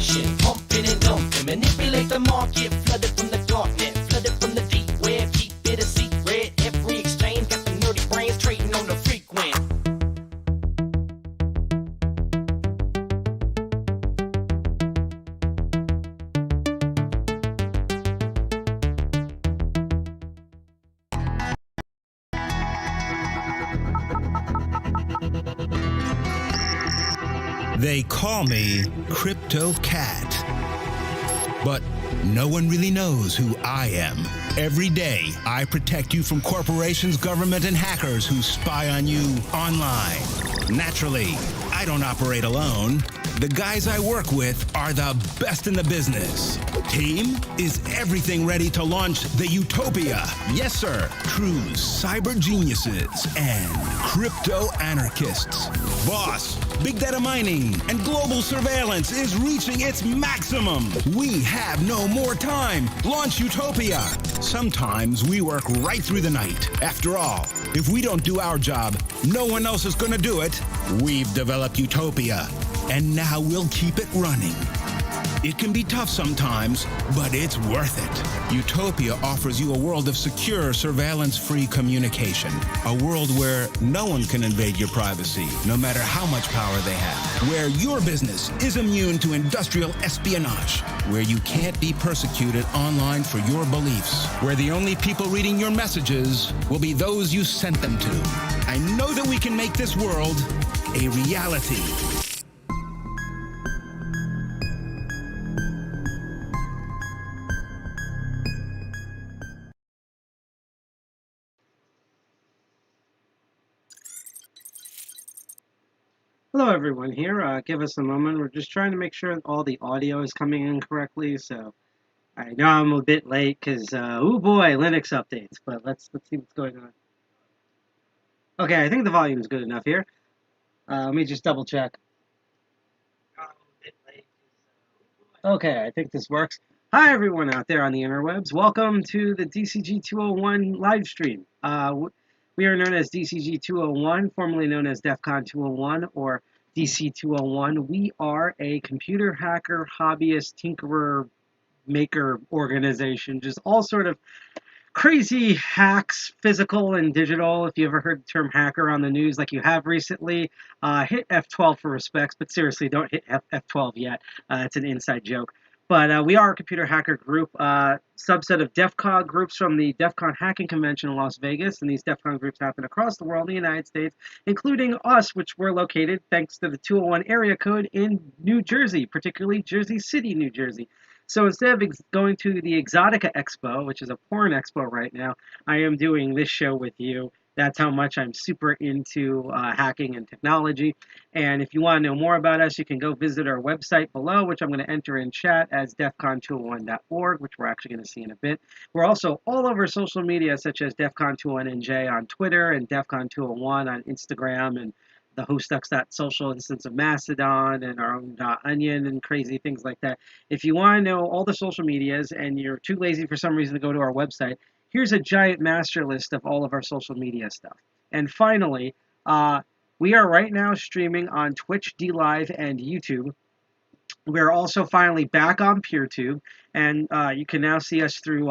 function, pumping and dumping, manipulate the market, flooded from the darknet, flooded from the deep web, keep it a secret. Every exchange got the nerdy brains trading on the frequent. They call me Crypto Cat. But no one really knows who I am. Every day, I protect you from corporations, government, and hackers who spy on you online. Naturally, I don't operate alone. The guys I work with are the best in the business. Team, is everything ready to launch the Utopia? Yes, sir. True cyber geniuses and crypto anarchists. Boss, big data mining and global surveillance is reaching its maximum. We have no more time. Launch Utopia. Sometimes we work right through the night. After all, if we don't do our job, no one else is going to do it. We've developed Utopia, and now we'll keep it running. It can be tough sometimes, but it's worth it. Utopia offers you a world of secure, surveillance-free communication. A world where no one can invade your privacy, no matter how much power they have. Where your business is immune to industrial espionage. Where you can't be persecuted online for your beliefs. Where the only people reading your messages will be those you sent them to. I know that we can make this world a reality. Hello everyone here, give us a moment. We're just trying to make sure that all the audio is coming in correctly, so I know I'm a bit late because, oh boy, Linux updates, but let's see what's going on. Okay, I think the volume is good enough here. Let me just double check. Okay, I think this works. Hi everyone out there on the interwebs. Welcome to the DCG 201 live stream. We are known as DCG 201, formerly known as DEF CON 201 or DC 201. We are a computer hacker, hobbyist, tinkerer, maker organization. Just all sort of crazy hacks, physical and digital. If you ever heard the term hacker on the news like you have recently, hit F12 for respects, but seriously, don't hit F12 yet. It's an inside joke. But we are a computer hacker group, subset of DEF CON groups from the DEF CON Hacking Convention in Las Vegas. And these DEF CON groups happen across the world in the United States, including us, which we're located thanks to the 201 area code in New Jersey, particularly Jersey City, New Jersey. So instead of going to the Exotica Expo, which is a porn expo right now, I am doing this show with you. That's how much I'm super into hacking and technology. And if you want to know more about us, you can go visit our website below, which I'm going to enter in chat as defcon201.org, which we're actually going to see in a bit. We're also all over social media, such as defcon201nj on Twitter and defcon201 on Instagram and the hostux.social instance of Mastodon and our own .onion and crazy things like that. If you want to know all the social medias and you're too lazy for some reason to go to our website, here's a giant master list of all of our social media stuff. And finally, we are right now streaming on Twitch, DLive, and YouTube. We're also finally back on PeerTube, and you can now see us through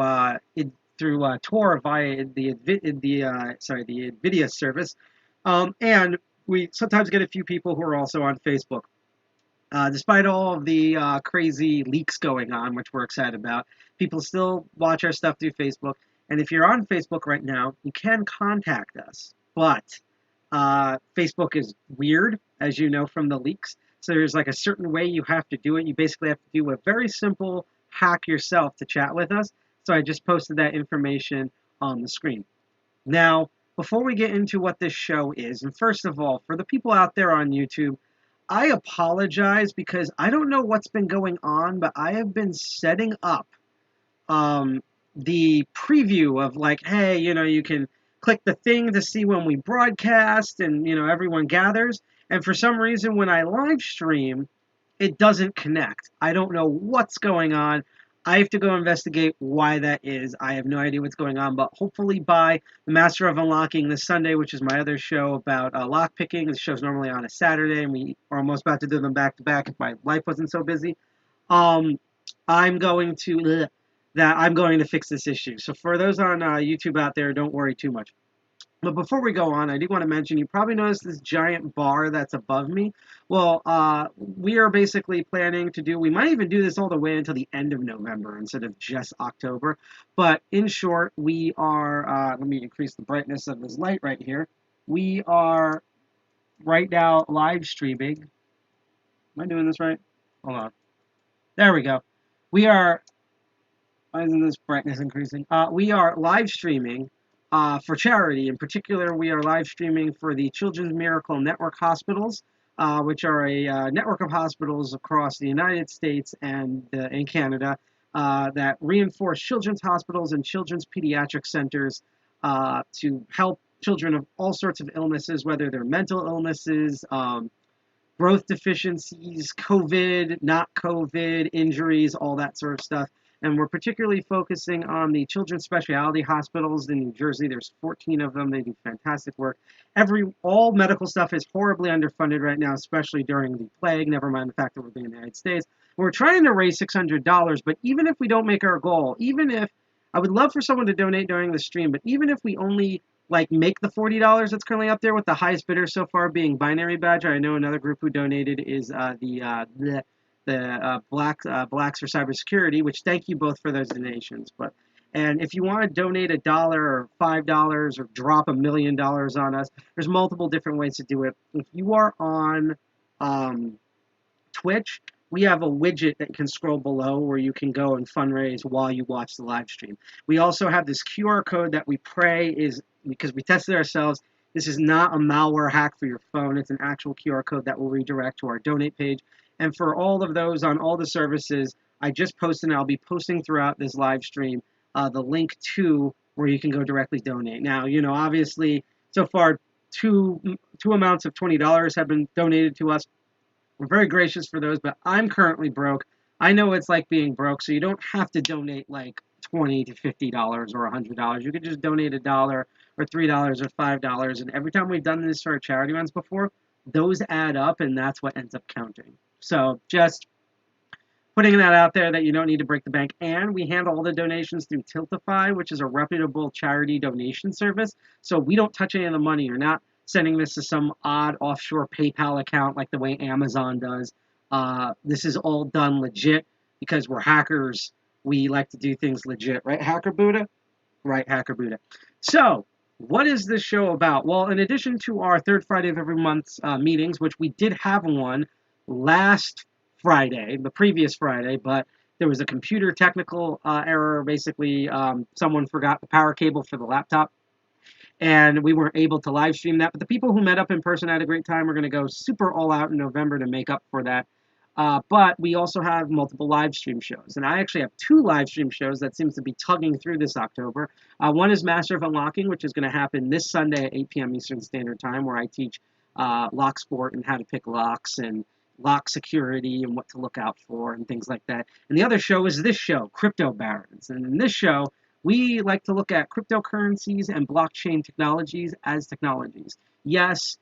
Tor via the NVIDIA service. And we sometimes get a few people who are also on Facebook. Despite all of the crazy leaks going on, which we're excited about, people still watch our stuff through Facebook. And if you're on Facebook right now, you can contact us. But Facebook is weird, as you know from the leaks. So there's like a certain way you have to do it. You basically have to do a very simple hack yourself to chat with us. So I just posted that information on the screen. Now, before we get into what this show is, and first of all, for the people out there on YouTube, I apologize because I don't know what's been going on, but I have been setting up the preview of like, hey, you can click the thing to see when we broadcast and, everyone gathers. And for some reason, when I live stream, it doesn't connect. I don't know what's going on. I have to go investigate why that is. I have no idea what's going on, but hopefully by the Master of Unlocking this Sunday, which is my other show about lockpicking. The show's normally on a Saturday, and we are almost about to do them back-to-back if my life wasn't so busy. I'm going to I'm going to fix this issue. So for those on YouTube out there, don't worry too much. But before we go on, I do want to mention, you probably noticed this giant bar that's above me. Well, we are basically planning to we might even do this all the way until the end of November instead of just October. But in short, we are, let me increase the brightness of this light right here. We are right now live streaming. Am I doing this right? Hold on. There we go. We are, why isn't this brightness increasing? We are live streaming for charity. In particular, we are live streaming for the Children's Miracle Network hospitals, which are a network of hospitals across the United States and in Canada that reinforce children's hospitals and children's pediatric centers to help children of all sorts of illnesses, whether they're mental illnesses, growth deficiencies, COVID, not COVID, injuries, all that sort of stuff. And we're particularly focusing on the children's specialty hospitals in New Jersey. There's 14 of them. They do fantastic work. All medical stuff is horribly underfunded right now, especially during the plague, never mind the fact that we're in the United States. We're trying to raise $600, but even if we don't make our goal, even if, I would love for someone to donate during the stream, but even if we only make the $40 that's currently up there, with the highest bidder so far being Binary Badger. I know another group who donated is the Blacks for Cybersecurity, which thank you both for those donations. And if you want to donate $1 or $5 or drop $1 million on us, there's multiple different ways to do it. If you are on Twitch, we have a widget that can scroll below where you can go and fundraise while you watch the live stream. We also have this QR code that we pray is, because we tested ourselves, this is not a malware hack for your phone. It's an actual QR code that will redirect to our donate page. And for all of those on all the services, I just posted, and I'll be posting throughout this live stream, the link to where you can go directly donate. Now, obviously, so far, two amounts of $20 have been donated to us. We're very gracious for those, but I'm currently broke. I know it's like being broke, so you don't have to donate $20 to $50 or $100. You could just donate $1 or $3 or $5. And every time we've done this for our charity runs before, those add up, and that's what ends up counting. So just putting that out there that you don't need to break the bank. And we handle all the donations through Tiltify, which is a reputable charity donation service. So we don't touch any of the money. You're not sending this to some odd offshore PayPal account like the way Amazon does. This is all done legit because we're hackers. We like to do things legit. Right, Hacker Buddha? Right, Hacker Buddha. So what is this show about? Well, in addition to our third Friday of every month's meetings, which we did have one last Friday, the previous Friday, but there was a computer technical error. Basically, someone forgot the power cable for the laptop, and we weren't able to live stream that. But the people who met up in person had a great time. We're going to go super all out in November to make up for that. But we also have multiple live stream shows. And I actually have 2 live stream shows that seems to be tugging through this October. One is Master of Unlocking, which is going to happen this Sunday at 8 p.m. Eastern Standard Time, where I teach lock sport and how to pick locks and lock security and what to look out for and things like that. And the other show is this show, Crypto Barons. And in this show, we like to look at cryptocurrencies and blockchain technologies as technologies. Yes,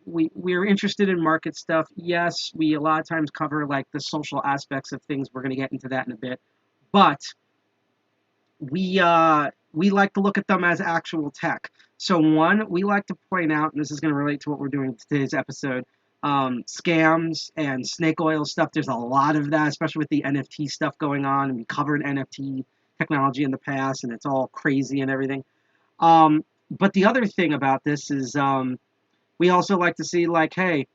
we're interested in market stuff. Yes, we a lot of times cover the social aspects of things. We're going to get into that in a bit. But we like to look at them as actual tech. So one, we like to point out, and this is going to relate to what we're doing in today's episode, scams and snake oil stuff. There's a lot of that, especially with the NFT stuff going on. And we covered NFT technology in the past, and it's all crazy and everything. But the other thing about this is we also like to see, hey,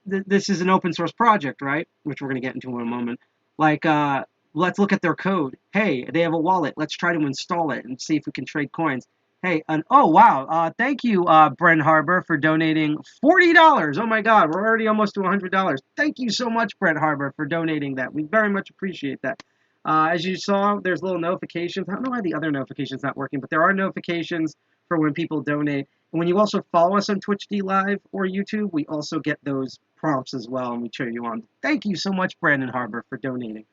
this is an open source project, right? Which we're going to get into in a moment. Let's look at their code. Hey, they have a wallet. Let's try to install it and see if we can trade coins. Hey, oh, wow. Thank you, Brent Harbor, for donating $40. Oh, my God. We're already almost to $100. Thank you so much, Brent Harbor, for donating that. We very much appreciate that. As you saw, there's little notifications. I don't know why the other notification's not working, but there are notifications for when people donate. And when you also follow us on Twitch D Live or YouTube, we also get those prompts as well, and we cheer you on. Thank you so much, Brandon Harbor, for donating.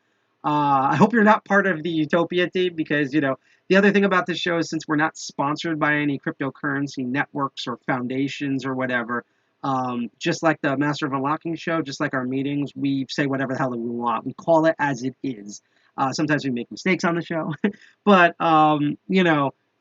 I hope you're not part of the Utopia team because, the other thing about this show is since we're not sponsored by any cryptocurrency networks or foundations or whatever, Just like the Master of Unlocking show, just like our meetings, we say whatever the hell we want. We call it as it is. Sometimes we make mistakes on the show, but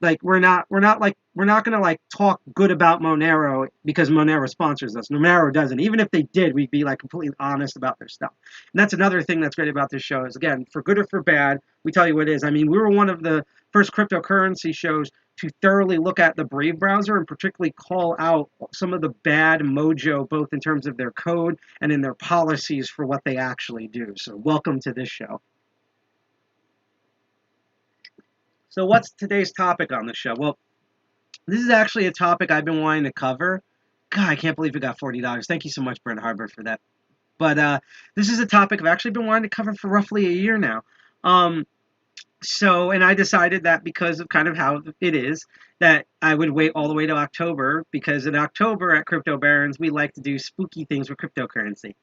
like we're not gonna like talk good about Monero because Monero sponsors us. Monero doesn't. Even if they did, we'd be like completely honest about their stuff. And that's another thing that's great about this show is, again, for good or for bad, we tell you what it is. I mean, we were one of the first cryptocurrency shows to thoroughly look at the Brave browser and particularly call out some of the bad mojo, both in terms of their code and in their policies for what they actually do. So welcome to this show. So what's today's topic on the show? Well, this is actually a topic I've been wanting to cover. God, I can't believe we got $40. Thank you so much, Brent Harbor, for that. But this is a topic I've actually been wanting to cover for roughly a year now. And I decided that because of kind of how it is, that I would wait all the way to October, because in October at Crypto Barons, we like to do spooky things with cryptocurrency.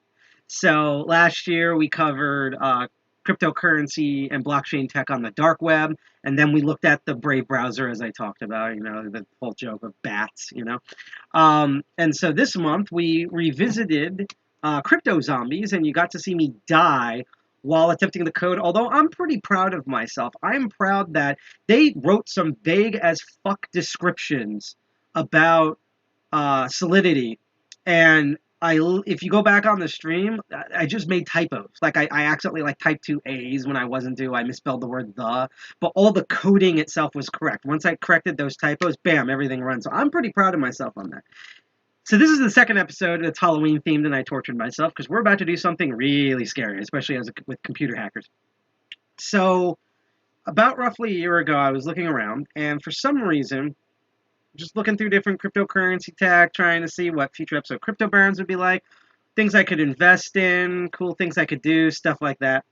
So last year we covered cryptocurrency and blockchain tech on the dark web, and then we looked at the Brave browser, as I talked about, the whole joke of bats, and so this month we revisited crypto zombies, and you got to see me die while attempting the code. Although I'm pretty proud of myself. I'm proud that they wrote some vague as fuck descriptions about Solidity, and if you go back on the stream, I just made typos. Like I accidentally typed two A's when I wasn't due. I misspelled the word the, but all the coding itself was correct. Once I corrected those typos, bam, everything runs. So I'm pretty proud of myself on that. So this is the second episode that's Halloween themed, and I tortured myself because we're about to do something really scary, especially with computer hackers. So about roughly a year ago, I was looking around, and for some reason, just looking through different cryptocurrency tech, trying to see what future episode Crypto Barons would be like, things I could invest in, cool things I could do, stuff like that.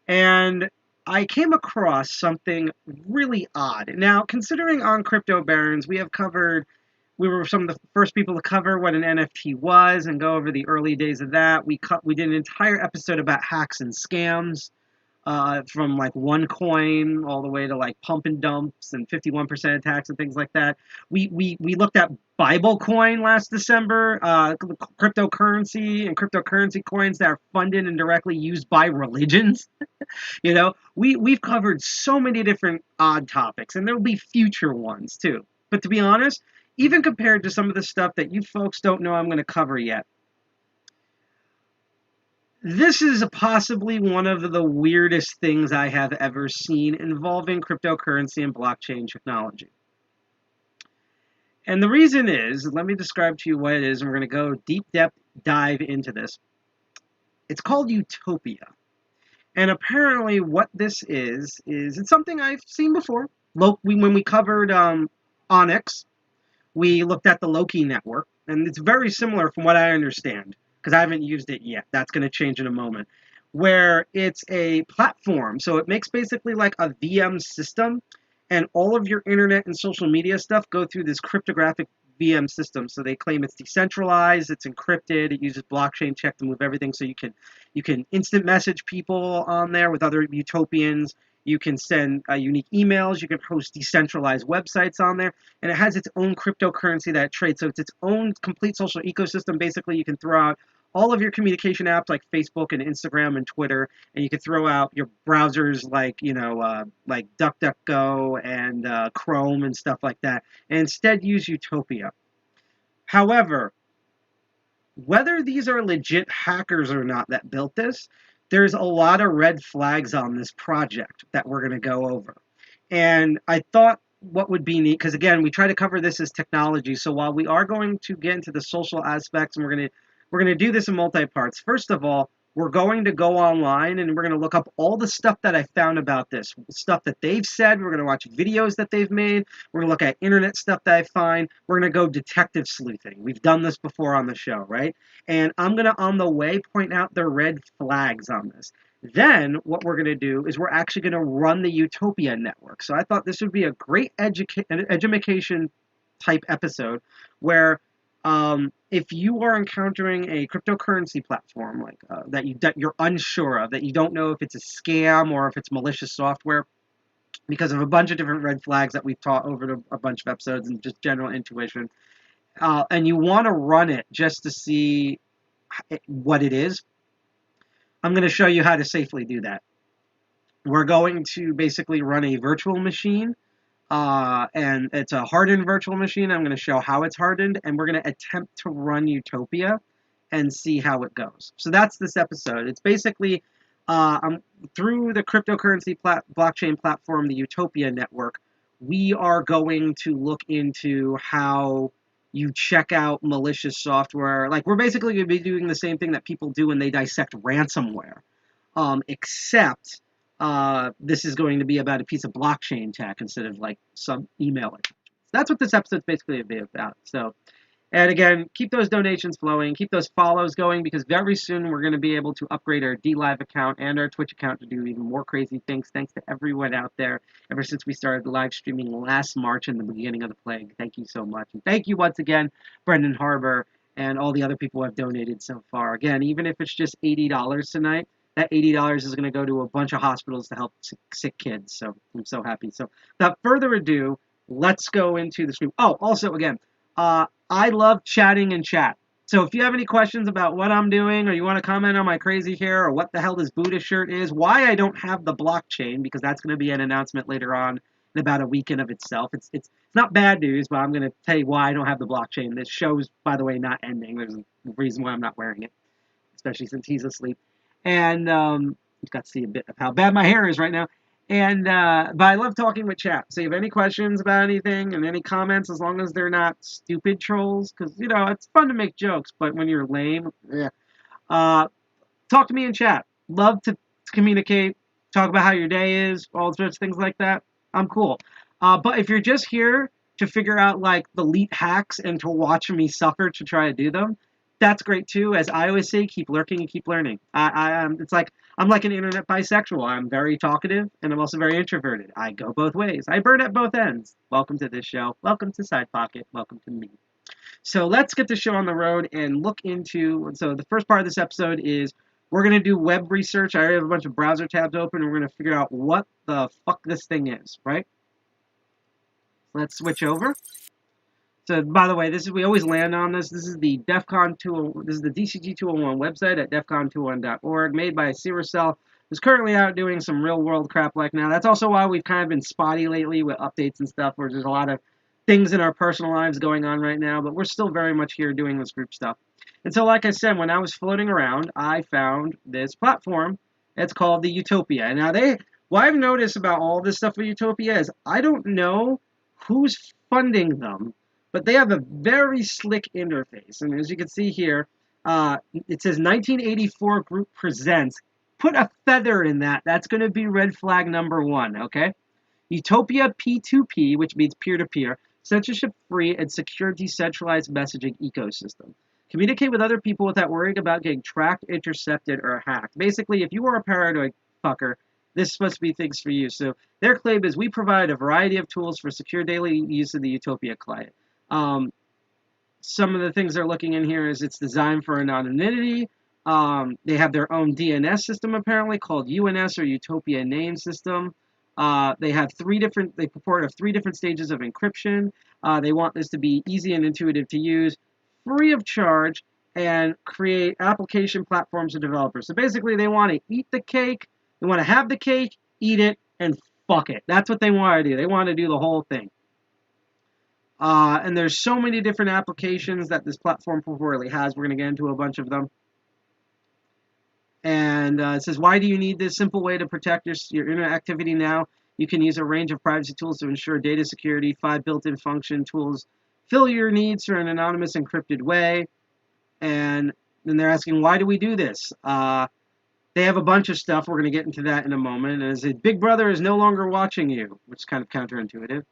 And I came across something really odd. Now, considering on Crypto Barons, we were some of the first people to cover what an NFT was and go over the early days of that. We did an entire episode about hacks and scams. From OneCoin all the way to pump and dumps and 51% attacks and things like that. We looked at Bible coin last December, cryptocurrency and cryptocurrency coins that are funded and directly used by religions. We've covered so many different odd topics, and there'll be future ones too. But to be honest, even compared to some of the stuff that you folks don't know I'm going to cover yet, this is possibly one of the weirdest things I have ever seen involving cryptocurrency and blockchain technology. And the reason is, let me describe to you what it is, and we're going to go deep dive into this. It's called Utopia. And apparently what this is it's something I've seen before. When we covered Onyx, we looked at the Loki network, and it's very similar from what I understand, because I haven't used it yet. That's going to change in a moment. Where it's a platform. So it makes basically like a VM system, and all of your internet and social media stuff go through this cryptographic VM system. So they claim it's decentralized, it's encrypted, it uses blockchain check to move everything. So you can instant message people on there with other utopians. You can send unique emails. You can host decentralized websites on there. And it has its own cryptocurrency that it trades. So it's its own complete social ecosystem. Basically, you can throw out all of your communication apps like Facebook and Instagram and Twitter. And you can throw out your browsers like DuckDuckGo and Chrome and stuff like that. And instead use Utopia. However, whether these are legit hackers or not that built this, there's a lot of red flags on this project that we're going to go over. And I thought what would be neat, because again, we try to cover this as technology. So while we are going to get into the social aspects, and we're going to do this in multi-parts. First of all, we're going to go online and we're going to look up all the stuff that I found about this, stuff that they've said. We're going to watch videos that they've made. We're going to look at internet stuff that I find. We're going to go detective sleuthing. We've done this before on the show, right? And I'm going to, on the way, point out the red flags on this. Then what we're going to do is we're actually going to run the Utopia Network. So I thought this would be a great education type episode where if you are encountering a cryptocurrency platform that you're unsure of, that you don't know if it's a scam or if it's malicious software, because of a bunch of different red flags that we've taught over a bunch of episodes and just general intuition, and you want to run it just to see what it is, I'm going to show you how to safely do that. We're going to basically run a virtual machine, and it's a hardened virtual machine. I'm going to show how it's hardened, and we're going to attempt to run Utopia and see how it goes. So that's this episode. It's basically through the cryptocurrency blockchain platform, the Utopia Network, we are going to look into how you check out malicious software. Like, we're basically going to be doing the same thing that people do when they dissect ransomware, except this is going to be about a piece of blockchain tech instead of like some email attachments. That's what this episode's basically about. So, and again, keep those donations flowing, keep those follows going, because very soon we're going to be able to upgrade our DLive account and our Twitch account to do even more crazy things. Thanks to everyone out there ever since we started live streaming last March in the beginning of the plague. Thank you so much. And thank you once again, Brendan Harbour, and all the other people who have donated so far. Again, even if it's just $80 tonight, that $80 is going to go to a bunch of hospitals to help sick kids. So I'm so happy. So without further ado, let's go into the stream. Oh, also, again, I love chatting in chat. So if you have any questions about what I'm doing, or you want to comment on my crazy hair, or what the hell this Buddha shirt is, why I don't have the blockchain, because that's going to be an announcement later on in about a week in of itself. It's not bad news, but I'm going to tell you why I don't have the blockchain. This show's, by the way, not ending. There's a reason why I'm not wearing it, especially since he's asleep. And you've got to see a bit of how bad my hair is right now. And but I love talking with chat. So if you have any questions about anything and any comments, as long as they're not stupid trolls, because you know it's fun to make jokes, but when you're lame, yeah. Talk to me in chat. Love to communicate. Talk about how your day is, all sorts of things like that. I'm cool. But if you're just here to figure out like the elite hacks and to watch me suffer to try to do them, that's great too. As I always say, keep lurking and keep learning. It's like I'm like an internet bisexual. I'm very talkative and I'm also very introverted. I go both ways. I burn at both ends. Welcome to this show. Welcome to Sidepocket. Welcome to me. So let's get the show on the road and look into. So the first part of this episode is we're going to do web research. I already have a bunch of browser tabs open, and we're going to figure out what the fuck this thing is, right? Let's switch over. So, by the way, we always land on this. This is the DEFCON 2. This is the DCG 201 website at defcon201.org, made by Cell, who's currently out doing some real-world crap like now. That's also why we've kind of been spotty lately with updates and stuff, where there's a lot of things in our personal lives going on right now, but we're still very much here doing this group stuff. And so, like I said, when I was floating around, I found this platform. It's called the Utopia. Now, what I've noticed about all this stuff with Utopia is I don't know who's funding them, but they have a very slick interface. And as you can see here, it says 1984 Group Presents. Put a feather in that. That's going to be red flag number 1, okay? Utopia P2P, which means peer-to-peer, censorship-free and secure decentralized messaging ecosystem. Communicate with other people without worrying about getting tracked, intercepted, or hacked. Basically, if you are a paranoid fucker, this is supposed to be things for you. So their claim is we provide a variety of tools for secure daily use of the Utopia client. Some of the things they're looking in here is it's designed for anonymity. They have their own DNS system apparently called UNS or Utopia Name System. They have they purport 3 different stages of encryption. They want this to be easy and intuitive to use, free of charge, and create application platforms for developers. So basically, they want to eat the cake. They want to have the cake, eat it, and fuck it. That's what they want to do. They want to do the whole thing. And there's so many different applications that this platform purportedly has. We're going to get into a bunch of them. And it says, why do you need this simple way to protect your internet activity now? You can use a range of privacy tools to ensure data security, 5 built-in function tools, fill your needs through an anonymous encrypted way. And then they're asking, why do we do this? They have a bunch of stuff. We're going to get into that in a moment. And it says, Big Brother is no longer watching you, which is kind of counterintuitive.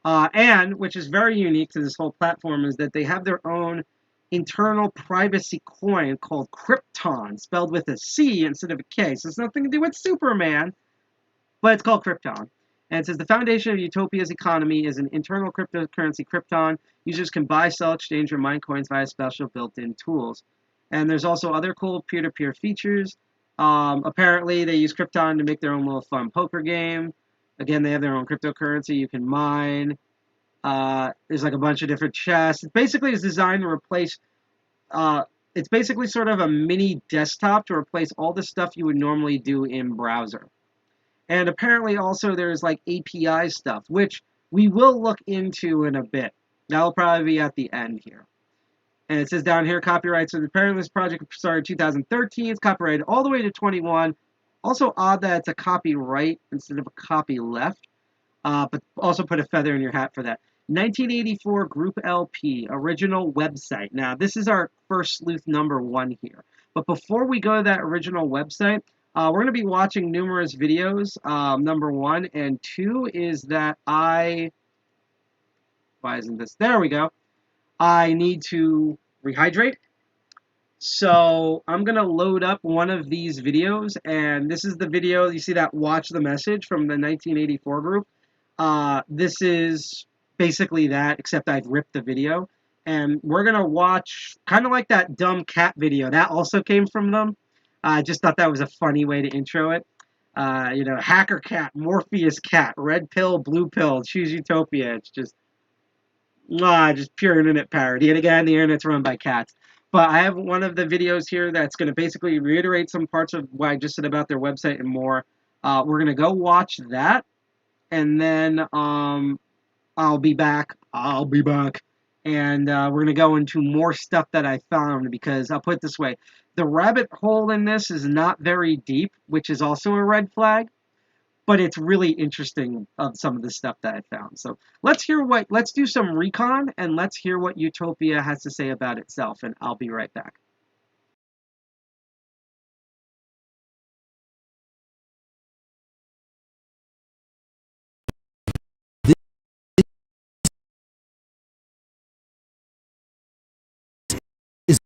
And, which is very unique to this whole platform, is that they have their own internal privacy coin called Crypton, spelled with a C instead of a K. So it's nothing to do with Superman, but it's called Crypton. And it says the foundation of Utopia's economy is an internal cryptocurrency, Crypton. Users can buy, sell, exchange, or mine coins via special built-in tools. And there's also other cool peer-to-peer features. Apparently, they use Crypton to make their own little fun poker game. Again, they have their own cryptocurrency you can mine. There's like a bunch of different chests. It basically is designed to replace. It's basically sort of a mini desktop to replace all the stuff you would normally do in browser. And apparently also there's like API stuff, which we will look into in a bit. That'll probably be at the end here. And it says down here, copyright. So apparently this project started in 2013. It's copyrighted all the way to 21. Also odd that it's a copyright instead of a copy left. But also put a feather in your hat for that. 1984 Group LP, original website. Now, this is our first sleuth number 1 here. But before we go to that original website, we're going to be watching numerous videos, number 1. And 2 is that why isn't this? There we go. I need to rehydrate. So I'm going to load up one of these videos. And this is the video, you see that Watch the Message from the 1984 group. This is basically that, except I've ripped the video. And we're going to watch kind of like that dumb cat video. That also came from them. I just thought that was a funny way to intro it. Hacker cat, Morpheus cat, red pill, blue pill, choose Utopia. It's just pure internet parody. And again, the internet's run by cats. But I have one of the videos here that's going to basically reiterate some parts of what I just said about their website and more. We're going to go watch that. And then I'll be back. And we're going to go into more stuff that I found, because I'll put it this way. The rabbit hole in this is not very deep, which is also a red flag. But it's really interesting of some of the stuff that I found. So let's do some recon, and let's hear what Utopia has to say about itself, and I'll be right back. This is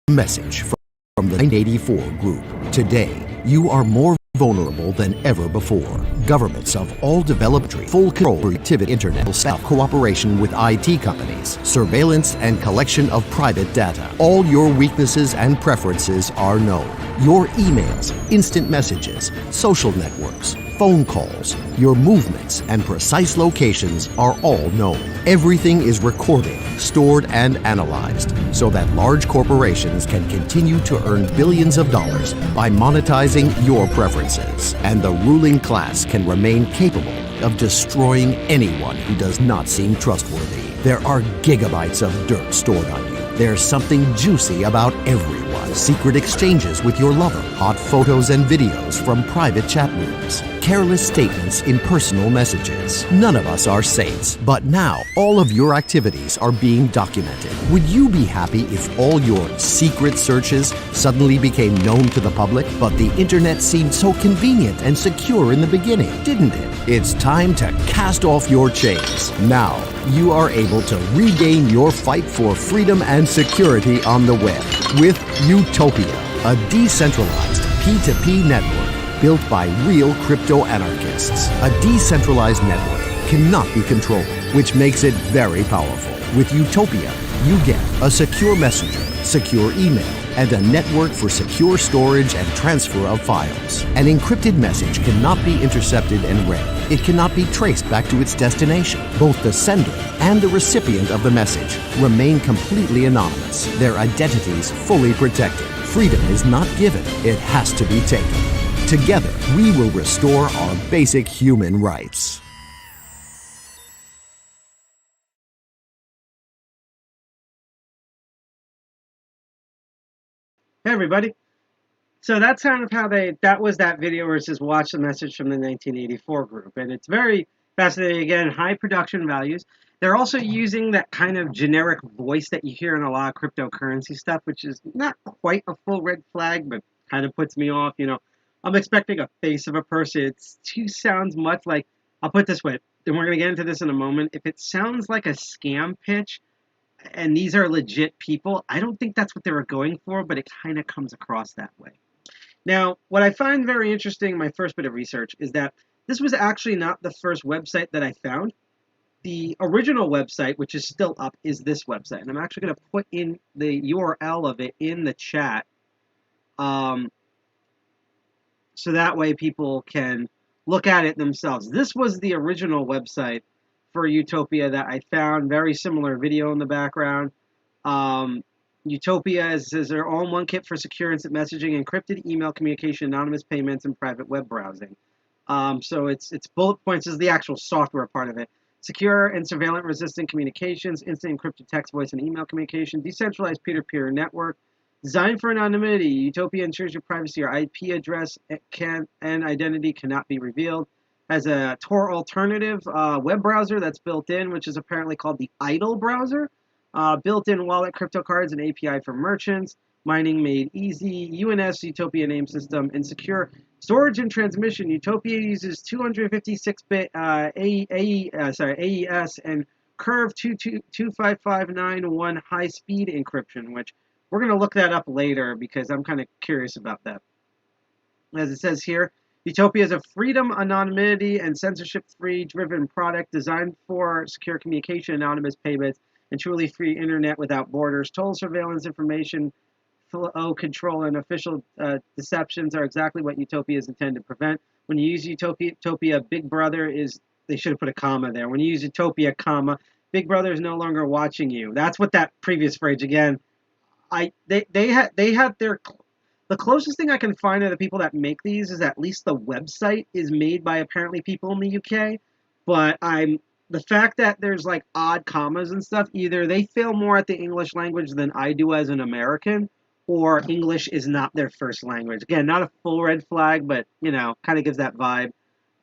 a message from the 984 group. Today, you are more vulnerable than ever before. Governments of all developed full control over activity, internet staff, cooperation with IT companies, surveillance and collection of private data. All your weaknesses and preferences are known. Your emails, instant messages, social networks, phone calls, your movements, and precise locations are all known. Everything is recorded, stored, and analyzed so that large corporations can continue to earn billions of dollars by monetizing your preferences. And the ruling class can remain capable of destroying anyone who does not seem trustworthy. There are gigabytes of dirt stored on you. There's something juicy about everyone. Secret exchanges with your lover, hot photos and videos from private chat rooms, careless statements in personal messages. None of us are saints, but now all of your activities are being documented. Would you be happy if all your secret searches suddenly became known to the public? But the internet seemed so convenient and secure in the beginning, didn't it? It's time to cast off your chains. Now, you are able to regain your fight for freedom and security on the web with Utopia, a decentralized P2P network built by real crypto anarchists. A decentralized network cannot be controlled, which makes it very powerful. With Utopia, you get a secure messenger, secure email, and a network for secure storage and transfer of files. An encrypted message cannot be intercepted and read. It cannot be traced back to its destination. Both the sender and the recipient of the message remain completely anonymous, their identities fully protected. Freedom is not given, it has to be taken. Together, we will restore our basic human rights. Hey everybody. So that's kind of how that was that video where it says watch the message from the 1984 group. And it's very fascinating. Again, high production values. They're also using that kind of generic voice that you hear in a lot of cryptocurrency stuff, which is not quite a full red flag, but kind of puts me off. I'm expecting a face of a person. It too sounds much like, I'll put it this way, and we're going to get into this in a moment. If it sounds like a scam pitch, and these are legit people, I don't think that's what they were going for, but it kind of comes across that way. Now, what I find very interesting in my first bit of research is that this was actually not the first website that I found. The original website, which is still up, is this website. And I'm actually going to put in the URL of it in the chat, so that way people can look at it themselves. This was the original website for Utopia that I found. Very similar video in the background. Utopia is their all-in-one kit for secure instant messaging, encrypted email communication, anonymous payments, and private web browsing. So it's bullet points is the actual software part of it. Secure and surveillance-resistant communications, instant encrypted text, voice, and email communication, decentralized peer-to-peer network, designed for anonymity. Utopia ensures your privacy. Your IP address and identity cannot be revealed. Has a Tor alternative web browser that's built in, which is apparently called the Idle browser. Built-in wallet, crypto cards, and API for merchants. Mining made easy. UNS Utopia name system and secure storage and transmission. Utopia uses 256-bit AES and Curve 25591 high-speed encryption, which we're going to look that up later because I'm kind of curious about that. As it says here, Utopia is a freedom, anonymity, and censorship-free driven product designed for secure communication, anonymous payments, and truly free internet without borders. Total surveillance information flow control and official deceptions are exactly what Utopia is intended to prevent. When you use Utopia, Big Brother is, they should have put a comma there. When you use Utopia, comma, Big Brother is no longer watching you. That's what that previous phrase, again, they had their, the closest thing I can find of the people that make these is at least the website is made by apparently people in the UK, but the fact that there's like odd commas and stuff, either they fail more at the English language than I do as an American, or English is not their first language. Again, not a full red flag, but, you know, kind of gives that vibe.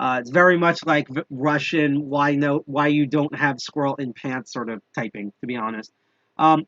It's very much like Russian, why you don't have squirrel in pants sort of typing, to be honest.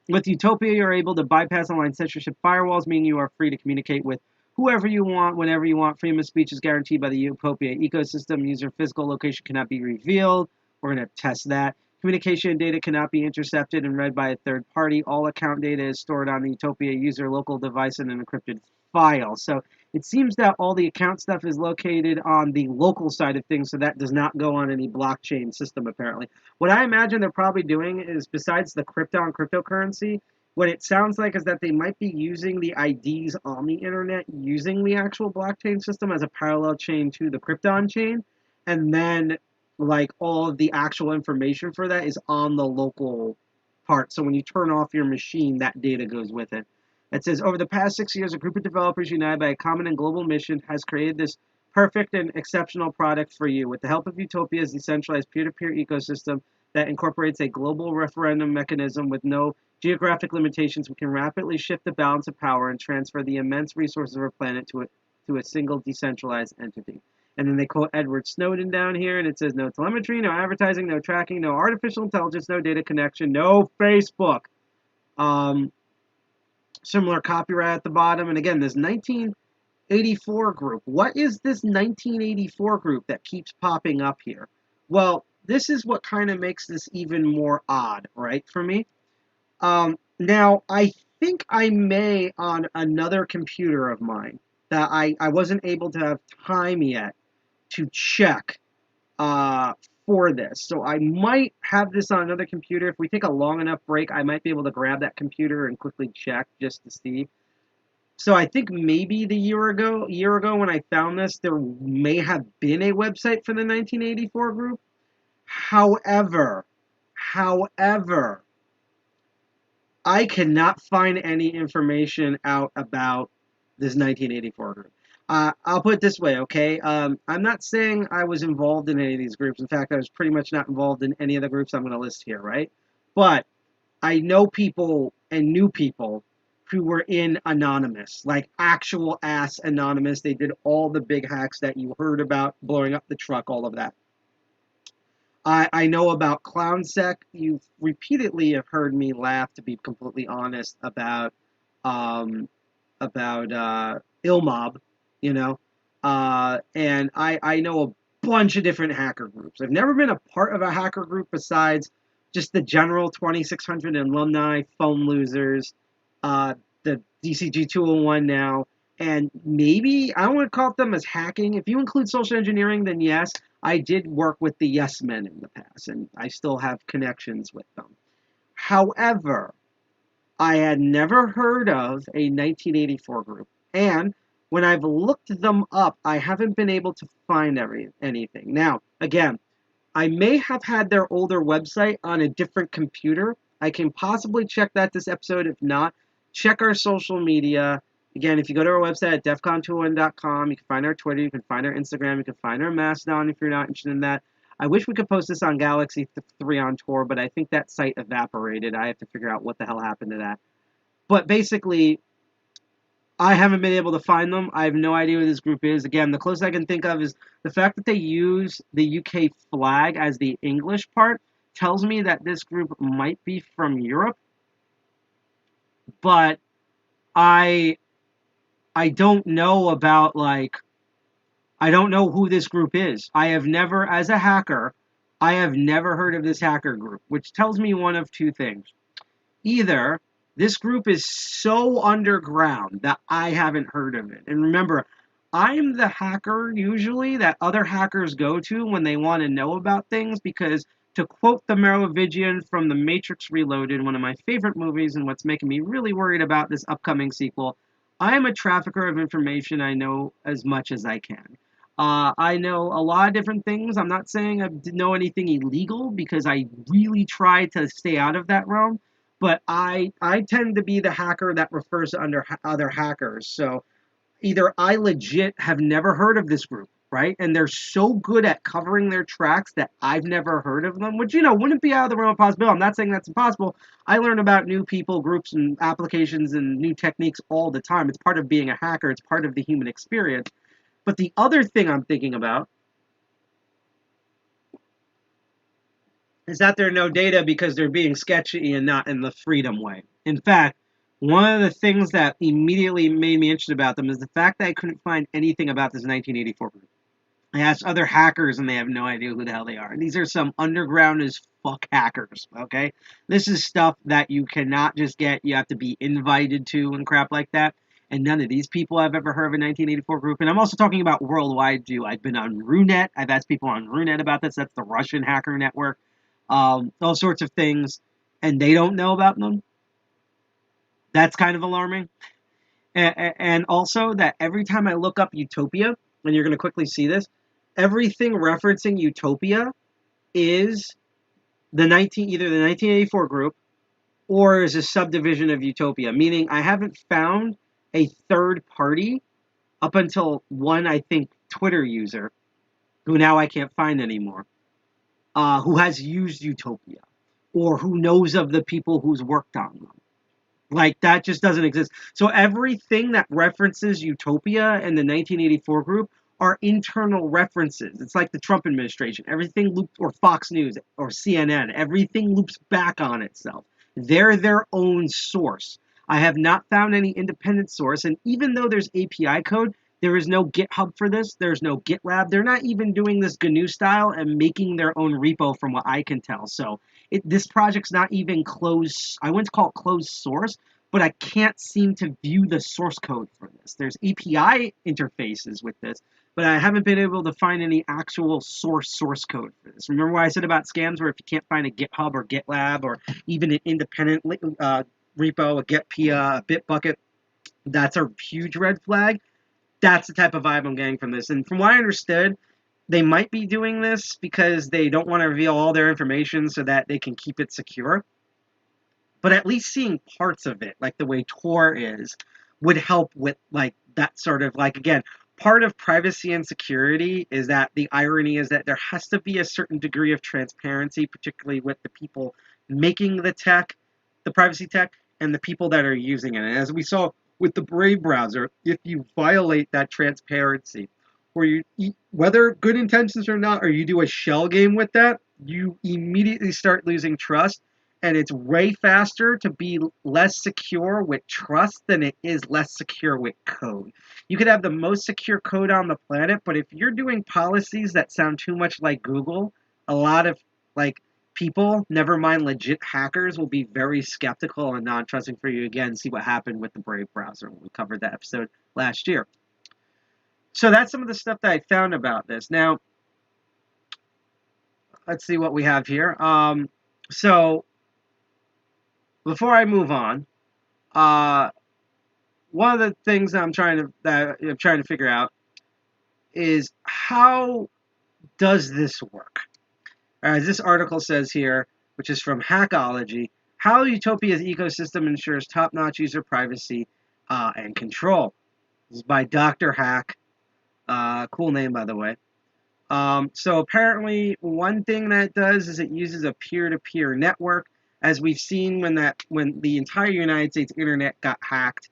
With Utopia, you're able to bypass online censorship firewalls, meaning you are free to communicate with whoever you want, whenever you want. Freedom of speech is guaranteed by the Utopia ecosystem. User physical location cannot be revealed. We're going to test that. Communication data cannot be intercepted and read by a third party. All account data is stored on the Utopia user local device in an encrypted file. So it seems that all the account stuff is located on the local side of things, so that does not go on any blockchain system, apparently. What I imagine they're probably doing is, besides the Crypton cryptocurrency, what it sounds like is that they might be using the IDs on the internet using the actual blockchain system as a parallel chain to the Crypton chain, and then like all of the actual information for that is on the local part. So when you turn off your machine, that data goes with it. It says, over the past 6 years, a group of developers united by a common and global mission has created this perfect and exceptional product for you. With the help of Utopia's decentralized peer-to-peer ecosystem that incorporates a global referendum mechanism with no geographic limitations, we can rapidly shift the balance of power and transfer the immense resources of our planet to a single decentralized entity. And then they quote Edward Snowden down here, and it says, no telemetry, no advertising, no tracking, no artificial intelligence, no data connection, no Facebook. Similar copyright at the bottom. And again, this 1984 group. What is this 1984 group that keeps popping up here? Well, this is what kind of makes this even more odd, right, for me. Now, I think I may, on another computer of mine, that I wasn't able to have time yet to check for this. So I might have this on another computer. If we take a long enough break, I might be able to grab that computer and quickly check just to see. So I think maybe the year ago when I found this, there may have been a website for the 1984 group. However, I cannot find any information out about this 1984 group. I'll put it this way, okay? I'm not saying I was involved in any of these groups. In fact, I was pretty much not involved in any of the groups I'm going to list here, right? But I know people and knew people who were in Anonymous, like actual ass Anonymous. They did all the big hacks that you heard about, blowing up the truck, all of that. I know about ClownSec. You repeatedly have heard me laugh, to be completely honest, about Ilmob, you know, and I know a bunch of different hacker groups. I've never been a part of a hacker group besides just the general 2600 alumni, phone losers, the DCG 201 now, and maybe, I don't want to call them as hacking. If you include social engineering, then yes, I did work with the Yes Men in the past, and I still have connections with them. However, I had never heard of a 1984 group, and when I've looked them up, I haven't been able to find anything. Now, again, I may have had their older website on a different computer. I can possibly check that this episode. If not, check our social media. Again, if you go to our website at defcon201.com, you can find our Twitter, you can find our Instagram, you can find our Mastodon if you're not interested in that. I wish we could post this on Galaxy 3 on Tor, but I think that site evaporated. I have to figure out what the hell happened to that. But basically, I haven't been able to find them. I have no idea who this group is. Again, the closest I can think of is the fact that they use the UK flag as the English part tells me that this group might be from Europe. But I don't know about, like, I don't know who this group is. I have never, as a hacker, I have never heard of this hacker group, which tells me one of two things. Either this group is so underground that I haven't heard of it. And remember, I'm the hacker usually that other hackers go to when they want to know about things because, to quote the Merovingian from The Matrix Reloaded, one of my favorite movies and what's making me really worried about this upcoming sequel, I am a trafficker of information. I know as much as I can. I know a lot of different things. I'm not saying I know anything illegal because I really try to stay out of that realm. But I tend to be the hacker that refers to other hackers. So either I legit have never heard of this group, right? And they're so good at covering their tracks that I've never heard of them, which, wouldn't be out of the realm of possibility. I'm not saying that's impossible. I learn about new people, groups, and applications and new techniques all the time. It's part of being a hacker. It's part of the human experience. But the other thing I'm thinking about is that there are no data because they're being sketchy and not in the freedom way. In fact, one of the things that immediately made me interested about them is the fact that I couldn't find anything about this 1984 group. I asked other hackers and they have no idea who the hell they are. These are some underground as fuck hackers, okay? This is stuff that you cannot just get. You have to be invited to and crap like that. And none of these people I've ever heard of a 1984 group. And I'm also talking about worldwide too. I've been on Runet. I've asked people on Runet about this. That's the Russian hacker network. All sorts of things. And they don't know about them. That's kind of alarming. And also that every time I look up Utopia, and you're going to quickly see this, everything referencing Utopia is either the 1984 group or is a subdivision of Utopia, meaning I haven't found a third party up until one, I think, Twitter user, who now I can't find anymore, who has used Utopia or who knows of the people who's worked on them. Like, that just doesn't exist. So everything that references Utopia and the 1984 group are internal references. It's like the Trump administration. Everything loops, or Fox News, or CNN, everything loops back on itself. They're their own source. I have not found any independent source, and even though there's API code, there is no GitHub for this. There's no GitLab. They're not even doing this GNU style and making their own repo from what I can tell. So this project's not even closed. I wouldn't call it closed source, but I can't seem to view the source code for this. There's API interfaces with this, but I haven't been able to find any actual source code for this. Remember what I said about scams, where if you can't find a GitHub or GitLab or even an independent repo, a GitPia, a Bitbucket, that's a huge red flag. That's the type of vibe I'm getting from this. And from what I understood, they might be doing this because they don't want to reveal all their information so that they can keep it secure. But at least seeing parts of it, like the way Tor is, would help with, like, that sort of, like, again, part of privacy and security is that the irony is that there has to be a certain degree of transparency, particularly with the people making the tech, the privacy tech, and the people that are using it. And as we saw with the Brave browser, if you violate that transparency, or whether good intentions or not, or you do a shell game with that, you immediately start losing trust. And it's way faster to be less secure with trust than it is less secure with code. You could have the most secure code on the planet, but if you're doing policies that sound too much like Google, a lot of, like, people, never mind legit hackers, will be very skeptical and non-trusting for you. Again, see what happened with the Brave browser when we covered that episode last year. So that's some of the stuff that I found about this. Now, let's see what we have here. So before I move on, one of the things that I'm trying to figure out is, how does this work? As this article says here, which is from Hackology, how Utopia's ecosystem ensures top-notch user privacy and control. This is by Dr. Hack. Cool name, by the way. So apparently, one thing that it does is it uses a peer-to-peer network, as we've seen when the entire United States internet got hacked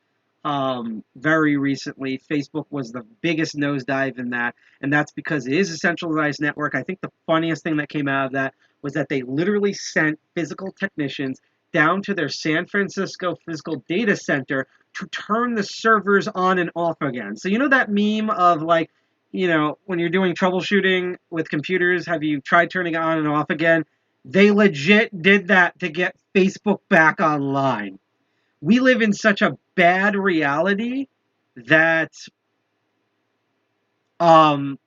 very recently. Facebook was the biggest nosedive in that, and that's because it is a centralized network. I think the funniest thing that came out of that was that they literally sent physical technicians down to their San Francisco physical data center to turn the servers on and off again. So you know that meme of like, when you're doing troubleshooting with computers, have you tried turning it on and off again? They legit did that to get Facebook back online. We live in such a bad reality that all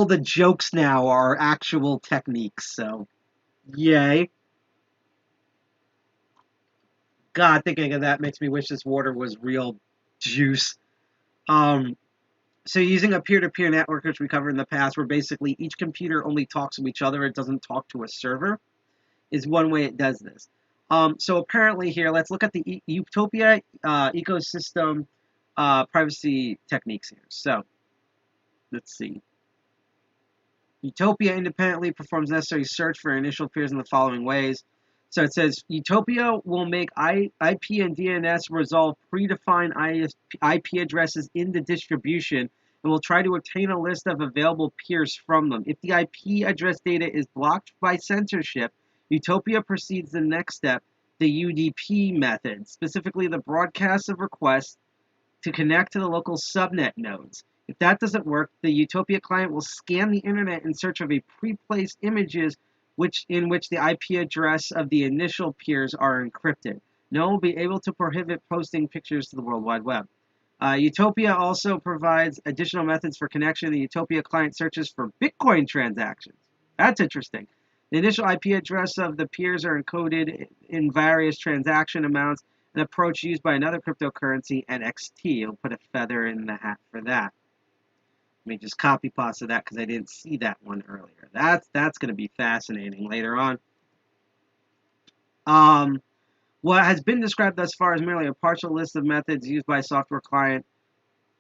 the jokes now are actual techniques. So, yay. God, thinking of that makes me wish this water was real juice. So using a peer-to-peer network, which we covered in the past, where basically each computer only talks to each other, it doesn't talk to a server, is one way it does this. So apparently here, let's look at the Utopia ecosystem privacy techniques here. So let's see. Utopia independently performs necessary search for initial peers in the following ways. So it says Utopia will make IP and DNS resolve predefined IP addresses in the distribution and will try to obtain a list of available peers from them. If the IP address data is blocked by censorship, Utopia proceeds the next step, the UDP method, specifically the broadcast of requests to connect to the local subnet nodes. If that doesn't work, the Utopia client will scan the internet in search of a pre-placed images in which the IP address of the initial peers are encrypted. No one will be able to prohibit posting pictures to the World Wide Web. Utopia also provides additional methods for connection. The Utopia client searches for Bitcoin transactions. That's interesting. The initial IP address of the peers are encoded in various transaction amounts, an approach used by another cryptocurrency, NXT. It'll put a feather in the hat for that. Let me just copy pasta that because I didn't see that one earlier. That's going to be fascinating later on. What has been described thus far is merely a partial list of methods used by a software client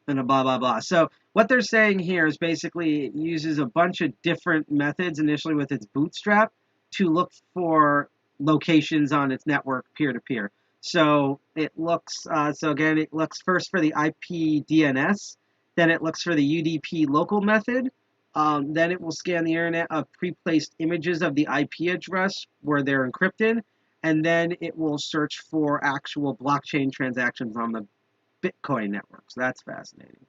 and a blah, blah, blah. So what they're saying here is basically it uses a bunch of different methods initially with its bootstrap to look for locations on its network peer-to-peer. So it looks, it looks first for the IP DNS. Then it looks for the UDP local method. Then it will scan the internet of pre-placed images of the IP address where they're encrypted. And then it will search for actual blockchain transactions on the Bitcoin network. So that's fascinating.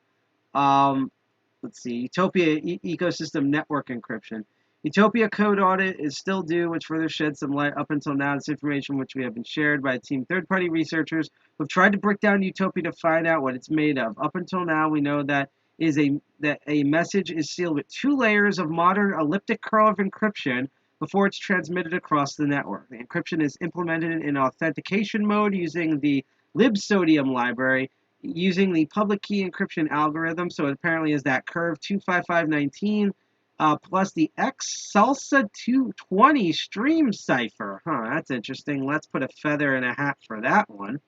Let's see. Utopia ecosystem network encryption. Utopia code audit is still due, which further sheds some light. Up until now, this information, which we have been shared by a team third-party researchers who have tried to break down Utopia to find out what it's made of. Up until now, we know that a message is sealed with 2 layers of modern elliptic curve encryption before it's transmitted across the network. The encryption is implemented in authentication mode using the libsodium library, using the public key encryption algorithm. So it apparently is that curve 25519. Plus the X Salsa 220 stream cipher. That's interesting. Let's put a feather in a hat for that one.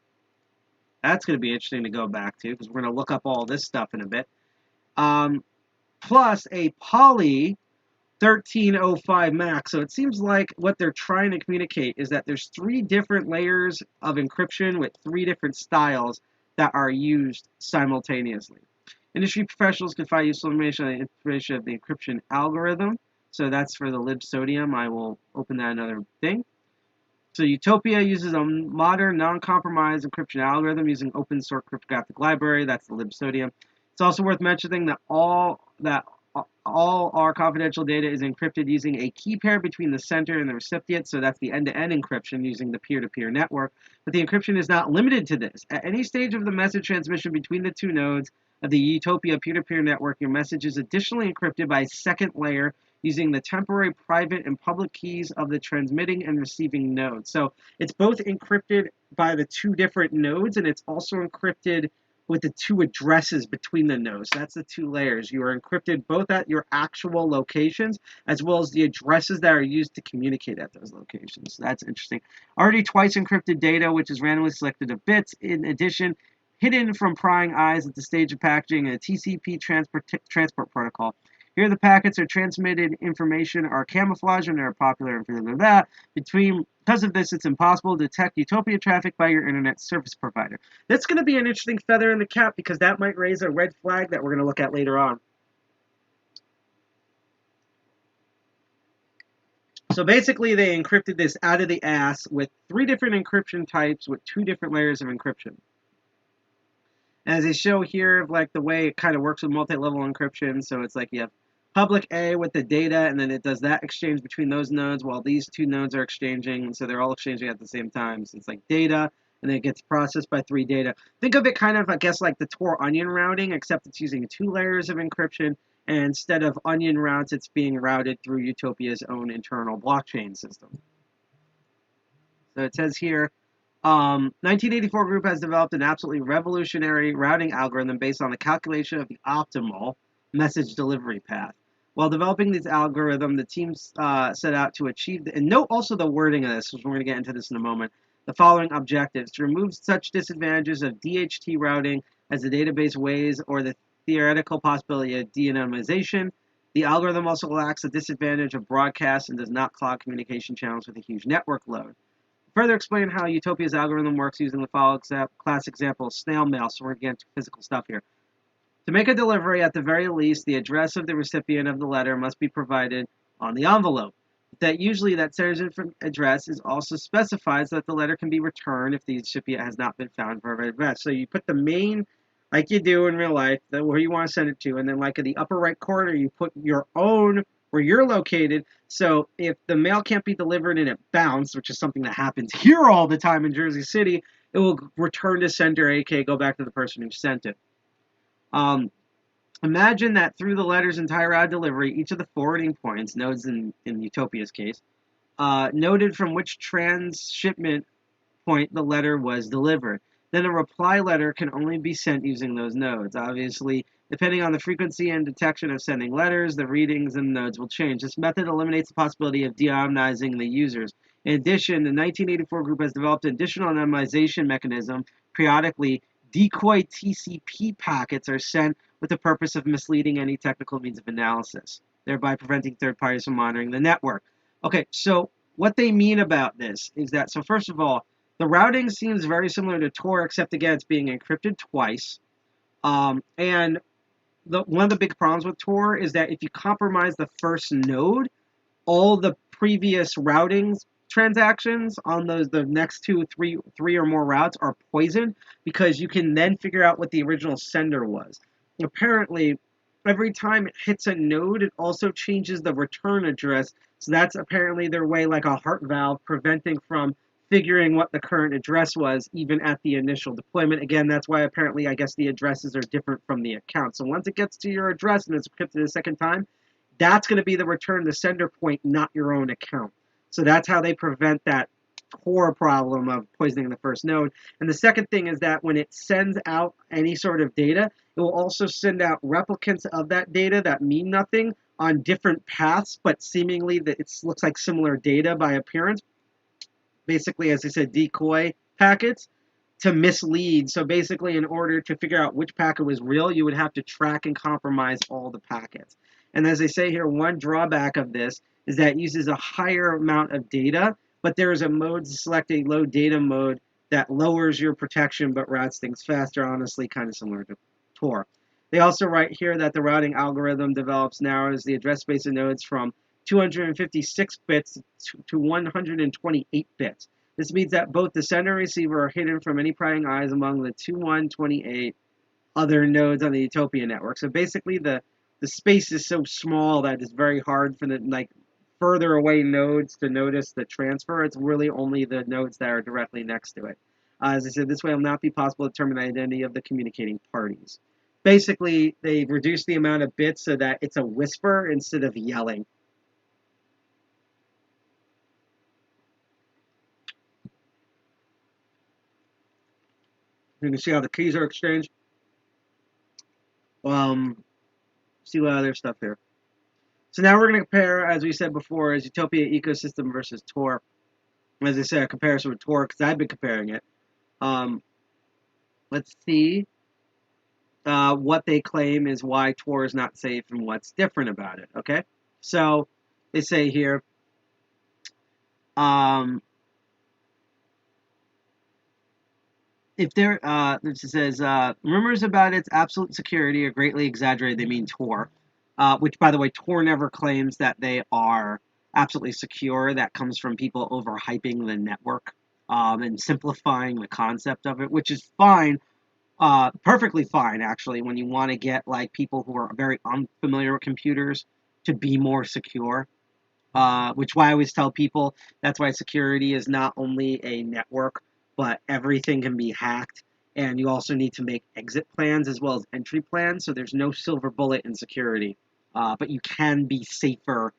That's going to be interesting to go back to because we're going to look up all this stuff in a bit. Plus a Poly 1305 Max. So it seems like what they're trying to communicate is that there's 3 different layers of encryption with 3 different styles that are used simultaneously. Industry professionals can find useful information on the information of the encryption algorithm. So that's for the libsodium. I will open that another thing. So Utopia uses a modern, non-compromised encryption algorithm using open source cryptographic library. That's the libsodium. It's also worth mentioning that all our confidential data is encrypted using a key pair between the sender and the recipient. So that's the end-to-end encryption using the peer-to-peer network. But the encryption is not limited to this. At any stage of the message transmission between the 2 nodes of the Utopia peer-to-peer network, your message is additionally encrypted by a second layer using the temporary private and public keys of the transmitting and receiving nodes. So it's both encrypted by the 2 different nodes, and it's also encrypted with the two addresses between the nodes. That's the two layers. You are encrypted both at your actual locations as well as the addresses that are used to communicate at those locations. That's interesting. Already twice encrypted data, which is randomly selected of bits. In addition, hidden from prying eyes at the stage of packaging a TCP transport protocol. Here, the packets are transmitted information are camouflaged and are popular and blah, blah, blah. Because of this, it's impossible to detect Utopia traffic by your internet service provider. That's going to be an interesting feather in the cap because that might raise a red flag that we're going to look at later on. So basically, they encrypted this out of the ass with 3 different encryption types with 2 different layers of encryption. As they show here, like the way it kind of works with multi-level encryption, so it's like you have public A with the data, and then it does that exchange between those nodes while these 2 nodes are exchanging, and so they're all exchanging at the same time. So it's like data, and then it gets processed by 3 data. Think of it kind of, I guess, like the Tor onion routing, except it's using 2 layers of encryption, and instead of onion routes, it's being routed through Utopia's own internal blockchain system. So it says here, 1984 group has developed an absolutely revolutionary routing algorithm based on the calculation of the optimal message delivery path. While developing this algorithm, the team set out to achieve, and note also the wording of this, which we're going to get into this in a moment, the following objectives: to remove such disadvantages of DHT routing as the database weighs or the theoretical possibility of de-anonymization. The algorithm also lacks the disadvantage of broadcast and does not clog communication channels with a huge network load. Further explain how Utopia's algorithm works using the following class example, snail mail, so we're going to get into physical stuff here. To make a delivery, at the very least, the address of the recipient of the letter must be provided on the envelope. That usually that sender's address is also specifies that the letter can be returned if the recipient has not been found for a address. So you put the main, like you do in real life, where you want to send it to, and then like in the upper right corner, you put your own where you're located. So if the mail can't be delivered and it bounced, which is something that happens here all the time in Jersey City, it will return to sender, aka go back to the person who sent it. Imagine that through the letter's entire route delivery, each of the forwarding points, nodes in Utopia's case, noted from which transshipment point the letter was delivered. Then a reply letter can only be sent using those nodes. Obviously, depending on the frequency and detection of sending letters, the readings and nodes will change. This method eliminates the possibility of de-anonymizing the users. In addition, the 1984 group has developed an additional anonymization mechanism. Periodically, decoy TCP packets are sent with the purpose of misleading any technical means of analysis, thereby preventing third parties from monitoring the network. Okay, so what they mean about this is that, so first of all, the routing seems very similar to Tor, except again, it's being encrypted twice. And one of the big problems with Tor is that if you compromise the first node, all the previous routing transactions on the next three or more routes are poisoned because you can then figure out what the original sender was. Apparently, every time it hits a node, it also changes the return address. So that's apparently their way, like a heart valve, preventing from figuring what the current address was, even at the initial deployment. Again, that's why apparently, I guess, the addresses are different from the account. So once it gets to your address and it's encrypted a second time, that's going to be the return to sender point, not your own account. So that's how they prevent that core problem of poisoning the first node. And the second thing is that when it sends out any sort of data, it will also send out replicants of that data that mean nothing on different paths, but seemingly that it looks like similar data by appearance. Basically, as I said, decoy packets to mislead. So basically, in order to figure out which packet was real, you would have to track and compromise all the packets. And as I say here, one drawback of this is that it uses a higher amount of data, but there is a mode to select a low data mode that lowers your protection but routes things faster, honestly kind of similar to Tor. They also write here that the routing algorithm narrows the address space of nodes from 256 bits to 128 bits. This means that both the sender and receiver are hidden from any prying eyes among the 128 other nodes on the Utopia network. So basically the space is so small that it's very hard for the further away nodes to notice the transfer. It's really only the nodes that are directly next to it. As I said, this way it will not be possible to determine the identity of the communicating parties. Basically, they reduce the amount of bits so that it's a whisper instead of yelling. You can see how the keys are exchanged. See what other stuff here. So now we're going to compare, as we said before, as Utopia ecosystem versus Tor. As I said, a comparison with Tor, because I've been comparing it. Let's see what they claim is why Tor is not safe and what's different about it, okay? So they say here, if there, it says, rumors about its absolute security are greatly exaggerated. They mean Tor, which, by the way, Tor never claims that they are absolutely secure. That comes from people overhyping the network and simplifying the concept of it, which is fine, perfectly fine, actually, when you want to get like people who are very unfamiliar with computers to be more secure. Which why I always tell people that's why security is not only a network, but everything can be hacked, and you also need to make exit plans as well as entry plans. So there's no silver bullet in security, but you can be safer.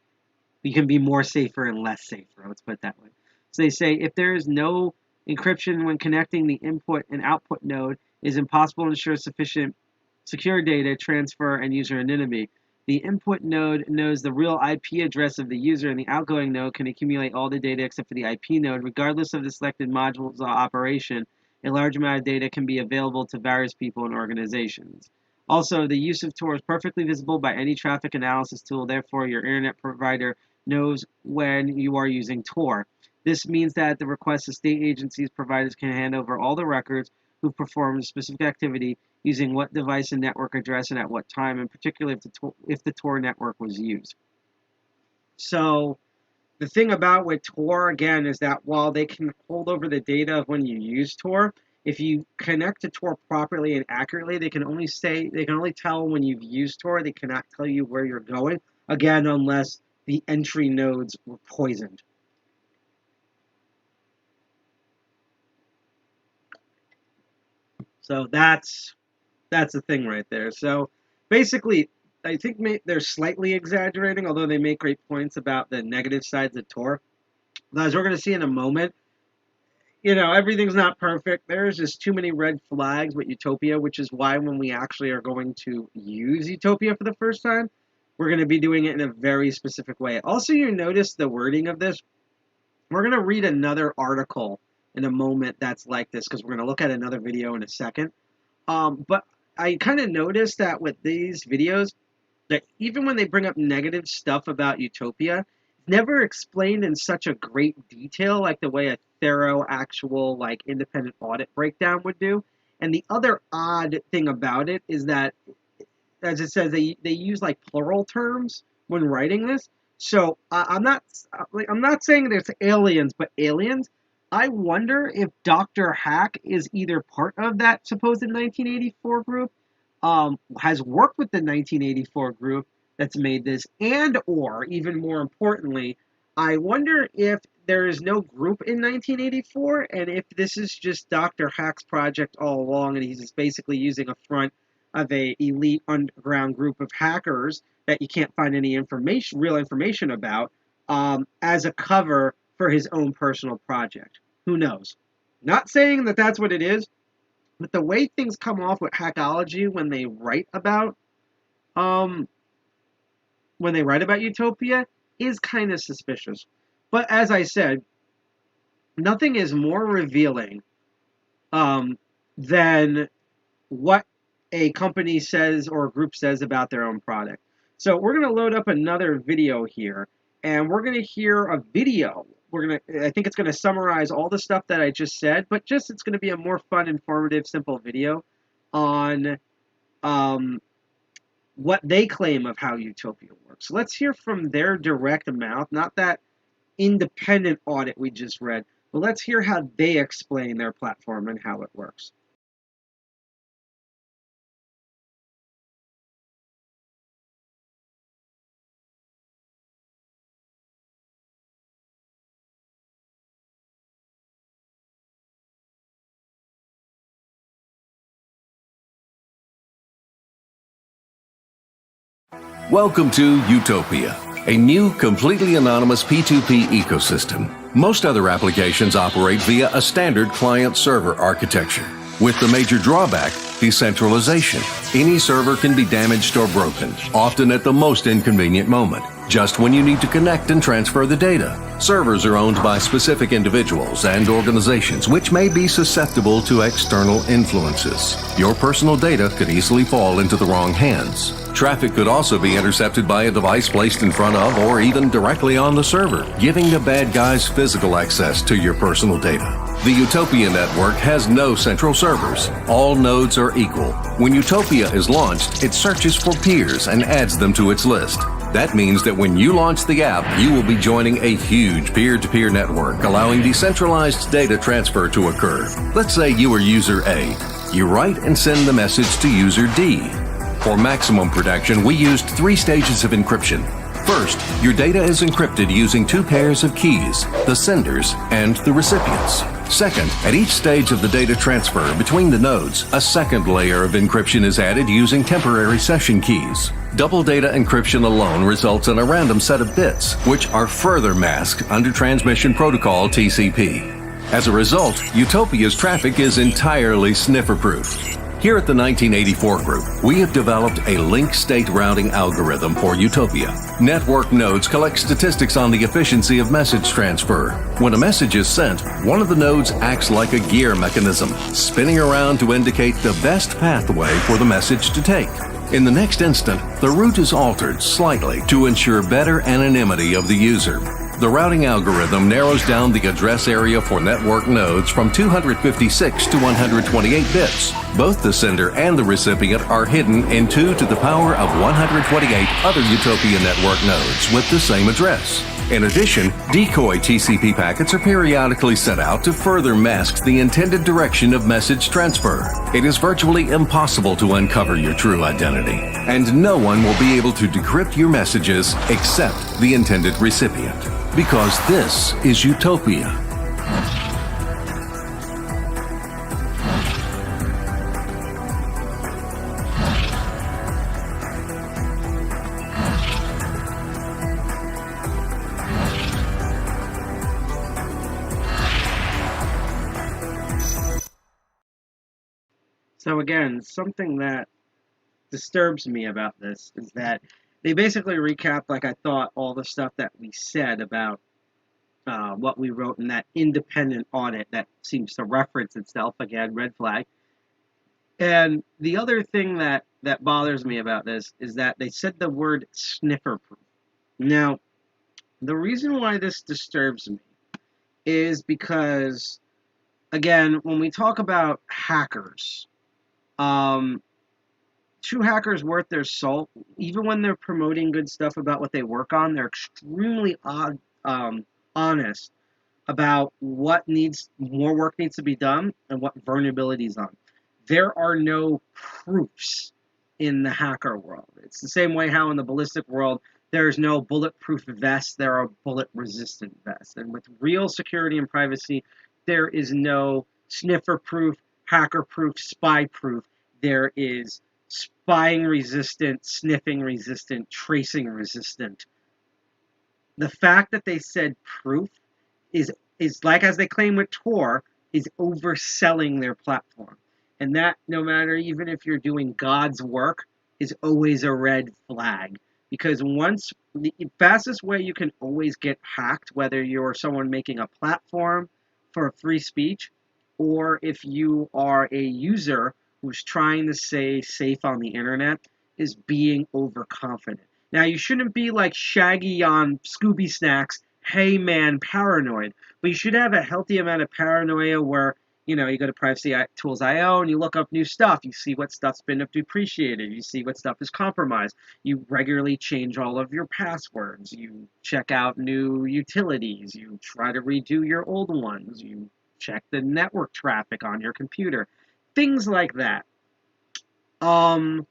You can be more safer and less safer. Let's put it that way. So they say if there is no encryption when connecting the input and output node, it is impossible to ensure sufficient secure data transfer and user anonymity. The input node knows the real IP address of the user, and the outgoing node can accumulate all the data except for the IP node. Regardless of the selected module's operation, a large amount of data can be available to various people and organizations. Also, the use of Tor is perfectly visible by any traffic analysis tool. Therefore, your internet provider knows when you are using Tor. This means that at the request of state agencies, providers can hand over all the records who performed a specific activity using what device and network address and at what time, and particularly if the Tor network was used. So the thing about with Tor, again, is that while they can hold over the data of when you use Tor, if you connect to Tor properly and accurately, they can only tell when you've used Tor. They cannot tell you where you're going, again, unless the entry nodes were poisoned. So that's the thing right there. So basically, I think they're slightly exaggerating, although they make great points about the negative sides of Tor. As we're going to see in a moment, everything's not perfect. There's just too many red flags with Utopia, which is why when we actually are going to use Utopia for the first time, we're going to be doing it in a very specific way. Also, you notice the wording of this. We're going to read another article in a moment that's like this, because we're going to look at another video in a second. But I kind of noticed that with these videos, that even when they bring up negative stuff about Utopia, it's never explained in such a great detail like the way a thorough, actual, like, independent audit breakdown would do. And the other odd thing about it is that, as it says, they use like plural terms when writing this. So I'm not saying there's aliens, but aliens. I wonder if Dr. Hack is either part of that supposed 1984 group, has worked with the 1984 group that's made this, and or, even more importantly, I wonder if there is no group in 1984, and if this is just Dr. Hack's project all along, and he's just basically using a front of a elite underground group of hackers that you can't find any real information about, as a cover for his own personal project. Who knows? Not saying that that's what it is, but the way things come off with Hackology when they write about Utopia is kind of suspicious. But as I said, nothing is more revealing than what a company says or a group says about their own product. So we're going to load up another video here, and we're going to hear a video. I think it's going to summarize all the stuff that I just said, but it's going to be a more fun, informative, simple video on what they claim of how Utopia works. Let's hear from their direct mouth, not that independent audit we just read, but let's hear how they explain their platform and how it works. Welcome to Utopia, a new completely anonymous P2P ecosystem. Most other applications operate via a standard client-server architecture, with the major drawback Decentralization. Any server can be damaged or broken, often at the most inconvenient moment, just when you need to connect and transfer the data. Servers are owned by specific individuals and organizations which may be susceptible to external influences. Your personal data could easily fall into the wrong hands. Traffic could also be intercepted by a device placed in front of or even directly on the server, giving the bad guys physical access to your personal data. The Utopia Network has no central servers. All nodes are equal. When Utopia is launched, it searches for peers and adds them to its list. That means that when you launch the app, you will be joining a huge peer-to-peer network, allowing decentralized data transfer to occur. Let's say you are user A. You write and send the message to user D. For maximum protection, we used 3 stages of encryption. First, your data is encrypted using 2 pairs of keys, the senders and the recipients. Second, at each stage of the data transfer between the nodes, a second layer of encryption is added using temporary session keys. Double data encryption alone results in a random set of bits, which are further masked under Transmission Protocol TCP. As a result, Utopia's traffic is entirely sniffer-proof. Here at the 1984 Group, we have developed a link state routing algorithm for Utopia. Network nodes collect statistics on the efficiency of message transfer. When a message is sent, one of the nodes acts like a gear mechanism, spinning around to indicate the best pathway for the message to take. In the next instant, the route is altered slightly to ensure better anonymity of the user. The routing algorithm narrows down the address area for network nodes from 256 to 128 bits. Both the sender and the recipient are hidden in 2 to the power of 128 other Utopia Network nodes with the same address. In addition, decoy TCP packets are periodically sent out to further mask the intended direction of message transfer. It is virtually impossible to uncover your true identity, and no one will be able to decrypt your messages except the intended recipient. Because this is Utopia. So again, something that disturbs me about this is that they basically recap, like I thought, all the stuff that we said about what we wrote in that independent audit that seems to reference itself. Again, red flag. And the other thing that bothers me about this is that they said the word sniffer-proof. Now, the reason why this disturbs me is because, again, when we talk about hackers, true hackers worth their salt. Even when they're promoting good stuff about what they work on, they're extremely honest about what more work needs to be done and what vulnerabilities on. There are no proofs in the hacker world. It's the same way how in the ballistic world there's no bulletproof vests, there are bullet-resistant vests. And with real security and privacy, there is no sniffer-proof, hacker-proof, spy-proof. There is spying resistant, sniffing resistant, tracing resistant. The fact that they said proof is like, as they claim with Tor, is overselling their platform. And that, no matter, even if you're doing God's work, is always a red flag. Because once, the fastest way you can always get hacked, whether you're someone making a platform for free speech, or if you are a user who's trying to stay safe on the internet, is being overconfident. Now, you shouldn't be like Shaggy on Scooby Snacks, hey man, paranoid. But you should have a healthy amount of paranoia where, you know, you go to privacytools.io and you look up new stuff. You see what stuff's been depreciated. You see what stuff is compromised. You regularly change all of your passwords. You check out new utilities. You try to redo your old ones. You check the network traffic on your computer. Things like that. So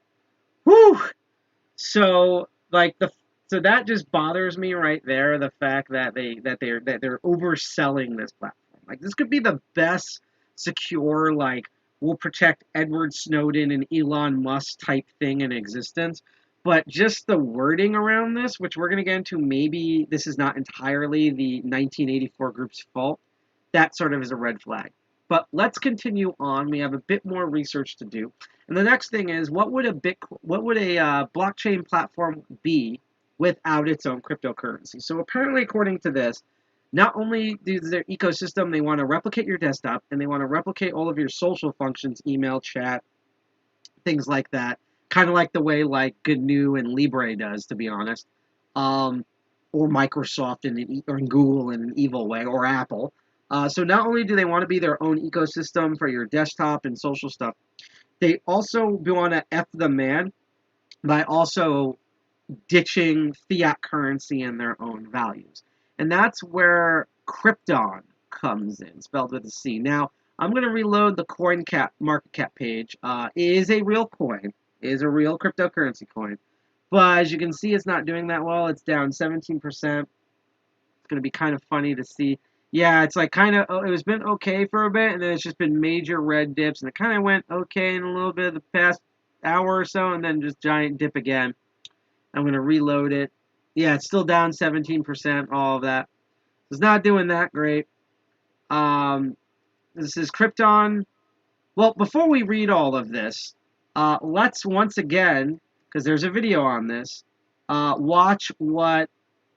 that just bothers me right there. The fact that they're overselling this platform. Like, this could be the best secure, like, we'll protect Edward Snowden and Elon Musk type thing in existence. But just the wording around this, which we're going to get into, maybe this is not entirely the 1984 group's fault. That sort of is a red flag. But let's continue on. We have a bit more research to do. And the next thing is, what would a blockchain platform be without its own cryptocurrency? So apparently, according to this, not only do their ecosystem, they want to replicate your desktop, and they want to replicate all of your social functions, email, chat, things like that, kind of like the way like GNU and Libre does, to be honest, or Microsoft or Google in an evil way, or Apple. So not only do they want to be their own ecosystem for your desktop and social stuff, they also want to F the man by also ditching fiat currency and their own values. And that's where Crypton comes in, spelled with a C. Now, I'm going to reload the market cap page. It is a real coin. It is a real cryptocurrency coin. But as you can see, it's not doing that well. It's down 17%. It's going to be kind of funny to see. Yeah, it's like kind of, it was been okay for a bit, and then it's just been major red dips, and it kind of went okay in a little bit of the past hour or so, and then just giant dip again. I'm going to reload it. Yeah, it's still down 17%, all of that. It's not doing that great. This is Crypton. Well, before we read all of this, let's once again, because there's a video on this, watch what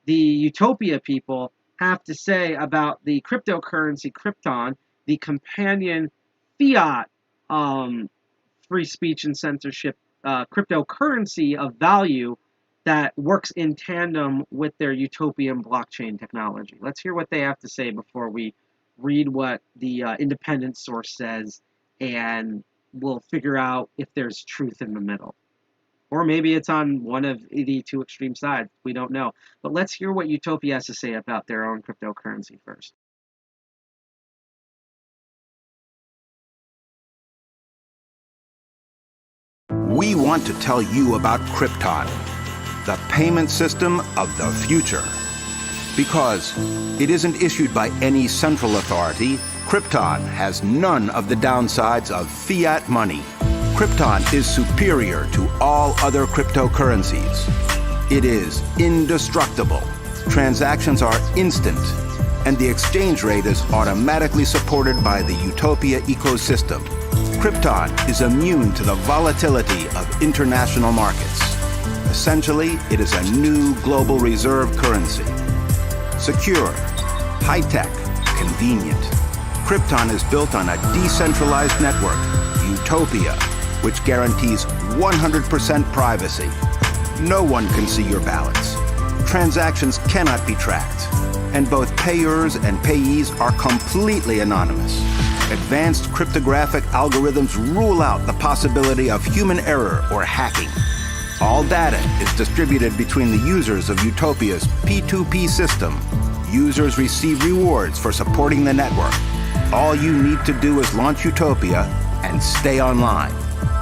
the Utopia people have to say about the cryptocurrency Crypton, the companion fiat free speech and censorship cryptocurrency of value that works in tandem with their utopian blockchain technology. Let's hear what they have to say before we read what the independent source says, and we'll figure out if there's truth in the middle. Or maybe it's on one of the two extreme sides. We don't know. But let's hear what Utopia has to say about their own cryptocurrency first. We want to tell you about Crypton, the payment system of the future. Because it isn't issued by any central authority, Crypton has none of the downsides of fiat money. Crypton is superior to all other cryptocurrencies. It is indestructible. Transactions are instant, and the exchange rate is automatically supported by the Utopia ecosystem. Crypton is immune to the volatility of international markets. Essentially, it is a new global reserve currency. Secure, high-tech, convenient. Crypton is built on a decentralized network, Utopia, which guarantees 100% privacy. No one can see your balance. Transactions cannot be tracked, and both payers and payees are completely anonymous. Advanced cryptographic algorithms rule out the possibility of human error or hacking. All data is distributed between the users of Utopia's P2P system. Users receive rewards for supporting the network. All you need to do is launch Utopia and stay online.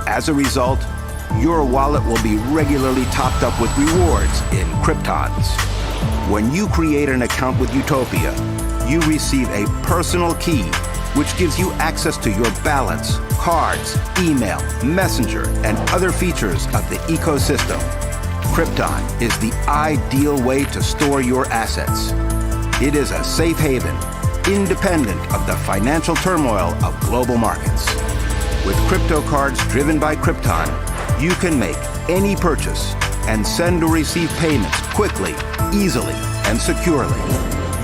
As a result, your wallet will be regularly topped up with rewards in Cryptons. When you create an account with Utopia, you receive a personal key which gives you access to your balance, cards, email, messenger, and other features of the ecosystem. Crypton is the ideal way to store your assets. It is a safe haven, independent of the financial turmoil of global markets. With crypto cards driven by Crypton, you can make any purchase and send or receive payments quickly, easily, and securely.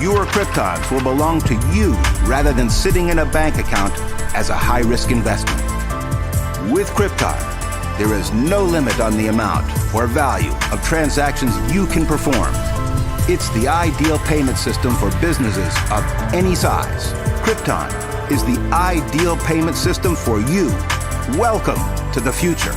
Your Cryptons will belong to you rather than sitting in a bank account as a high-risk investment. With Crypton, there is no limit on the amount or value of transactions you can perform. It's the ideal payment system for businesses of any size. Crypton is the ideal payment system for you. Welcome to the future.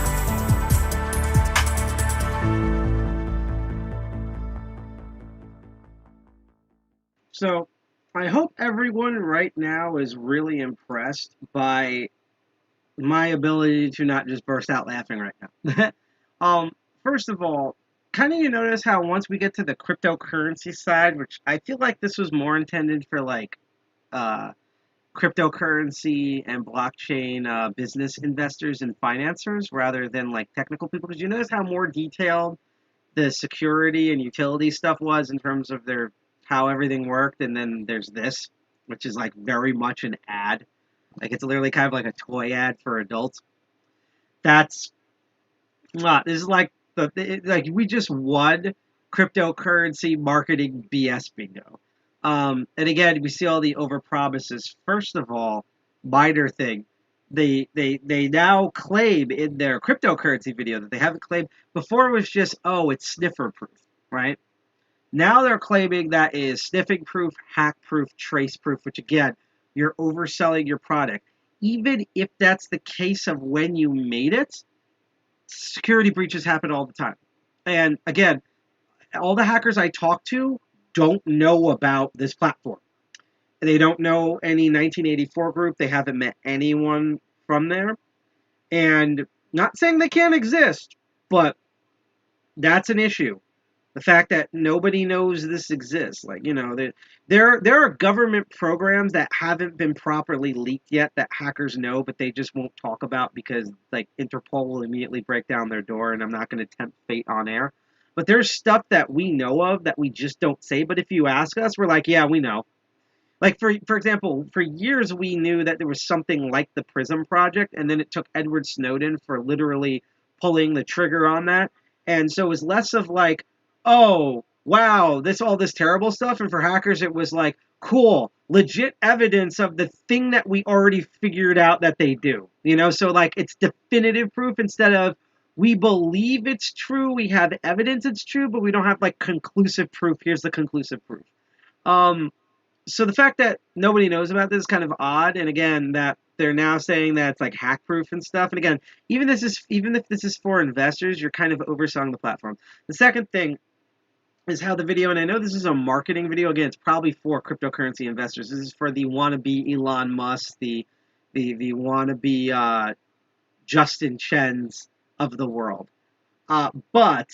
So, I hope everyone right now is really impressed by my ability to not just burst out laughing right now. First of all, kind of you notice how once we get to the cryptocurrency side, which I feel like this was more intended for like cryptocurrency and blockchain business investors and financiers rather than like technical people, because you notice how more detailed the security and utility stuff was in terms of how everything worked, and then there's this, which is like very much an ad. Like it's literally kind of like a toy ad for adults. That's this is like like we just won cryptocurrency marketing BS bingo. And again, we see all the over promises. First of all, minor thing, they now claim in their cryptocurrency video that they haven't claimed before. It was just, oh, it's sniffer proof, right? Now they're claiming that is sniffing proof, hack proof, trace proof, which again, you're overselling your product. Even if that's the case of when you made it, security breaches happen all the time. And again, all the hackers I talk to don't know about this platform. They don't know any 1984 group. They haven't met anyone from there. And not saying they can't exist, but that's an issue. The fact that nobody knows this exists. Like, you know, there are government programs that haven't been properly leaked yet that hackers know, but they just won't talk about because, like, Interpol will immediately break down their door, and I'm not going to tempt fate on air. But there's stuff that we know of that we just don't say. But if you ask us, we're like, yeah, we know. Like, for example, for years we knew that there was something like the Prism Project, and then it took Edward Snowden for literally pulling the trigger on that. And so it was less of like, oh, wow, all this terrible stuff. And for hackers, it was like, cool, legit evidence of the thing that we already figured out that they do. You know, so like it's definitive proof instead of we believe it's true, we have evidence it's true, but we don't have like conclusive proof. Here's the conclusive proof. So the fact that nobody knows about this is kind of odd, and again, that they're now saying that it's like hack proof and stuff. And again, even if this is for investors, you're kind of overselling the platform. The second thing is how the video, and I know this is a marketing video. Again, it's probably for cryptocurrency investors. This is for the wannabe Elon Musk, the wannabe Justin Chens of the world. But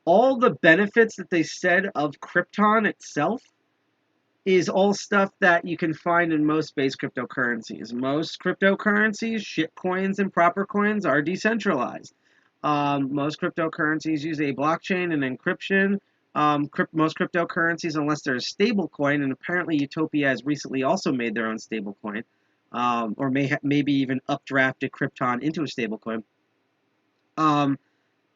all the benefits that they said of Crypton itself is all stuff that you can find in most base cryptocurrencies. Most cryptocurrencies, shitcoins and proper coins, are decentralized. Most cryptocurrencies use a blockchain and encryption. Most cryptocurrencies, unless they're a stable coin, and apparently Utopia has recently also made their own stable coin, or maybe even updrafted Crypton into a stable coin,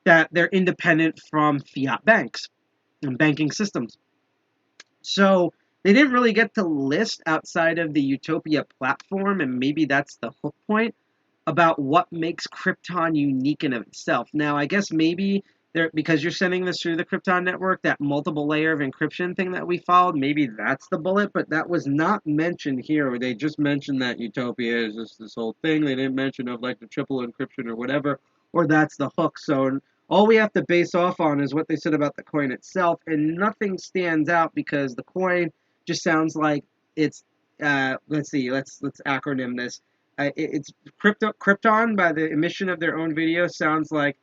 that they're independent from fiat banks and banking systems. So they didn't really get to list outside of the Utopia platform, and maybe that's the hook point about what makes Crypton unique in of itself. Now, I guess maybe because you're sending this through the Crypton network, that multiple layer of encryption thing that we followed, maybe that's the bullet, but that was not mentioned here. They just mentioned that Utopia is just this whole thing. They didn't mention of like the triple encryption or whatever, or that's the hook. So all we have to base off on is what they said about the coin itself, and nothing stands out because the coin just sounds like it's let's acronym this. It's Crypton by the emission of their own video sounds like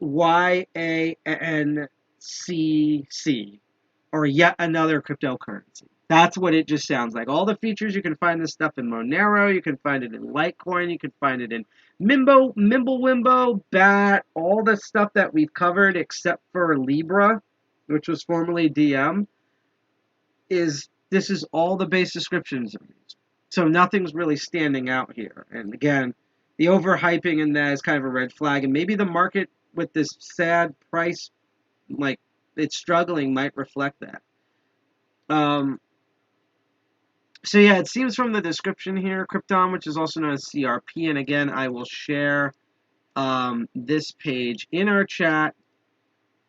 YANCC, or yet another cryptocurrency. That's what it just sounds like. All the features, you can find this stuff in Monero, you can find it in Litecoin, you can find it in Mimblewimbo, BAT, all the stuff that we've covered except for Libra, which was formerly DM. This is all the base descriptions of these. So nothing's really standing out here. And again, the overhyping in that is kind of a red flag. And maybe the market with this sad price, like it's struggling, might reflect that. So yeah, it seems from the description here, Crypton, which is also known as CRP. And again, I will share this page in our chat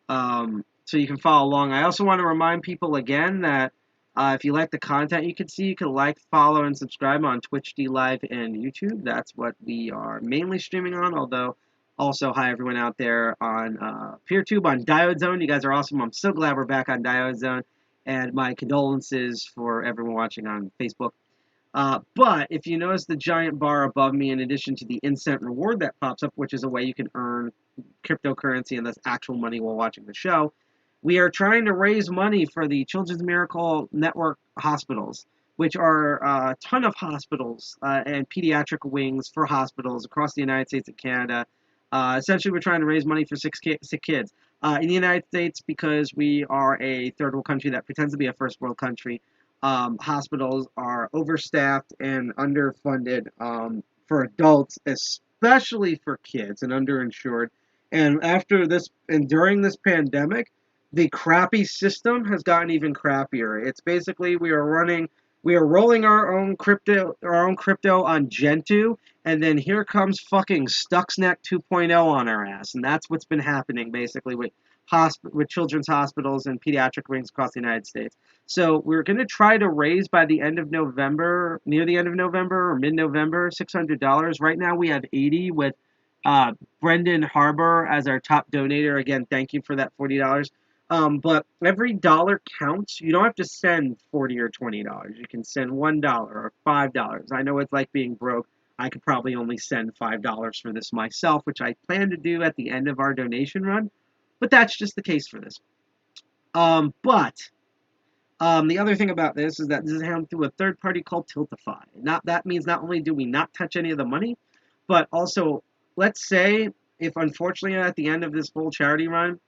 so you can follow along. I also want to remind people again that if you like the content you can see, you can like, follow, and subscribe on Twitch, DLive, and YouTube. That's what we are mainly streaming on, although also, hi everyone out there on PeerTube, on Diode Zone. You guys are awesome. I'm so glad we're back on Diode Zone, and my condolences for everyone watching on Facebook. But if you notice the giant bar above me, in addition to the instant reward that pops up, which is a way you can earn cryptocurrency and thus actual money while watching the show, we are trying to raise money for the Children's Miracle Network hospitals, which are a ton of hospitals and pediatric wings for hospitals across the United States and Canada. Essentially, we're trying to raise money for sick kids. In the United States, because we are a third world country that pretends to be a first world country, hospitals are overstaffed and underfunded for adults, especially for kids and underinsured. And after this and during this pandemic, the crappy system has gotten even crappier. It's basically we are rolling our own crypto on Gentoo, and then here comes fucking Stuxnet 2.0 on our ass, and that's what's been happening basically with with children's hospitals and pediatric wings across the United States. So we're going to try to raise by the end of November, near the end of November or mid-November, $600. Right now we have 80 with Brendan Harbour as our top donator. Again, thank you for that $40. But every dollar counts. You don't have to send $40 or $20. You can send $1 or $5. I know it's like being broke. I could probably only send $5 for this myself, which I plan to do at the end of our donation run. But that's just the case for this. The other thing about this is that this is handled through a third party called Tiltify. That means not only do we not touch any of the money, but also, let's say if unfortunately at the end of this full charity run,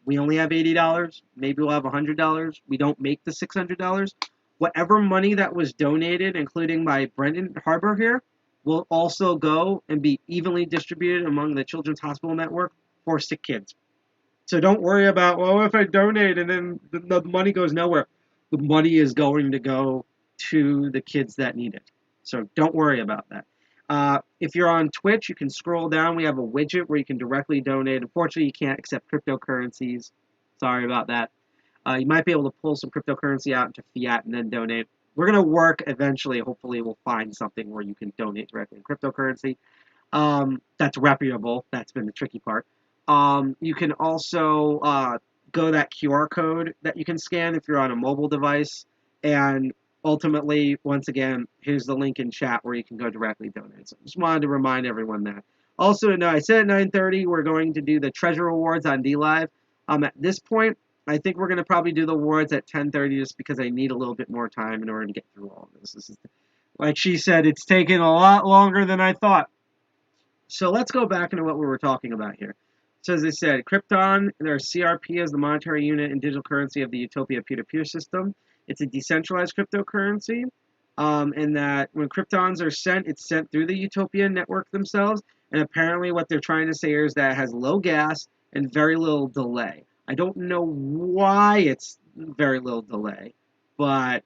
we only have $80, maybe we'll have $100, we don't make the $600, whatever money that was donated, including by Brendan Harbour here, will also go and be evenly distributed among the Children's Hospital Network for sick kids. So don't worry about, well, if I donate and then the money goes nowhere. The money is going to go to the kids that need it. So don't worry about that. If you're on Twitch, you can scroll down. We have a widget where you can directly donate. Unfortunately, you can't accept cryptocurrencies. Sorry about that. You might be able to pull some cryptocurrency out into fiat and then donate. We're going to work eventually. Hopefully, we'll find something where you can donate directly in cryptocurrency. That's reputable. That's been the tricky part. You can also go that QR code that you can scan if you're on a mobile device. And ultimately, once again, here's the link in chat where you can go directly donate. So just wanted to remind everyone that. Also, I said at 9:30 we're going to do the treasure awards on DLive. At this point, I think we're going to probably do the awards at 10:30 just because I need a little bit more time in order to get through all of this. This is, like she said, it's taken a lot longer than I thought. So let's go back into what we were talking about here. So as I said, Crypton, their CRP is the monetary unit and digital currency of the Utopia peer-to-peer system. It's a decentralized cryptocurrency, in that when Cryptons are sent, it's sent through the Utopia Network themselves, and apparently what they're trying to say here is that it has low gas and very little delay. I don't know why it's very little delay, but,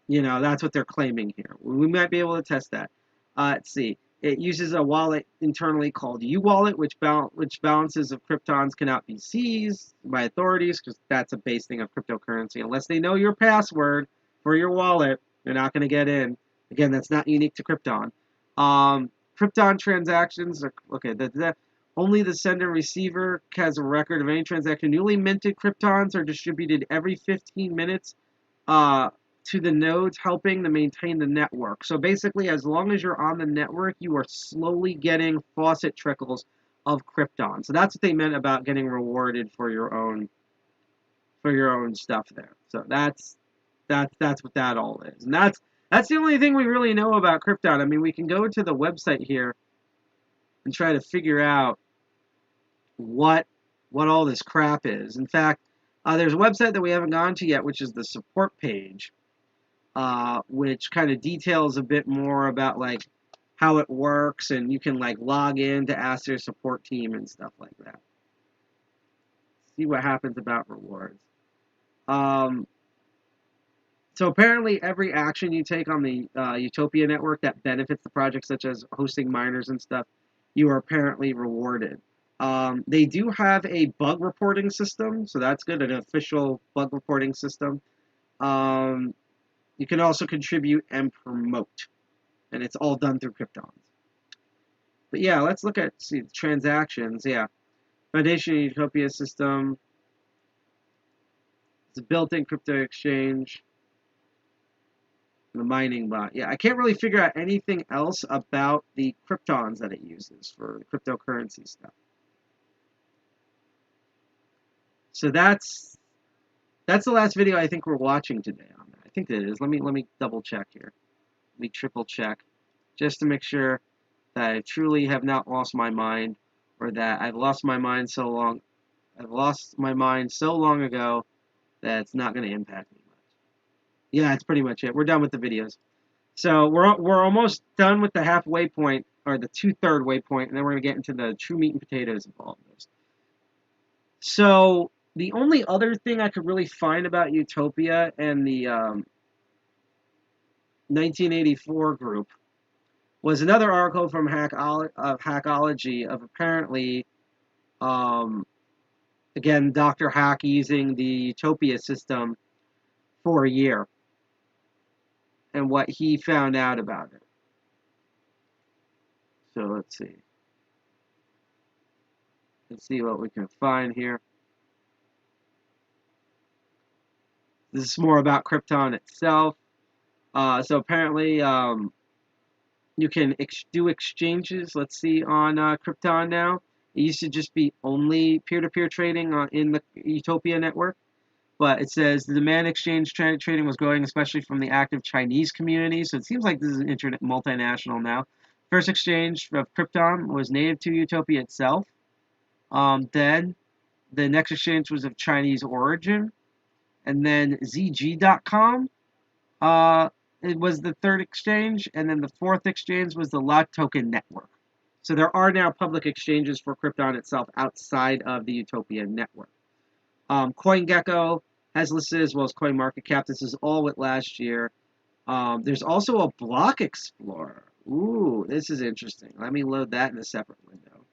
that's what they're claiming here. We might be able to test that. Let's see. It uses a wallet internally called U-Wallet, which balances of Cryptons cannot be seized by authorities, because that's a base thing of cryptocurrency. Unless they know your password for your wallet, they're not going to get in. Again, that's not unique to Crypton. Crypton transactions are okay. Only the sender and receiver has a record of any transaction. Newly minted Cryptons are distributed every 15 minutes. To the nodes helping to maintain the network. So basically, as long as you're on the network, you are slowly getting faucet trickles of Crypton. So that's what they meant about getting rewarded for your own stuff there. So that's what that all is. And that's the only thing we really know about Crypton. I mean, we can go to the website here and try to figure out what all this crap is. In fact, there's a website that we haven't gone to yet, which is the support page. Which kind of details a bit more about like how it works, and you can like log in to ask their support team and stuff like that. See what happens about rewards. So apparently every action you take on the Utopia Network that benefits the project, such as hosting miners and stuff, you are apparently rewarded. They do have a bug reporting system, so that's good, an official bug reporting system. You can also contribute and promote, and it's all done through Cryptons. But yeah, let's look at transactions. Yeah, Foundation Utopia system. It's a built-in crypto exchange. The mining bot. Yeah, I can't really figure out anything else about the Cryptons that it uses for the cryptocurrency stuff. So that's the last video I think we're watching today on that. I think it is. Let me double check here. Let me triple check, just to make sure that I truly have not lost my mind, or that I've lost my mind so long. I've lost my mind so long ago that it's not going to impact me much. Yeah, it's pretty much it. We're done with the videos. So we're almost done with the halfway point, or the 2/3 way point, and then we're going to get into the true meat and potatoes of all of this. So the only other thing I could really find about Utopia and the 1984 group was another article from Hackology of apparently, again, Dr. Hack using the Utopia system for a year and what he found out about it. So let's see. Let's see what we can find here. This is more about Crypton itself. So apparently, you can do exchanges. Let's see on Crypton now. It used to just be only peer-to-peer trading in the Utopia network, but it says the demand exchange trading was growing, especially from the active Chinese community. So it seems like this is internet multinational now. First exchange of Crypton was native to Utopia itself. Then the next exchange was of Chinese origin, and then ZG.com. It was the third exchange, and then the fourth exchange was the Lot Token Network. So there are now public exchanges for Crypton itself outside of the Utopia network. CoinGecko has listed as well as CoinMarketCap. This is all with last year. There's also a Block Explorer. Ooh, this is interesting. Let me load that in a separate window.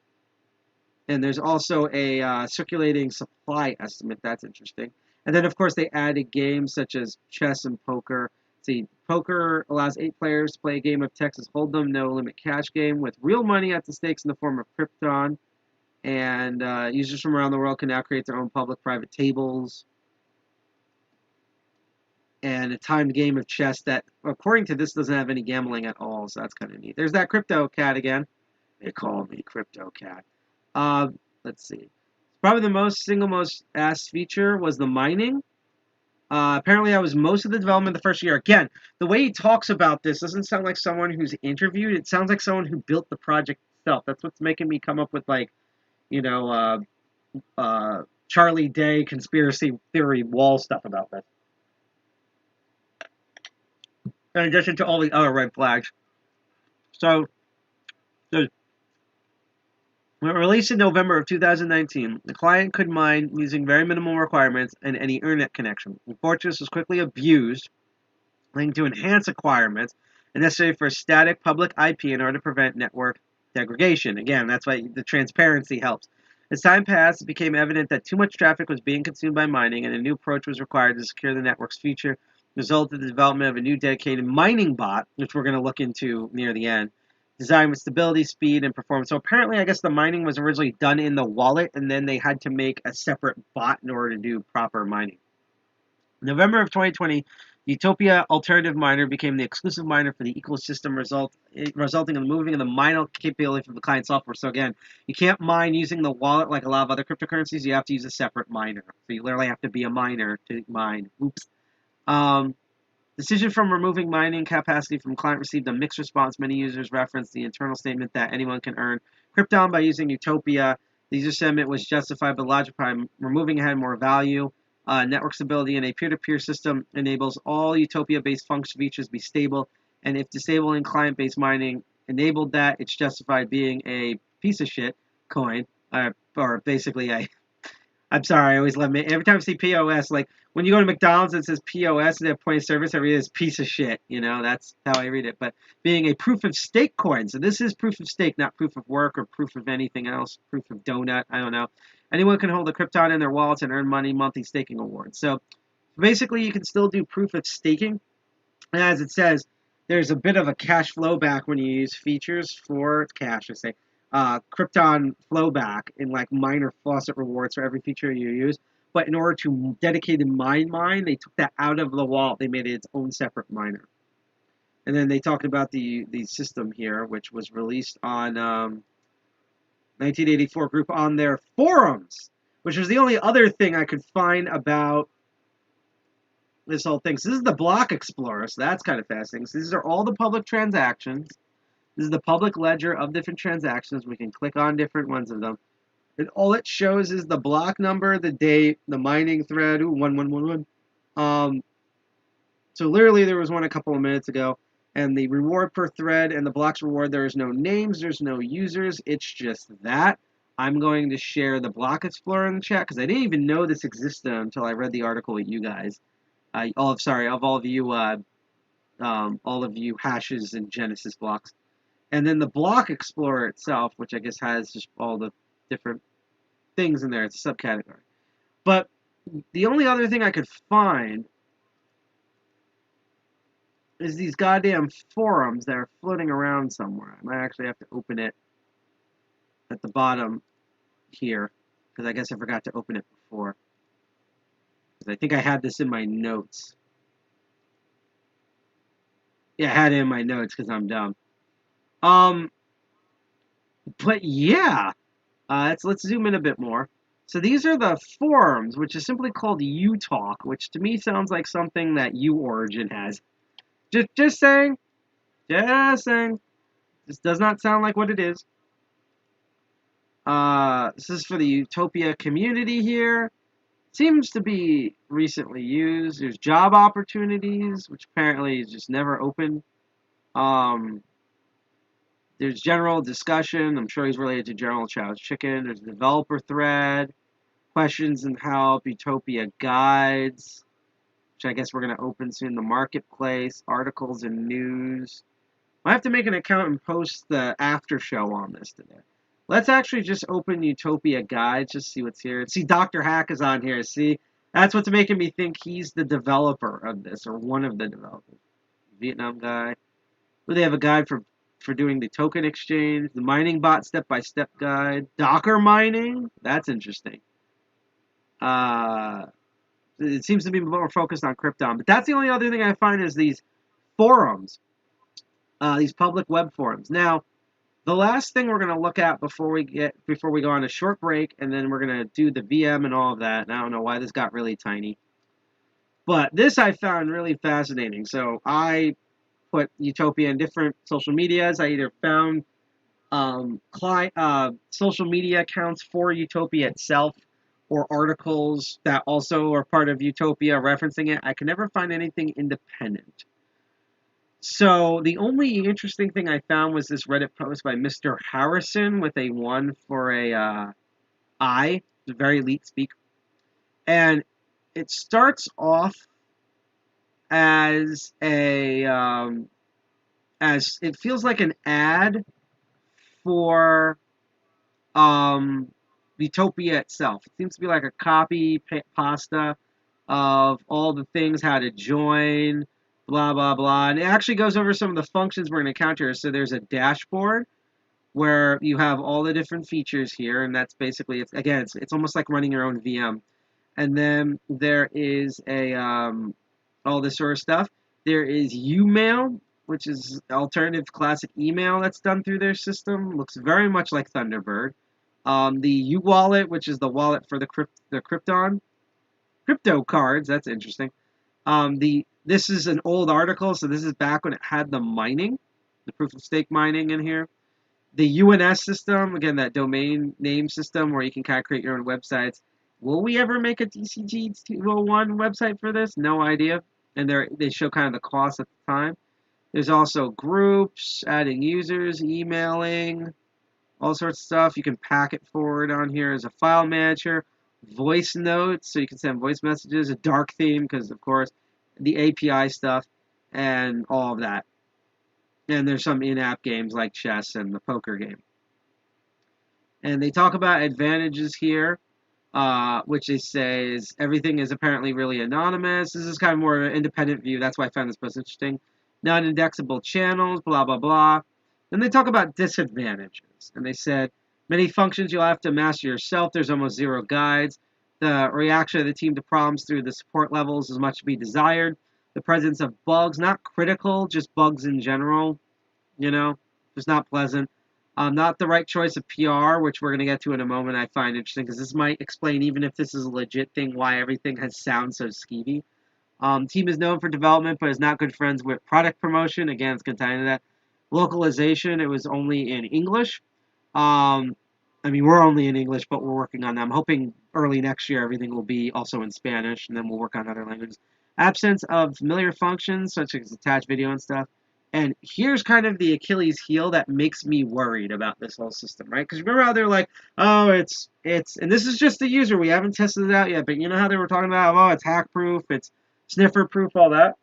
And there's also a circulating supply estimate. That's interesting. And then, of course, they added games such as chess and poker. See, poker allows 8 players to play a game of Texas Hold'em, no limit cash game with real money at the stakes in the form of Crypton. And users from around the world can now create their own public-private tables. And a timed game of chess that, according to this, doesn't have any gambling at all. So that's kind of neat. There's that Crypto Cat again. They call me Crypto Cat. Let's see. Probably the single most asked feature was the mining. Apparently, that was most of the development the first year. Again, the way he talks about this doesn't sound like someone who's interviewed. It sounds like someone who built the project itself. That's what's making me come up with, like, you know, Charlie Day conspiracy theory wall stuff about this. In addition to all the other red flags. So, when released in November of 2019, the client could mine using very minimal requirements and any internet connection. Unfortunately, this was quickly abused, leading to enhanced requirements and necessary for a static public IP in order to prevent network degradation. Again, that's why the transparency helps. As time passed, it became evident that too much traffic was being consumed by mining, and a new approach was required to secure the network's future, resulted in the development of a new dedicated mining bot, which we're going to look into near the end, designed with stability, speed, and performance. So apparently, I guess the mining was originally done in the wallet, and then they had to make a separate bot in order to do proper mining. In November of 2020, Utopia Alternative Miner became the exclusive miner for the ecosystem, resulting in the moving of the miner capability from the client software. So again, you can't mine using the wallet like a lot of other cryptocurrencies. You have to use a separate miner. So you literally have to be a miner to mine. Oops. Decision from removing mining capacity from client received a mixed response. Many users referenced the internal statement that anyone can earn Crypton by using Utopia. The user sentiment was justified, but logic by removing it had more value. Network stability in a peer-to-peer system enables all Utopia-based function features to be stable, and if disabling client-based mining enabled that, it's justified being a piece of shit coin, or basically a... I'm sorry, I always love me. Every time I see POS, like when you go to McDonald's and it says POS and they have point of service, I read it as piece of shit. You know, that's how I read it. But being a proof of stake coin, so this is proof of stake, not proof of work or proof of anything else, proof of donut, I don't know. Anyone can hold a Crypton in their wallets and earn money monthly staking awards. So basically, you can still do proof of staking. And as it says, there's a bit of a cash flow back when you use features for cash, I say. Crypton flowback in like miner faucet rewards for every feature you use. But in order to dedicate mine, they took that out of the wallet. They made it its own separate miner. And then they talked about the system here, which was released on 1984 group on their forums, which was the only other thing I could find about this whole thing. So this is the Block Explorer, so that's kind of fascinating. So these are all the public transactions. This is the public ledger of different transactions. We can click on different ones of them. And all it shows is the block number, the date, the mining thread, 1111. So So literally there was one a couple of minutes ago, and the reward per thread and the blocks reward, there is no names, there's no users, it's just that. I'm going to share the block explorer in the chat because I didn't even know this existed until I read the article with you guys. All of you hashes and Genesis blocks. And then the block explorer itself, which I guess has just all the different things in there. It's a subcategory. But the only other thing I could find is these goddamn forums that are floating around somewhere. I might actually have to open it at the bottom here, because I guess I forgot to open it before. Because I think I had this in my notes. Yeah, I had it in my notes because I'm dumb. But yeah, let's zoom in a bit more. So these are the forums, which is simply called UTalk, which to me sounds like something that UOrigin has. Just saying. Just saying. This does not sound like what it is. This is for the Utopia community here. Seems to be recently used. There's job opportunities, which apparently is just never open. There's general discussion. I'm sure he's related to General Chow's Chicken. There's a developer thread. Questions and help. Utopia guides, which I guess we're going to open soon. The marketplace. Articles and news. I have to make an account and post the after show on this today. Let's actually just open Utopia guides, just see what's here. See, Dr. Hack is on here. See, that's what's making me think he's the developer of this, or one of the developers. Vietnam guy. Well, they have a guide for doing the token exchange, the mining bot step-by-step guide, Docker mining. That's interesting. It seems to be more focused on Crypton, but that's the only other thing I find is these forums, these public web forums. Now, the last thing we're going to look at before we go on a short break, and then we're going to do the VM and all of that. And I don't know why this got really tiny, but this I found really fascinating. So I put Utopia in different social medias. I either found social media accounts for Utopia itself, or articles that also are part of Utopia referencing it. I could never find anything independent. So the only interesting thing I found was this Reddit post by Mr. Harrison with a 1 for a I, very elite speak. And it starts off as as it feels like an ad for Utopia itself. It seems to be like a copy pasta of all the things, how to join, blah, blah, blah. And it actually goes over some of the functions we're going to encounter. So there's a dashboard where you have all the different features here. And that's basically, it's almost like running your own VM. And then there is all this sort of stuff. There is Umail, which is alternative classic email that's done through their system. Looks very much like Thunderbird. The U-Wallet, which is the wallet for the Crypton. Crypto cards, that's interesting. This is an old article, so this is back when it had the mining, the proof of stake mining in here. The UNS system, again, that domain name system where you can kind of create your own websites. Will we ever make a DCG 201 website for this? No idea. And they show kind of the cost at the time. There's also groups, adding users, emailing, all sorts of stuff. You can pack it forward on here as a file manager. Voice notes, so you can send voice messages. A dark theme, because, of course, the API stuff and all of that. And there's some in-app games like chess and the poker game. And they talk about advantages here, which they say is everything is apparently really anonymous. This is kind of more of an independent view. That's why I found this post interesting. Non-indexable channels, blah, blah, blah. Then they talk about disadvantages. And they said, many functions you'll have to master yourself. There's almost zero guides. The reaction of the team to problems through the support levels is much to be desired. The presence of bugs, not critical, just bugs in general, just not pleasant. Not the right choice of PR, which we're going to get to in a moment, I find interesting, because this might explain, even if this is a legit thing, why everything has sound so skeevy. Team is known for development, but is not good friends with product promotion. Again, it's going to tie into that. Localization, it was only in English. We're only in English, but we're working on that. I'm hoping early next year everything will be also in Spanish, and then we'll work on other languages. absence of familiar functions such as attach video and stuff. And here's kind of the Achilles heel that makes me worried about this whole system, right? Because remember how they're like, oh, it's, and this is just the user, we haven't tested it out yet, but you know how they were talking about, oh, it's hack proof, it's sniffer proof, all that.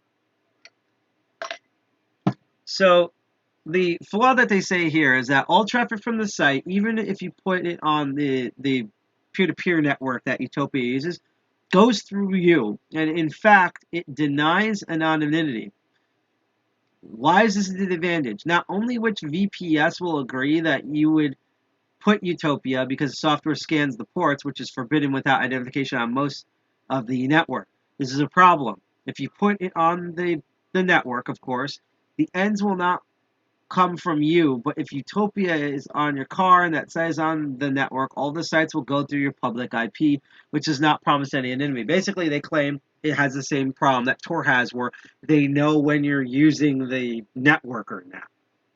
So the flaw that they say here is that all traffic from the site, even if you put it on the peer-to-peer network that Utopia uses, goes through you. And in fact, it denies anonymity. Why is this an advantage? Not only which VPS will agree that you would put Utopia because software scans the ports, which is forbidden without identification on most of the network. This is a problem. If you put it on the network, of course, the ends will not come from you, but if Utopia is on your car and that site is on the network, all the sites will go through your public IP, which does not promise any anonymity. Basically, they claim it has the same problem that Tor has, where they know when you're using the network or not.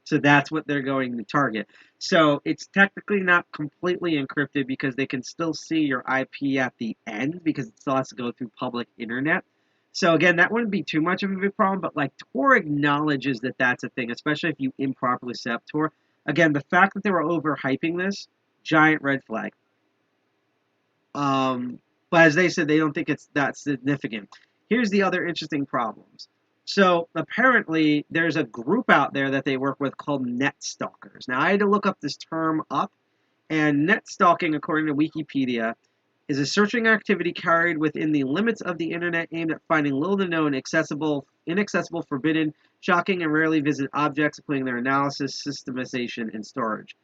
So that's what they're going to target. So it's technically not completely encrypted because they can still see your IP at the end because it still has to go through public internet. So again, that wouldn't be too much of a big problem, but like Tor acknowledges that that's a thing, especially if you improperly set up Tor. Again, the fact that they were overhyping this, giant red flag. But as they said, they don't think it's that significant. Here's the other interesting problems. So apparently there's a group out there that they work with called net stalkers. Now I had to look up this term up, and net stalking, according to Wikipedia, is a searching activity carried within the limits of the internet aimed at finding little to no inaccessible, forbidden, shocking, and rarely visited objects, including their analysis, systemization, and storage.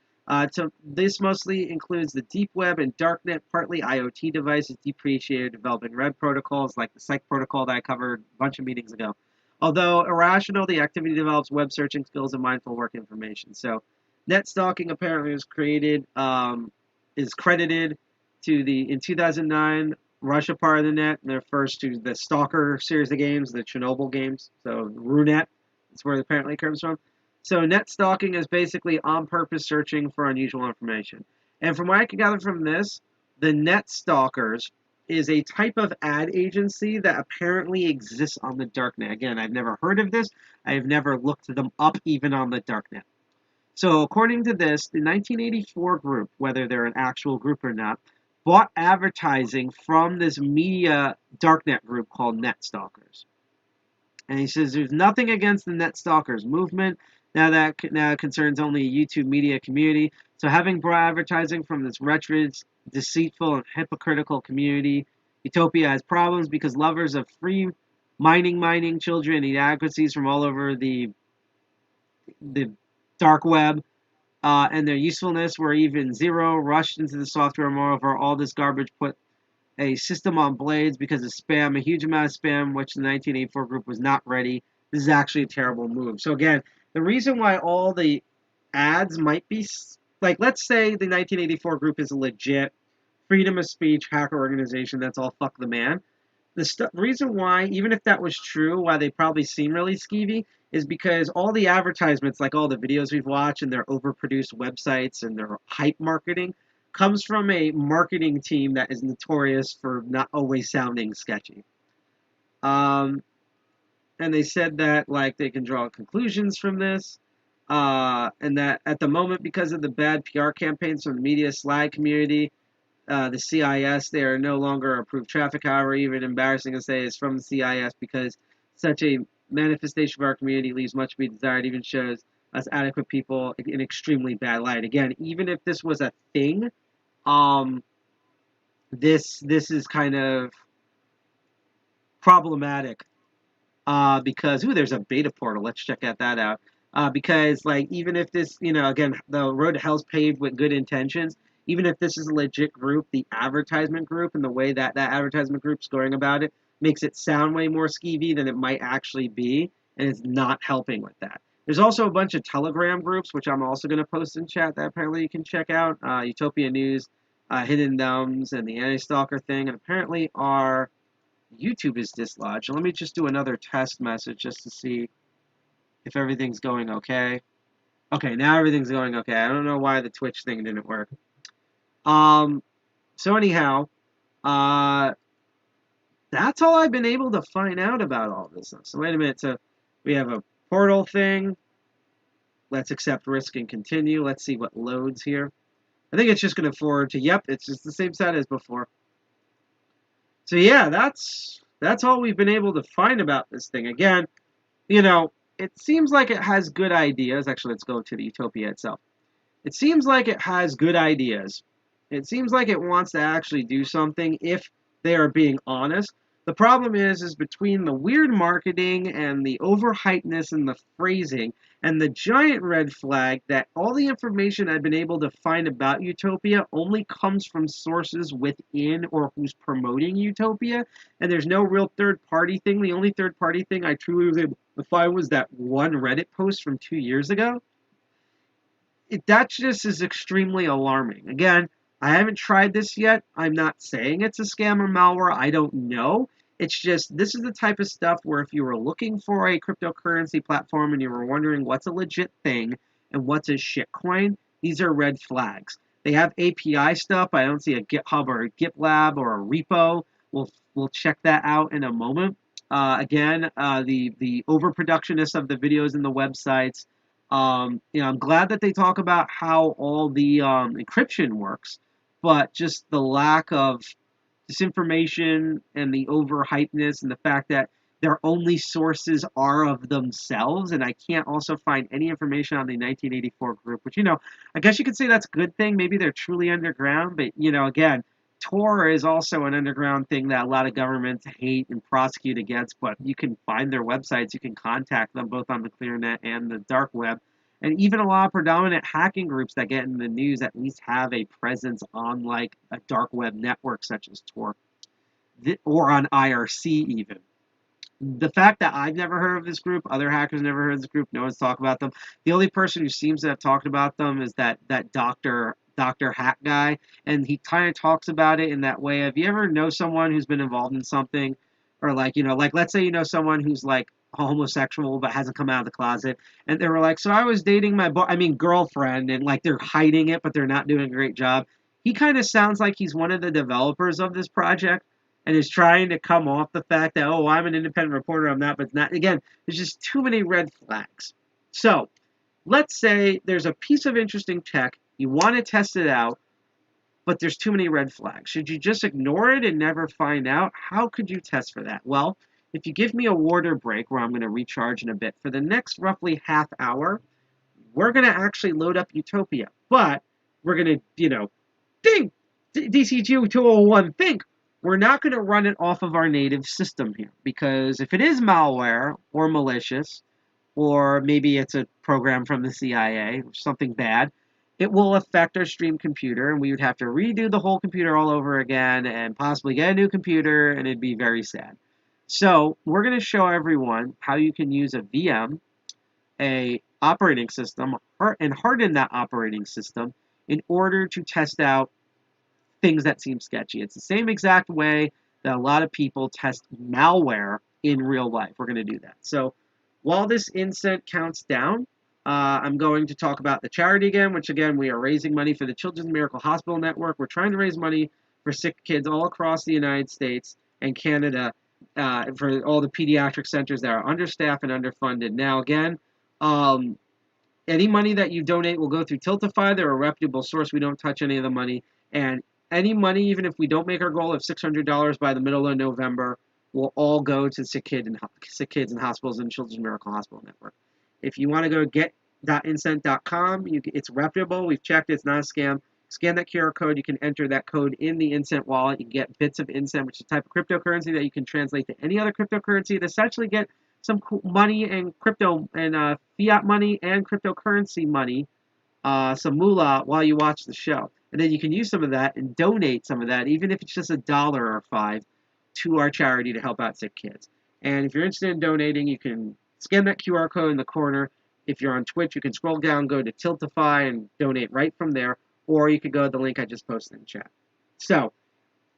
So this mostly includes the deep web and darknet, partly IoT devices, depreciated developing web protocols like the Psych protocol that I covered a bunch of meetings ago. Although irrational, the activity develops web searching skills and mindful work information. So net stalking apparently was created, is credited to in 2009, Russia part of the net, and they're first to the Stalker series of games, the Chernobyl games. So Runet, that's where it apparently comes from. So net stalking is basically on-purpose searching for unusual information. And from what I can gather from this, the net stalkers is a type of ad agency that apparently exists on the darknet. Again, I've never heard of this. I have never looked them up even on the darknet. So according to this, the 1984 group, whether they're an actual group or not, bought advertising from this media darknet group called Net Stalkers. And he says there's nothing against the Net Stalkers movement. Now concerns only a YouTube media community. So having brought advertising from this wretched, deceitful, and hypocritical community, Utopia has problems because lovers of free mining children need inadequacies from all over the dark web. And their usefulness were even zero, rushed into the software. Moreover, all this garbage put a system on blades because of spam, a huge amount of spam, which the 1984 group was not ready. This is actually a terrible move. So again, the reason why all the ads might be, like, let's say the 1984 group is a legit freedom of speech hacker organization that's all fuck the man. The reason why, even if that was true, why they probably seem really skeevy, is because all the advertisements, like all the videos we've watched and their overproduced websites and their hype marketing, comes from a marketing team that is notorious for not always sounding sketchy. And they said that, like, they can draw conclusions from this, and that at the moment, because of the bad PR campaigns from the media slag community, the CIS, they are no longer approved traffic. However, even embarrassing to say, is from the CIS because such a manifestation of our community leaves much to be desired, even shows us adequate people in extremely bad light. Again, even if this was a thing, this is kind of problematic because, there's a beta portal. Let's check that out. Because, like, even if this, again, the road to hell's paved with good intentions. Even if this is a legit group, the advertisement group and the way that advertisement group's going about it makes it sound way more skeevy than it might actually be, and it's not helping with that. There's also a bunch of Telegram groups, which I'm also going to post in chat, that apparently you can check out. Utopia News, Hidden Thumbs, and the Anti-Stalker thing, and apparently our YouTube is dislodged. Let me just do another test message just to see if everything's going okay. Okay, now everything's going okay. I don't know why the Twitch thing didn't work. So anyhow, that's all I've been able to find out about all this stuff. So wait a minute. So we have a portal thing. Let's accept risk and continue. Let's see what loads here. I think it's just going to forward to, yep, it's just the same site as before. So yeah, that's all we've been able to find about this thing. Again, you know, it seems like it has good ideas. Actually, let's go to the Utopia itself. It seems like it has good ideas. It seems like it wants to actually do something if they are being honest. The problem is between the weird marketing and the overhypeness and the phrasing and the giant red flag that all the information I've been able to find about Utopia only comes from sources within or who's promoting Utopia, and there's no real third-party thing. The only third-party thing I truly was able to find was that one Reddit post from 2 years ago. That just is extremely alarming. Again, I haven't tried this yet. I'm not saying it's a scam or malware. I don't know. It's just, this is the type of stuff where if you were looking for a cryptocurrency platform and you were wondering what's a legit thing and what's a shitcoin, these are red flags. They have API stuff. I don't see a GitHub or a GitLab or a repo. We'll check that out in a moment. The overproductionness of the videos and the websites. I'm glad that they talk about how all the encryption works, but just the lack of disinformation and the overhypeness and the fact that their only sources are of themselves, and I can't also find any information on the 1984 group, which, I guess you could say that's a good thing. Maybe they're truly underground, but, again, Tor is also an underground thing that a lot of governments hate and prosecute against, but you can find their websites, you can contact them both on the ClearNet and the dark web, and even a lot of predominant hacking groups that get in the news at least have a presence on like a dark web network such as Tor, or on IRC even. The fact that I've never heard of this group, other hackers never heard of this group, no one's talked about them. The only person who seems to have talked about them is that Dr. Hack guy, and he kind of talks about it in that way of, you ever know someone who's been involved in something, or like let's say someone who's like homosexual but hasn't come out of the closet, and they were like, so I was dating my girlfriend, and like they're hiding it but they're not doing a great job. He kind of sounds like he's one of the developers of this project and is trying to come off the fact that, oh, I'm an independent reporter, I'm not, but it's not. Again, there's just too many red flags. So let's say there's a piece of interesting tech, you want to test it out, but there's too many red flags. Should you just ignore it and never find out? How could you test for that? Well, if you give me a water break where I'm going to recharge in a bit, for the next roughly half hour, we're going to actually load up Utopia. But we're going to, think, DCG 201, think. We're not going to run it off of our native system here. Because if it is malware or malicious, or maybe it's a program from the CIA or something bad, it will affect our stream computer, and we would have to redo the whole computer all over again and possibly get a new computer, and it'd be very sad. So we're going to show everyone how you can use a VM, a operating system, and harden that operating system in order to test out things that seem sketchy. It's the same exact way that a lot of people test malware in real life. We're going to do that. So while this instant counts down, I'm going to talk about the charity again, which again, we are raising money for the Children's Miracle Hospital Network. We're trying to raise money for sick kids all across the United States and Canada, for all the pediatric centers that are understaffed and underfunded. Now, again, any money that you donate will go through Tiltify. They're a reputable source. We don't touch any of the money. And any money, even if we don't make our goal of $600 by the middle of November, will all go to sick kids in hospitals and Children's Miracle Hospital Network. If you want to go to get.incent.com, it's reputable. We've checked. It's not a scam. Scan that QR code. You can enter that code in the Incent wallet. You can get bits of Incent, which is a type of cryptocurrency that you can translate to any other cryptocurrency to essentially get some money and crypto and fiat money and cryptocurrency money, some moolah, while you watch the show. And then you can use some of that and donate some of that, even if it's just $1 or $5, to our charity to help out sick kids. And if you're interested in donating, you can scan that QR code in the corner. If you're on Twitch, you can scroll down, go to Tiltify, and donate right from there. Or you could go to the link I just posted in the chat. So,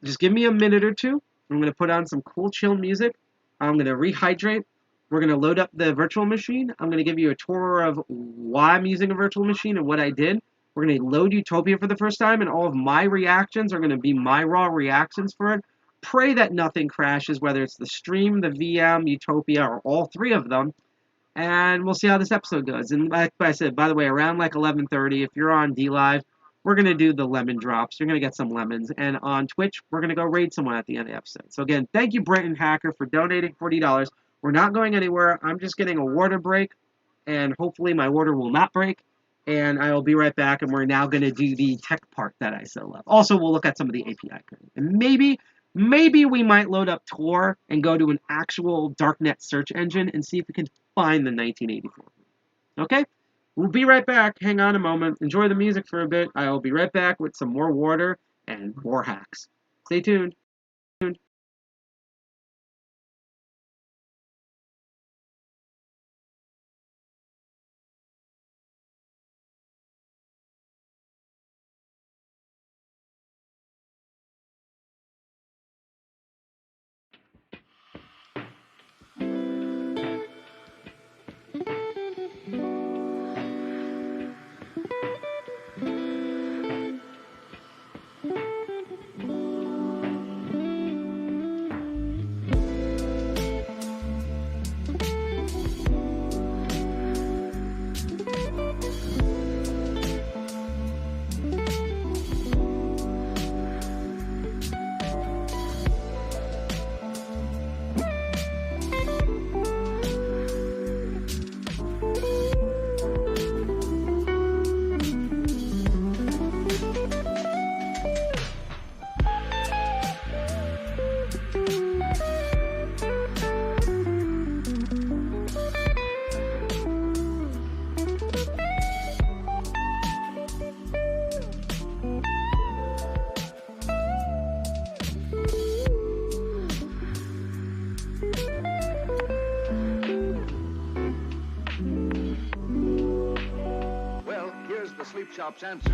just give me a minute or two. I'm going to put on some cool, chill music. I'm going to rehydrate. We're going to load up the virtual machine. I'm going to give you a tour of why I'm using a virtual machine and what I did. We're going to load Utopia for the first time, and all of my reactions are going to be my raw reactions for it. pray that nothing crashes, whether it's the stream, the VM, Utopia, or all three of them. And we'll see how this episode goes. And like I said, by the way, around like 11:30, if you're on DLive, we're going to do the lemon drops. You're going to get some lemons. And on Twitch, we're going to go raid someone at the end of the episode. So again, thank you, Brenton Hacker, for donating $40. We're not going anywhere. I'm just getting a water break. And hopefully my water will not break. And I will be right back. And we're now going to do the tech part that I so love. Also, we'll look at some of the API code. And maybe we might load up Tor and go to an actual darknet search engine and see if we can find the 1984. Okay? We'll be right back. Hang on a moment. Enjoy the music for a bit. I will be right back with some more water and more hacks. Stay tuned. Well, here's the sleep shop's answer.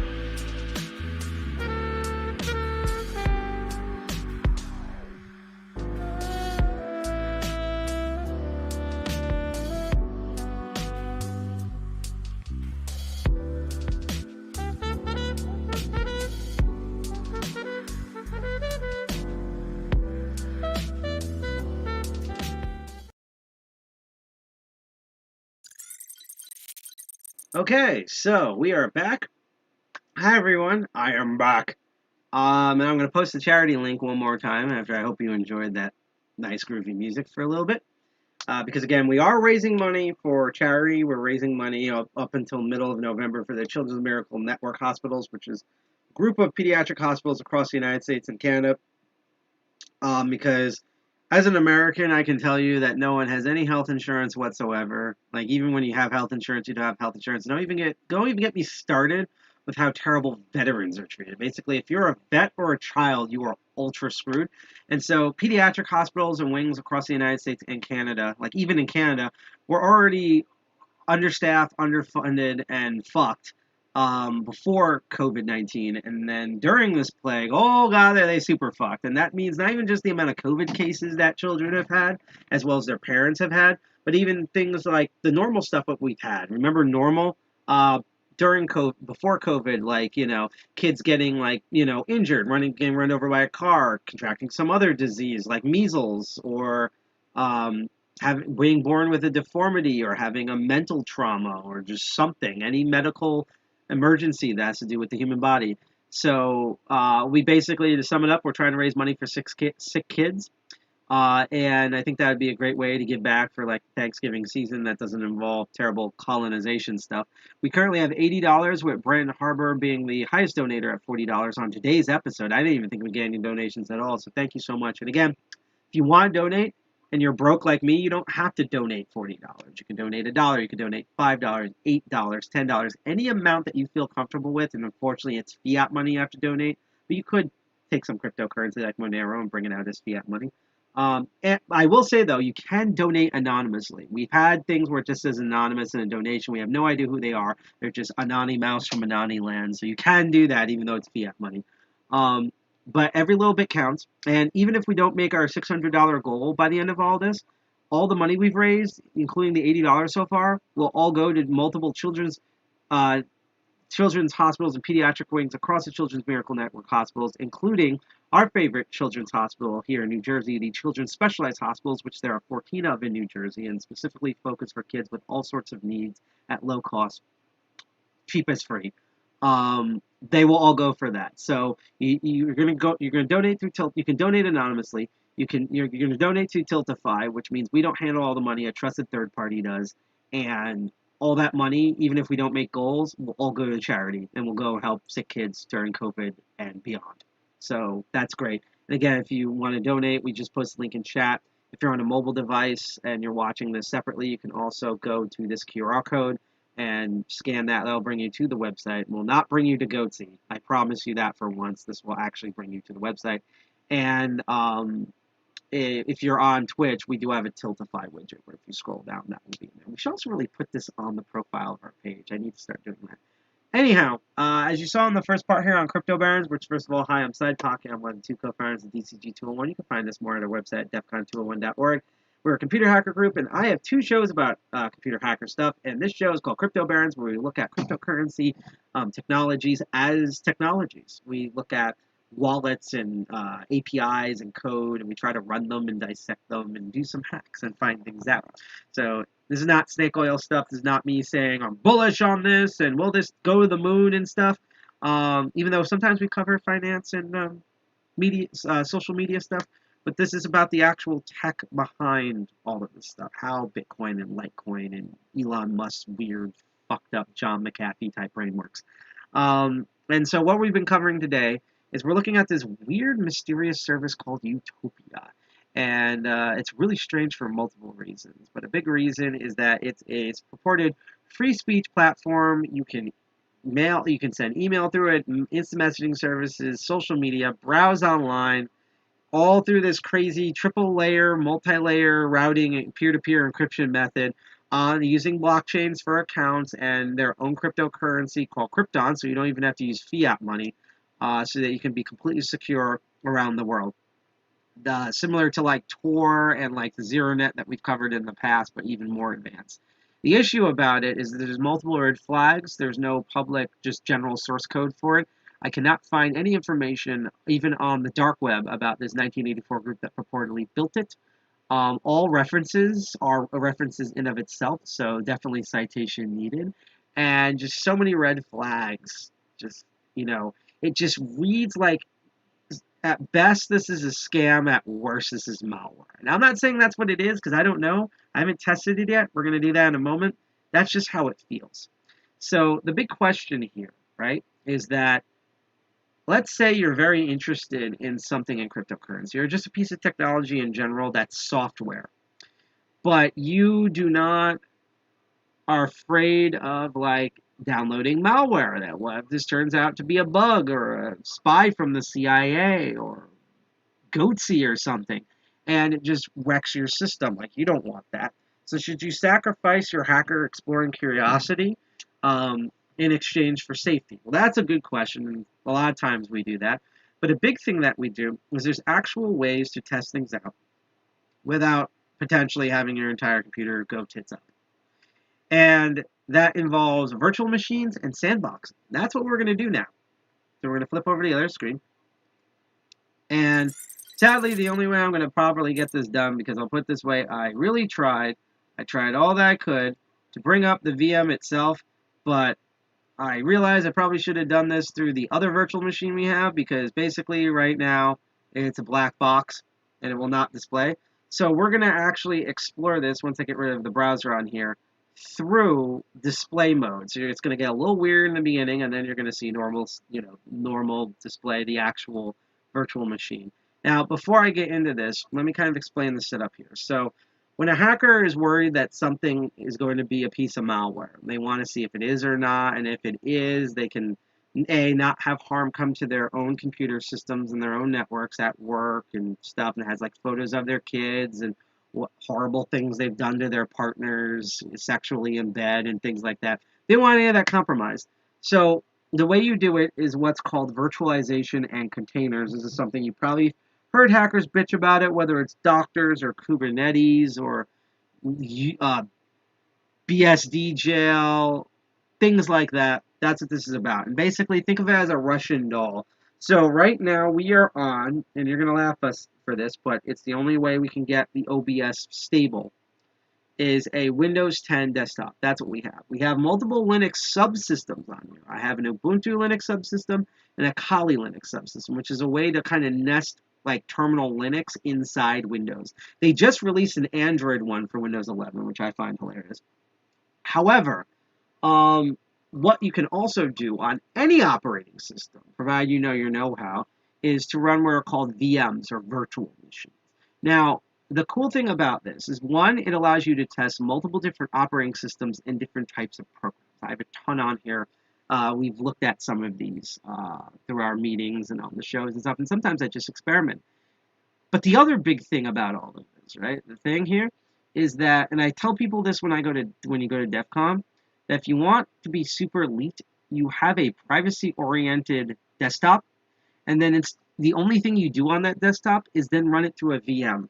Okay, so we are back. Hi everyone, I am back. And I'm going to post the charity link one more time after I hope you enjoyed that nice groovy music for a little bit. Because again, we are raising money for charity. We're raising money up until middle of November for the Children's Miracle Network Hospitals, which is a group of pediatric hospitals across the United States and Canada. Because as an American, I can tell you that no one has any health insurance whatsoever. Like, even when you have health insurance, you don't have health insurance. Don't even get me started with how terrible veterans are treated. Basically, if you're a vet or a child, you are ultra screwed. And so pediatric hospitals and wings across the United States and Canada, like even in Canada, were already understaffed, underfunded, and fucked before COVID-19. And then during this plague, oh god, are they super fucked. And that means not even just the amount of COVID cases that children have had, as well as their parents have had, but even things like the normal stuff that we've had. Remember normal? During COVID, before COVID, like, kids getting, like, injured, getting run over by a car, contracting some other disease like measles, or being born with a deformity, or having a mental trauma, or just something, any medical emergency that has to do with the human body. So we basically, to sum it up, we're trying to raise money for sick kids. And I think that would be a great way to give back for like Thanksgiving season that doesn't involve terrible colonization stuff. We currently have $80, with Brent Harbor being the highest donator at $40 on today's episode. I didn't even think we get any donations at all, so thank you so much. And again, if you want to donate and you're broke like me, you don't have to donate $40. You can donate $1, you can donate $5, $8, $10, any amount that you feel comfortable with. And unfortunately, it's fiat money you have to donate, but you could take some cryptocurrency like Monero and bring it out as fiat money. And I will say, though, you can donate anonymously. We've had things where it just says anonymous in a donation. We have no idea who they are. They're just Anani Mouse from Anani Land. So you can do that, even though it's fiat money. But every little bit counts. And even if we don't make our $600 goal by the end of all this, all the money we've raised, including the $80 so far, will all go to multiple children's children's hospitals and pediatric wings across the Children's Miracle Network hospitals, including our favorite children's hospital here in New Jersey, the Children's Specialized Hospitals, which there are 14 of in New Jersey, and specifically focused for kids with all sorts of needs at low cost, cheap as free. They will all go for that. So you're gonna donate through Tilt. You can donate anonymously. You're gonna donate to Tiltify, which means we don't handle all the money. A trusted third party does, and all that money, even if we don't make goals, will all go to charity and will go help sick kids during COVID and beyond. So that's great. And again, if you want to donate, we just post a link in chat. If you're on a mobile device and you're watching this separately, you can also go to this QR code and scan that. That'll bring you to the website. It will not bring you to Goatse. I promise you that for once. This will actually bring you to the website. And if you're on Twitch, we do have a Tiltify widget where if you scroll down, that will be in there. We should also really put this on the profile of our page. I need to start doing that. Anyhow, as you saw in the first part here on Crypto Barons, which first of all, hi, I'm Sidepocket. I'm one of the two co-founders of DCG 201. You can find us more at our website, defcon201.org. We're a computer hacker group, and I have two shows about computer hacker stuff, and this show is called Crypto Barons, where we look at cryptocurrency technologies as technologies. We look at wallets and APIs and code, and we try to run them and dissect them and do some hacks and find things out. So this is not snake oil stuff. This is not me saying I'm bullish on this and will this go to the moon and stuff. Even though sometimes we cover finance and media, social media stuff. But this is about the actual tech behind all of this stuff. How Bitcoin and Litecoin and Elon Musk's weird, fucked up John McAfee type brain works. And so what we've been covering today is we're looking at this weird, mysterious service called Utopia. And it's really strange for multiple reasons. But a big reason is that it's a purported free speech platform. You can send email through it, instant messaging services, social media, browse online, all through this crazy triple-layer, multi-layer routing and peer-to-peer encryption method using blockchains for accounts and their own cryptocurrency called Crypton, so you don't even have to use fiat money, so that you can be completely secure around the world. Similar to like Tor and like the ZeroNet that we've covered in the past, but even more advanced. The issue about it is that there's multiple red flags. There's no public, just general source code for it. I cannot find any information, even on the dark web, about this 1984 group that purportedly built it. All references are references in of itself, so definitely citation needed. And just so many red flags. Just, it just reads like, at best, this is a scam. At worst, this is malware. Now, I'm not saying that's what it is, because I don't know. I haven't tested it yet. We're going to do that in a moment. That's just how it feels. So the big question here, right, is that let's say you're very interested in something in cryptocurrency or just a piece of technology in general that's software, but you are afraid of like downloading malware that what if this turns out to be a bug or a spy from the CIA or Goatse or something, and it just wrecks your system. Like, you don't want that. So should you sacrifice your hacker exploring curiosity in exchange for safety? Well, that's a good question, and a lot of times we do that. But a big thing that we do is there's actual ways to test things out without potentially having your entire computer go tits up. And that involves virtual machines and sandboxing. That's what we're going to do now. So we're going to flip over to the other screen. And sadly, the only way I'm going to properly get this done, because I'll put it this way, I really tried. I tried all that I could to bring up the VM itself, but I realized I probably should have done this through the other virtual machine we have, because basically right now it's a black box and it will not display. So we're going to actually explore this once I get rid of the browser on here through display mode. So it's going to get a little weird in the beginning, and then you're going to see normal display, the actual virtual machine. Now, before I get into this, let me kind of explain the setup here. So when a hacker is worried that something is going to be a piece of malware, they want to see if it is or not, and if it is, they can, not have harm come to their own computer systems and their own networks at work and stuff, and it has like photos of their kids and what horrible things they've done to their partners sexually in bed and things like that. They don't want any of that compromised. So the way you do it is what's called virtualization and containers. This is something you probably heard hackers bitch about it, whether it's doctors or Kubernetes or BSD jail, things like that. That's what this is about. And basically, think of it as a Russian doll. So right now we are on, and you're going to laugh us for this, but it's the only way we can get the OBS stable, is a Windows 10 desktop. That's what we have. We have multiple Linux subsystems on here. I have an Ubuntu Linux subsystem and a Kali Linux subsystem, which is a way to kind of nest like terminal Linux inside Windows. They just released an Android one for Windows 11, which I find hilarious. However, what you can also do on any operating system, provided you know your know-how, is to run what are called VMs, or virtual machines. Now, the cool thing about this is, one, it allows you to test multiple different operating systems and different types of programs. I have a ton on here. We've looked at some of these through our meetings and on the shows and stuff, and sometimes I just experiment. But the other big thing about all of this, right? The thing here is that, and I tell people this when you go to DEF CON, that if you want to be super elite, you have a privacy-oriented desktop, and then it's the only thing you do on that desktop is then run it through a VM.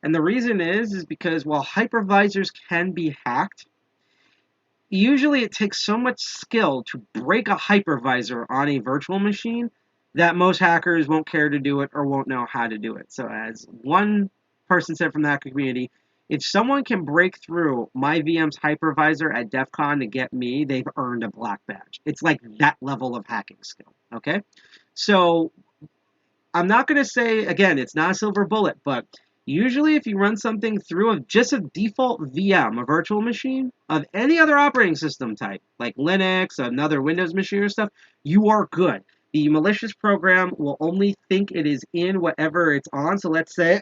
And the reason is because while hypervisors can be hacked, usually it takes so much skill to break a hypervisor on a virtual machine that most hackers won't care to do it or won't know how to do it. So as one person said from the hacker community, if someone can break through my VM's hypervisor at DEF CON to get me, they've earned a black badge. It's like that level of hacking skill, okay? So I'm not going to say, again, it's not a silver bullet, but usually if you run something through just a default VM, a virtual machine, of any other operating system type, like Linux, another Windows machine or stuff, you are good. The malicious program will only think it is in whatever it's on. So let's say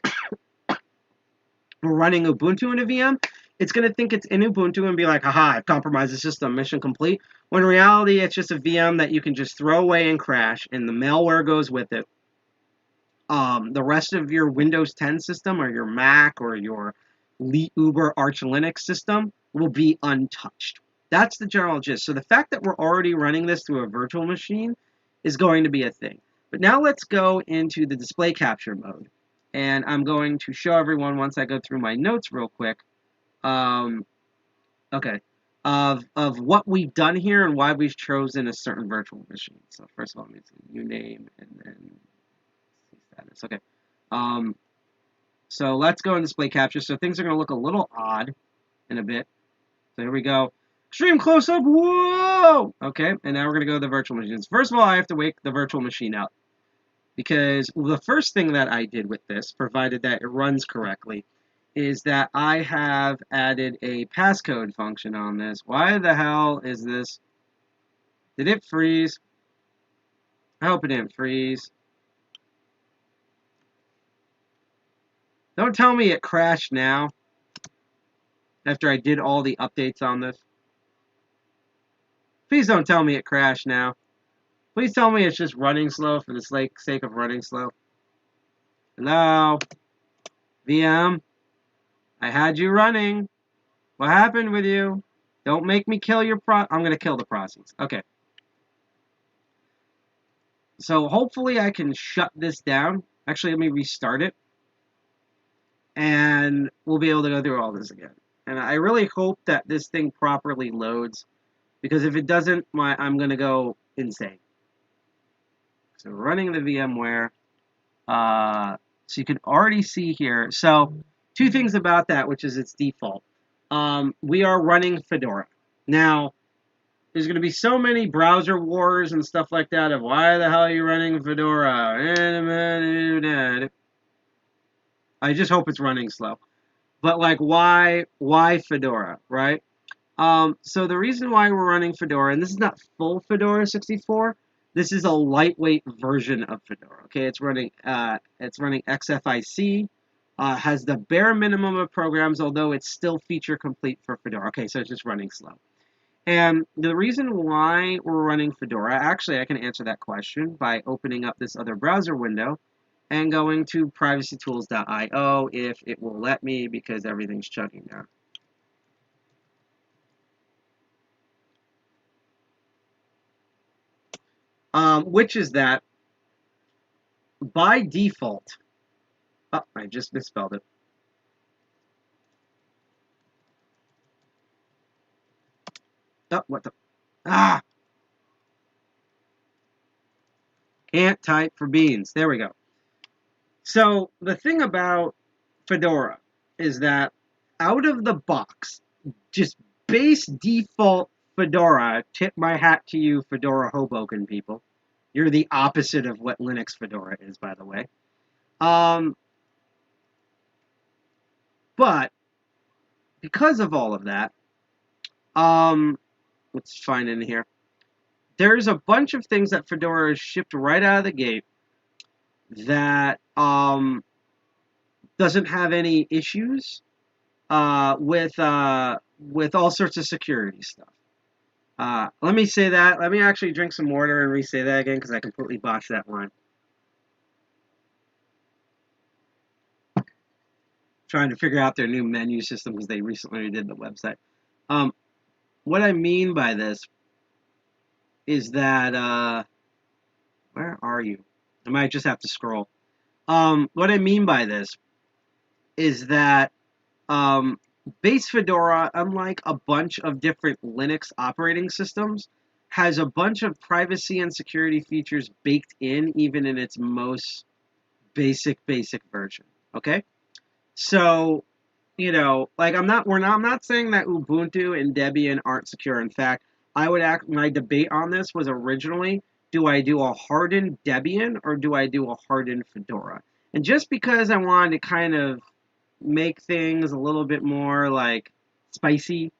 we're running Ubuntu in a VM. It's going to think it's in Ubuntu and be like, haha, I've compromised the system, mission complete. When in reality, it's just a VM that you can just throw away and crash, and the malware goes with it. The rest of your Windows 10 system or your Mac or your Uber Arch Linux system will be untouched. That's the general gist. So the fact that we're already running this through a virtual machine is going to be a thing. But now let's go into the display capture mode. And I'm going to show everyone, once I go through my notes real quick, of what we've done here and why we've chosen a certain virtual machine. So first of all, let me see new name and then status. Okay. So let's go in display capture. So things are going to look a little odd in a bit. So here we go. Extreme close-up. Whoa! Okay, and now we're going to go to the virtual machines. First of all, I have to wake the virtual machine up, because the first thing that I did with this, provided that it runs correctly, is that I have added a passcode function on this. Why the hell is this? Did it freeze? I hope it didn't freeze. Don't tell me it crashed now, after I did all the updates on this. Please don't tell me it crashed now. Please tell me it's just running slow for the sake of running slow. Hello? VM? I had you running. What happened with you? Don't make me kill your I'm going to kill the process. Okay. So hopefully I can shut this down. Actually, let me restart it. And we'll be able to go through all this again. And I really hope that this thing properly loads, because if it doesn't, I'm going to go insane. So running the VMware. So you can already see here. So two things about that, which is its default. We are running Fedora. Now, there's going to be so many browser wars and stuff like that of why the hell are you running Fedora? I just hope it's running slow. But like, why Fedora, right? So the reason why we're running Fedora, and this is not full Fedora 64, this is a lightweight version of Fedora. Okay, it's running XFIC, has the bare minimum of programs, although it's still feature complete for Fedora. Okay, so it's just running slow. And the reason why we're running Fedora, actually, I can answer that question by opening up this other browser window and going to privacytools.io if it will let me, because everything's chugging now. Which is that by default, oh, I just misspelled it. Oh, what the, Can't type for beans. There we go. So the thing about Fedora is that out of the box, just base default Fedora, tip my hat to you, Fedora Hoboken people. You're the opposite of what Linux Fedora is, by the way. But because of all of that, let's find in here. There's a bunch of things that Fedora has shipped right out of the gate that doesn't have any issues with all sorts of security stuff. Let me say that. Let me actually drink some water and re-say that again because I completely botched that line. Trying to figure out their new menu system because they recently redid the website. What I mean by this is that where are you? I might just have to scroll. What I mean by this is that base Fedora, unlike a bunch of different Linux operating systems, has a bunch of privacy and security features baked in, even in its most basic version. Okay, so like I'm not saying that Ubuntu and Debian aren't secure. In fact, my debate on this was originally, do I do a hardened Debian or do I do a hardened Fedora? And just because I wanted to kind of make things a little bit more like spicy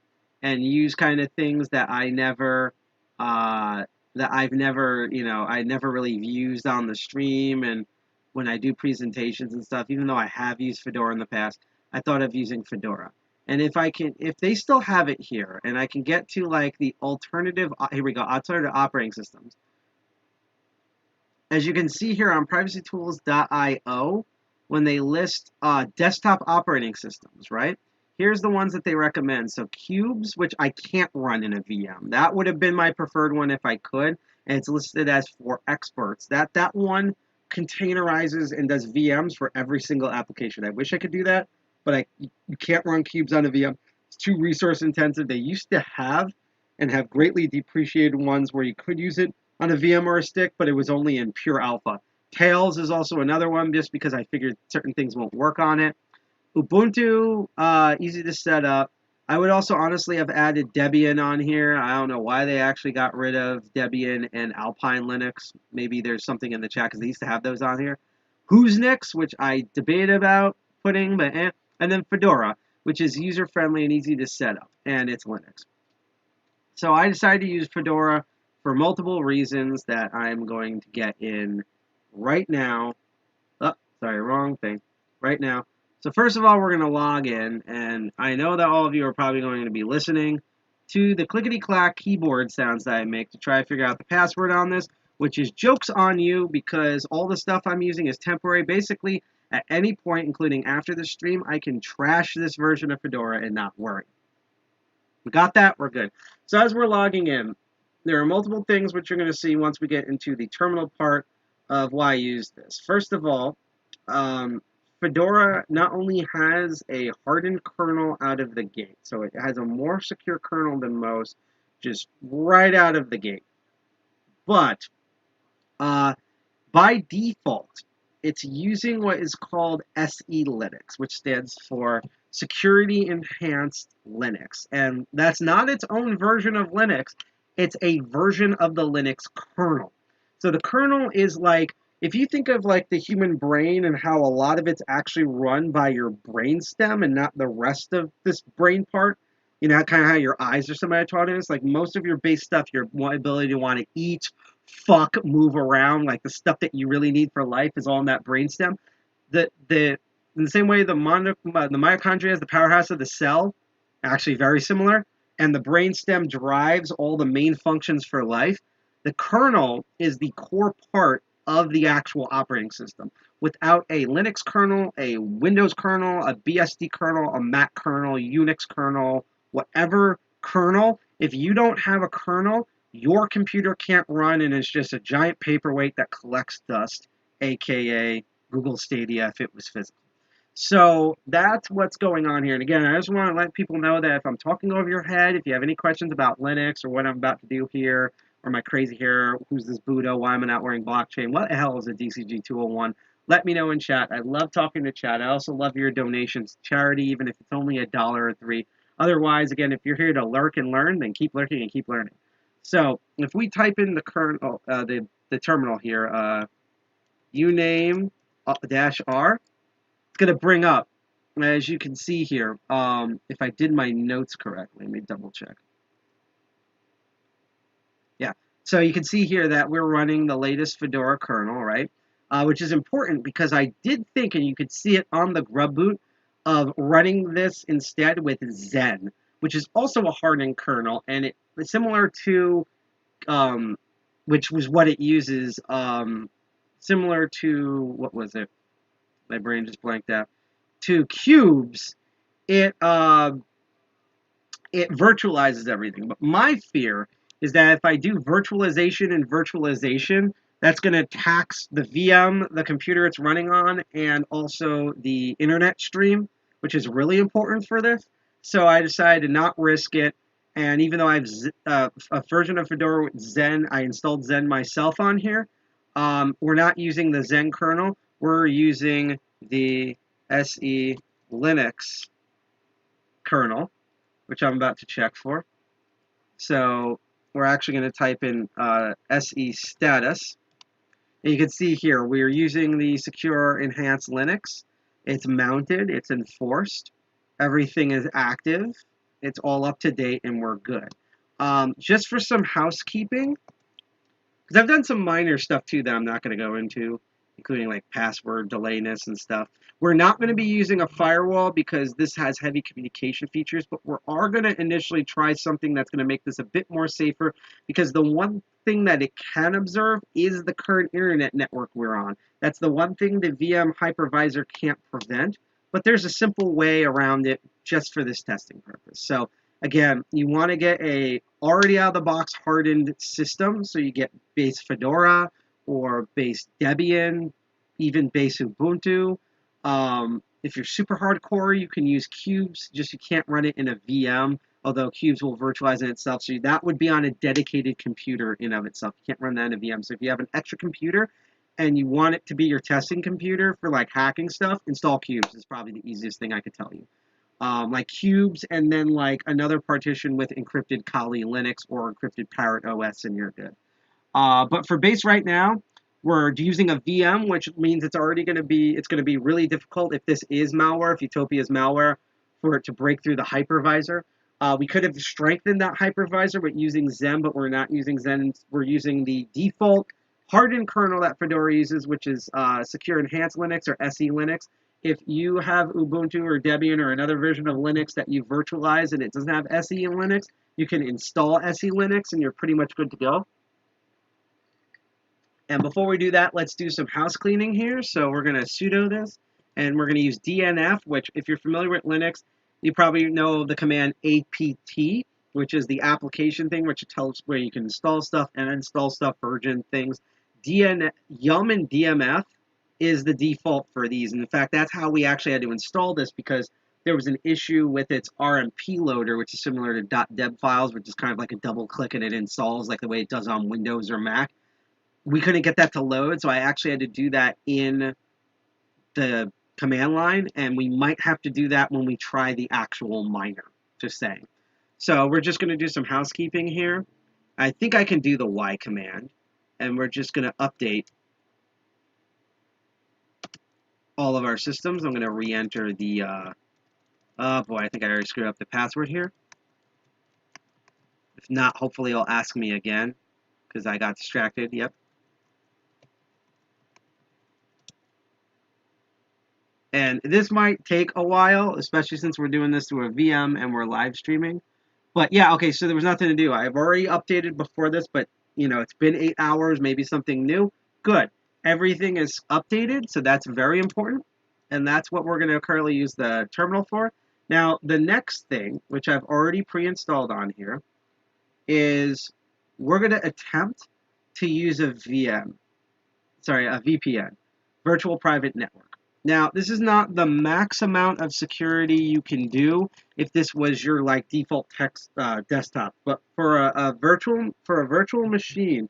and use kind of things that I never I never really used on the stream and when I do presentations and stuff, even though I have used Fedora in the past, I thought of using Fedora. And if they still have it here and I can get to like the alternative operating systems. As you can see here on privacytools.io, when they list desktop operating systems, right? Here's the ones that they recommend. So Cubes, which I can't run in a VM. That would have been my preferred one if I could. And it's listed as for experts. That one containerizes and does VMs for every single application. I wish I could do that, but you can't run Cubes on a VM. It's too resource intensive. They used to have and have greatly depreciated ones where you could use it on a VM or a stick, but it was only in pure alpha. Tails is also another one just because I figured certain things won't work on it. Ubuntu, easy to set up. I would also honestly have added Debian on here. I don't know why they actually got rid of Debian and Alpine Linux. Maybe there's something in the chat because they used to have those on here. Who'snix, which I debated about putting, but and then Fedora, which is user-friendly and easy to set up, and it's Linux. So I decided to use Fedora for multiple reasons that I'm going to get in right now. Oh, sorry, wrong thing. Right now. So first of all, we're going to log in, and I know that all of you are probably going to be listening to the clickety-clack keyboard sounds that I make to try to figure out the password on this, which is joke's on you because all the stuff I'm using is temporary. Basically, at any point, including after the stream, I can trash this version of Fedora and not worry. We got that? We're good. So as we're logging in, there are multiple things which you're going to see once we get into the terminal part of why I use this. First of all, Fedora not only has a hardened kernel out of the gate, so it has a more secure kernel than most, just right out of the gate. But by default, it's using what is called SE Linux, which stands for Security Enhanced Linux. And that's not its own version of Linux. It's a version of the Linux kernel. So the kernel is like, if you think of like the human brain and how a lot of it's actually run by your brainstem and not the rest of this brain part, kind of how your eyes are semi-autonomous, like most of your base stuff, your ability to want to eat, fuck, move around, like the stuff that you really need for life is all in that brainstem. In the same way the mitochondria is the powerhouse of the cell, actually very similar, and the brainstem drives all the main functions for life. The kernel is the core part of the actual operating system. Without a Linux kernel, a Windows kernel, a BSD kernel, a Mac kernel, Unix kernel, whatever kernel, if you don't have a kernel, your computer can't run and it's just a giant paperweight that collects dust, aka Google Stadia if it was physical. So that's what's going on here. And again, I just want to let people know that if I'm talking over your head, if you have any questions about Linux or what I'm about to do here, or my crazy hair, who's this Buddha, why am I not wearing blockchain, what the hell is a DCG 201? Let me know in chat. I love talking to chat. I also love your donations to charity, even if it's only $1 or $3. Otherwise, again, if you're here to lurk and learn, then keep lurking and keep learning. So if we type in the kernel, the terminal here, uname -r, it's going to bring up, as you can see here, if I did my notes correctly, let me double check. Yeah, so you can see here that we're running the latest Fedora kernel, right? Which is important because I did think, and you could see it on the grub boot, of running this instead with Zen, which is also a hardened kernel, and it's similar to, which was what it uses, similar to, what was it? My brain just blanked out. To cubes, it virtualizes everything. But my fear is that if I do virtualization and virtualization, that's going to tax the VM, the computer it's running on, and also the internet stream, which is really important for this. So I decided to not risk it. And even though I have a version of Fedora with Zen, I installed Zen myself on here. We're not using the Zen kernel. We're using the SE Linux kernel, which I'm about to check for. So we're actually going to type in SE status. And you can see here, we're using the secure enhanced Linux. It's mounted, it's enforced, everything is active, it's all up to date, and we're good. Just for some housekeeping, because I've done some minor stuff too that I'm not going to go into, including like password delayness and stuff. We're not going to be using a firewall because this has heavy communication features, but we are going to initially try something that's going to make this a bit more safer, because the one thing that it can observe is the current internet network we're on. That's the one thing the VM hypervisor can't prevent, but there's a simple way around it just for this testing purpose. So again, you want to get a already out of the box hardened system, so you get base Fedora or base Debian, even base Ubuntu. If you're super hardcore, you can use cubes, just you can't run it in a VM, although cubes will virtualize in itself, so that would be on a dedicated computer in of itself. You can't run that in a VM. So if you have an extra computer and you want it to be your testing computer for like hacking stuff, install cubes is probably the easiest thing I could tell you. Like cubes, and then like another partition with encrypted Kali Linux or encrypted Parrot OS, and you're good. But for base right now, we're using a VM, which means it's already going to be really difficult if this is malware, if Utopia is malware, for it to break through the hypervisor. We could have strengthened that hypervisor with using Zen, but we're not using Zen. We're using the default hardened kernel that Fedora uses, which is Secure Enhanced Linux or SE Linux. If you have Ubuntu or Debian or another version of Linux that you virtualize and it doesn't have SE in Linux, you can install SE Linux and you're pretty much good to go. And before we do that, let's do some house cleaning here. So we're going to sudo this, and we're going to use DNF, which if you're familiar with Linux, you probably know the command apt, which is the application thing, which tells where you can install stuff and uninstall stuff, version things. Yum and DMF is the default for these. And in fact, that's how we actually had to install this, because there was an issue with its RMP loader, which is similar to .deb files, which is kind of like a double click and it installs like the way it does on Windows or Mac. We couldn't get that to load, so I actually had to do that in the command line, and we might have to do that when we try the actual miner, just saying. So we're just going to do some housekeeping here. I think I can do the Y command, and we're just going to update all of our systems. I'm going to re-enter the, oh boy, I think I already screwed up the password here. If not, hopefully it'll ask me again, because I got distracted. Yep. And this might take a while, especially since we're doing this through a VM and we're live streaming. But yeah, okay, so there was nothing to do. I've already updated before this, but you know, it's been 8 hours, maybe something new. Good. Everything is updated, so that's very important. And that's what we're going to currently use the terminal for. Now, the next thing, which I've already pre-installed on here, is we're going to attempt to use a VPN, Virtual Private Network. Now, this is not the max amount of security you can do if this was your like default text desktop, but for a virtual machine,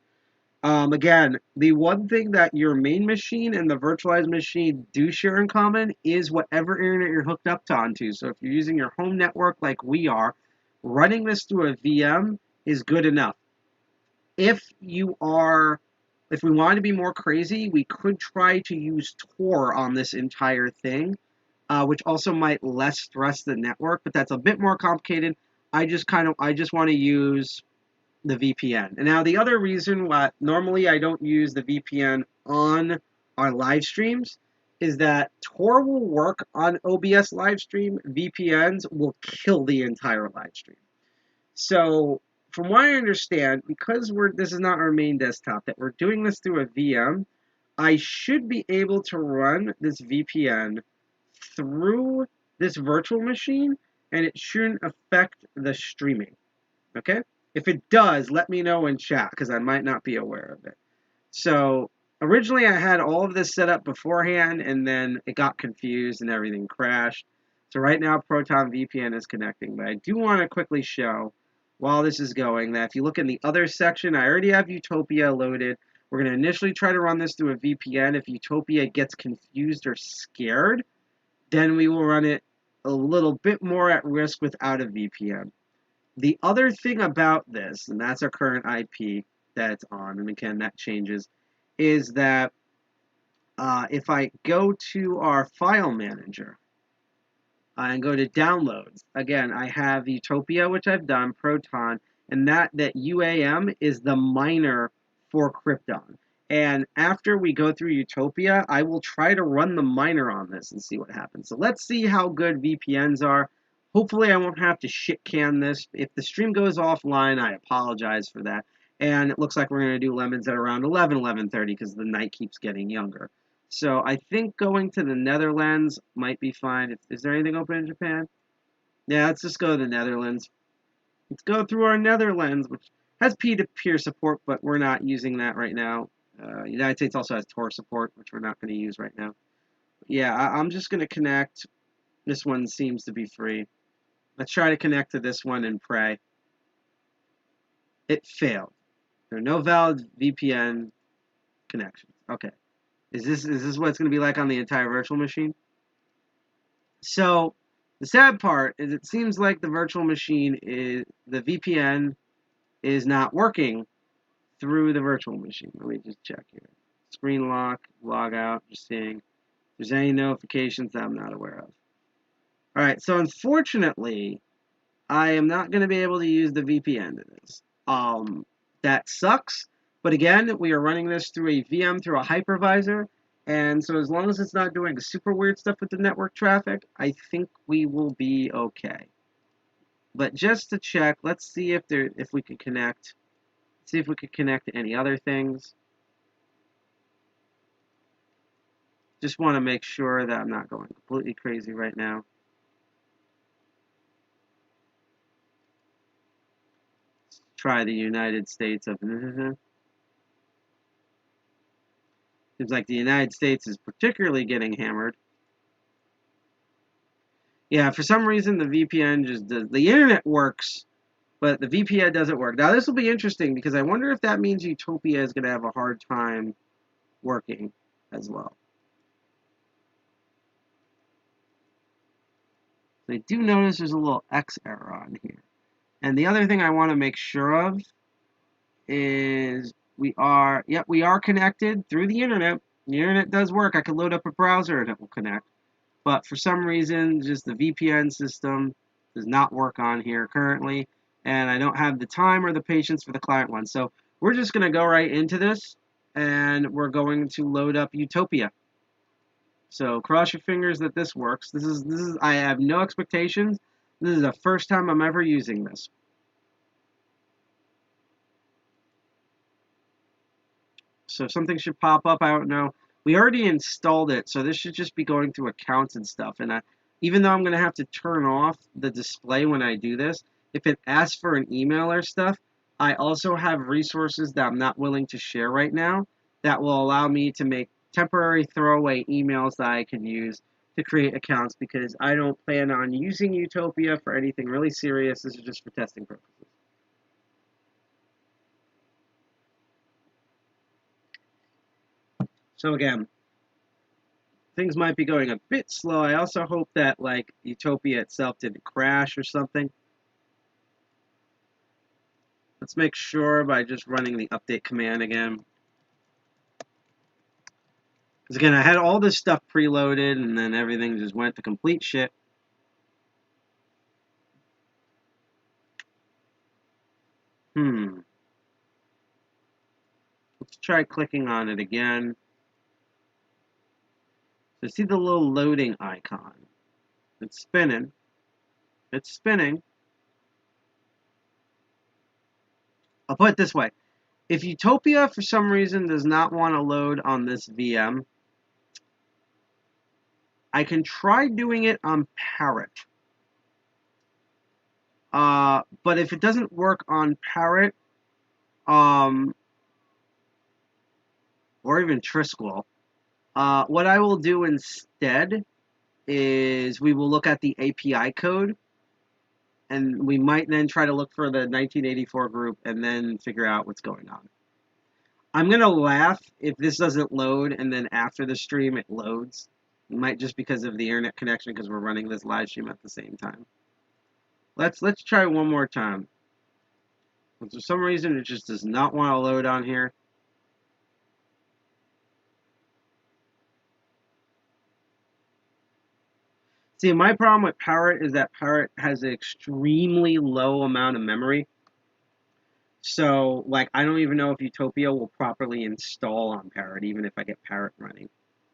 again, the one thing that your main machine and the virtualized machine do share in common is whatever internet you're hooked up to onto. So if you're using your home network like we are, running this through a VM is good enough. If you are, if we wanted to be more crazy, we could try to use Tor on this entire thing, which also might less stress the network, but that's a bit more complicated. I just want to use the VPN. And now the other reason why normally I don't use the VPN on our live streams is that Tor will work on OBS live stream. VPNs will kill the entire live stream. So from what I understand, because this is not our main desktop, that we're doing this through a VM, I should be able to run this VPN through this virtual machine, and it shouldn't affect the streaming. Okay? If it does, let me know in chat, because I might not be aware of it. So originally I had all of this set up beforehand, and then it got confused and everything crashed. So right now Proton VPN is connecting, but I do want to quickly show while this is going that if you look in the other section, I already have Utopia loaded. We're going to initially try to run this through a VPN. If Utopia gets confused or scared, then we will run it a little bit more at risk without a VPN. The other thing about this, and that's our current IP that it's on, and again, that changes, is that if I go to our file manager and go to downloads, again, I have Utopia, which I've done, Proton, and that UAM is the miner for Crypton. And after we go through Utopia, I will try to run the miner on this and see what happens. So let's see how good VPNs are. Hopefully I won't have to shit can this. If the stream goes offline, I apologize for that. And it looks like we're going to do lemons at around 11:30 because the night keeps getting younger. So I think going to the Netherlands might be fine. Is there anything open in Japan? Yeah, let's just go to the Netherlands. Let's go through our Netherlands, which has peer-to-peer support, but we're not using that right now. United States also has Tor support, which we're not going to use right now. Yeah, I'm just going to connect. This one seems to be free. Let's try to connect to this one and pray. It failed. There are no valid VPN connections. Okay. Is this what it's going to be like on the entire virtual machine? So the sad part is it seems like the virtual machine the VPN is not working through the virtual machine. Let me just check here. Screen lock, log out, just seeing if there's any notifications that I'm not aware of. Alright, so unfortunately, I am not going to be able to use the VPN to this. That sucks, but again, we are running this through a VM, through a hypervisor, and so as long as it's not doing super weird stuff with the network traffic, I think we will be okay. But just to check, let's see if we can connect. See if we could connect to any other things. Just want to make sure that I'm not going completely crazy right now. Let's try the United States of... Seems like the United States is particularly getting hammered. Yeah, for some reason the VPN just does... The internet works, but the VPN doesn't work. Now this will be interesting because I wonder if that means Utopia is going to have a hard time working as well. I do notice there's a little X error on here. And the other thing I want to make sure of is we are connected through the internet. The internet does work. I can load up a browser and it will connect. But for some reason, just the VPN system does not work on here currently. And I don't have the time or the patience for the client one. So we're just going to go right into this. And we're going to load up Utopia. So cross your fingers that this works. This is I have no expectations. This is the first time I'm ever using this. So something should pop up, I don't know. We already installed it, so this should just be going through accounts and stuff. And even though I'm going to have to turn off the display when I do this, if it asks for an email or stuff, I also have resources that I'm not willing to share right now that will allow me to make temporary throwaway emails that I can use to create accounts because I don't plan on using Utopia for anything really serious. This is just for testing purposes. So again, things might be going a bit slow. I also hope that like Utopia itself didn't crash or something. Let's make sure by just running the update command again. Because again, I had all this stuff preloaded and then everything just went to complete shit. Let's try clicking on it again. So see the little loading icon. It's spinning. It's spinning. I'll put it this way. If Utopia, for some reason, does not want to load on this VM, I can try doing it on Parrot. But if it doesn't work on Parrot, or even Trisquel, what I will do instead is we will look at the API code, and we might then try to look for the 1984 group and then figure out what's going on. I'm going to laugh if this doesn't load and then after the stream it loads. It might just because of the internet connection because we're running this live stream at the same time. Let's try one more time. For some reason it just does not want to load on here. See, my problem with Parrot is that Parrot has an extremely low amount of memory. So, like, I don't even know if Utopia will properly install on Parrot, even if I get Parrot running.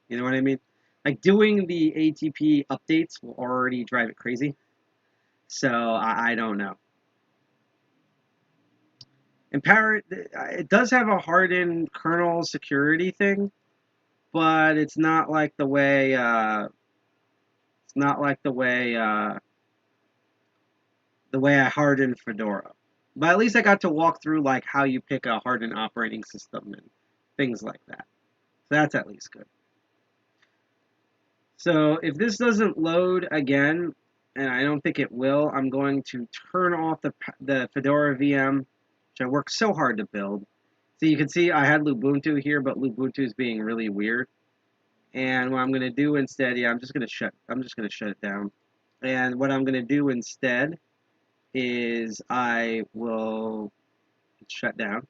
You know what I mean? Like, doing the ATP updates will already drive it crazy. So, I don't know. And Parrot, it does have a hardened kernel security thing, but it's not like the way, I hardened Fedora. But at least I got to walk through like how you pick a hardened operating system and things like that. So that's at least good. So if this doesn't load again, and I don't think it will, I'm going to turn off the Fedora VM, which I worked so hard to build. So you can see I had Lubuntu here, but Lubuntu is being really weird. And what I'm going to do instead, I'm just going to shut it down. And what I'm going to do instead is I will shut down.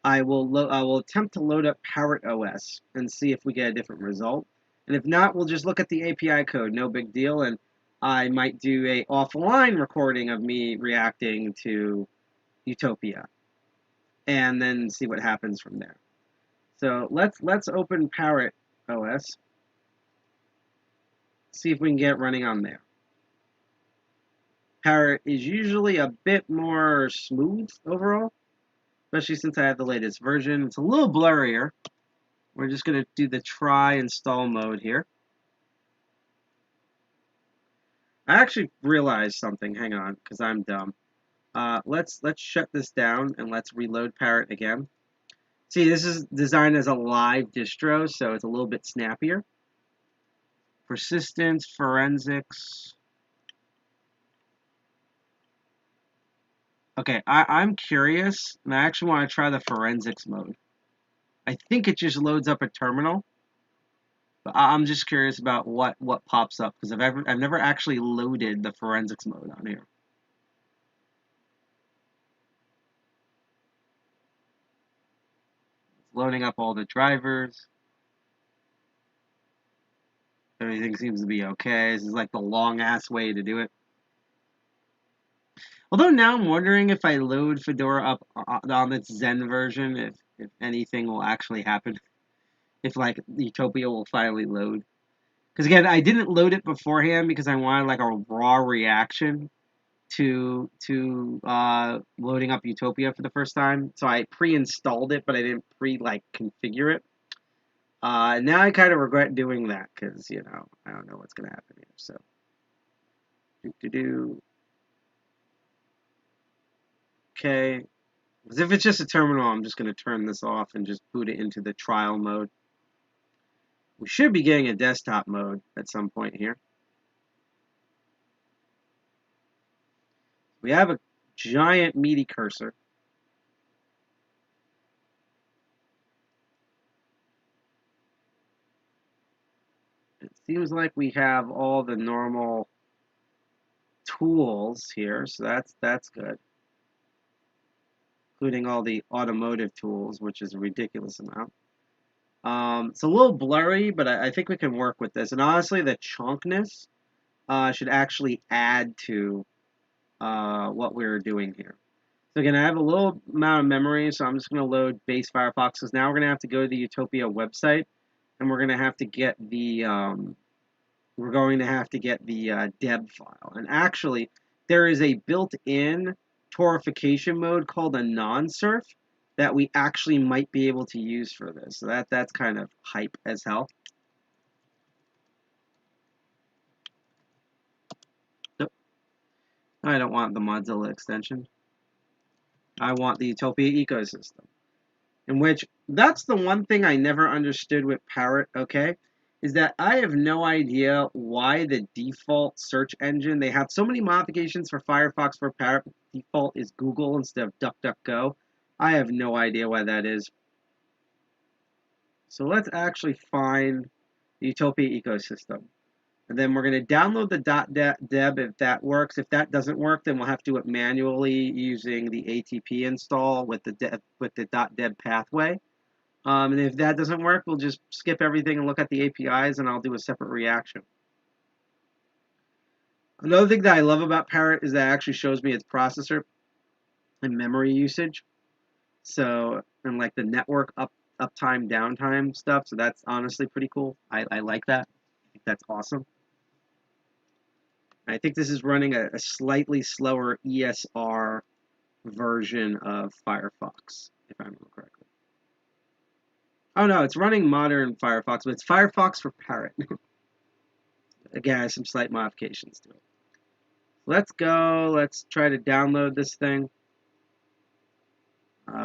I will attempt to load up Parrot OS and see if we get a different result. And if not, we'll just look at the API code, no big deal. And I might do a offline recording of me reacting to Utopia, and then see what happens from there. So let's open Parrot OS. See if we can get it running on there. Parrot is usually a bit more smooth overall, especially since I have the latest version. It's a little blurrier. We're just going to do the try install mode here. I actually realized something. Hang on, because I'm dumb. Let's shut this down and let's reload Parrot again. See, this is designed as a live distro, so it's a little bit snappier. Persistence, forensics. Okay, I'm curious, and I actually want to try the forensics mode. I think it just loads up a terminal, but I'm just curious about what pops up because I've never actually loaded the forensics mode on here. It's loading up all the drivers. Everything seems to be okay. This is like the long ass way to do it. Although now I'm wondering if I load Fedora up on its Zen version, if anything will actually happen. If like Utopia will finally load. Because again, I didn't load it beforehand because I wanted like a raw reaction to loading up Utopia for the first time. So I pre-installed it, but I didn't configure it. Now I kind of regret doing that because, you know, I don't know what's going to happen here. So, Okay, because if it's just a terminal, I'm just going to turn this off and just boot it into the trial mode. We should be getting a desktop mode at some point here. We have a giant meaty cursor. It seems like we have all the normal tools here, so that's good. Including all the automotive tools, which is a ridiculous amount. It's a little blurry, but I think we can work with this. And honestly, the chunkness should actually add to what we're doing here. So again, I have a little amount of memory, so I'm just going to load base Firefox, because now we're going to have to go to the Utopia website, and we're going to have to get the deb file. And actually, there is a built-in torification mode called a non-surf that we actually might be able to use for this. So that's kind of hype as hell. Nope. I don't want the Mozilla extension. I want the Utopia ecosystem. In which, that's the one thing I never understood with Parrot, okay? Is that I have no idea why the default search engine, they have so many modifications for Firefox for Parrot, default is Google instead of DuckDuckGo. I have no idea why that is. So let's actually find the Utopia ecosystem. And then we're going to download the .deb if that works. If that doesn't work, then we'll have to do it manually using the ATP install with the .deb pathway. And if that doesn't work, we'll just skip everything and look at the APIs, and I'll do a separate reaction. Another thing that I love about Parrot is that it actually shows me its processor and memory usage. So, and like the network uptime, downtime stuff. So that's honestly pretty cool. I like that. I think that's awesome. I think this is running a slightly slower ESR version of Firefox, if I remember correctly. Oh no, it's running modern Firefox, but it's Firefox for Parrot. Again, some slight modifications to it. Let's go. Let's try to download this thing.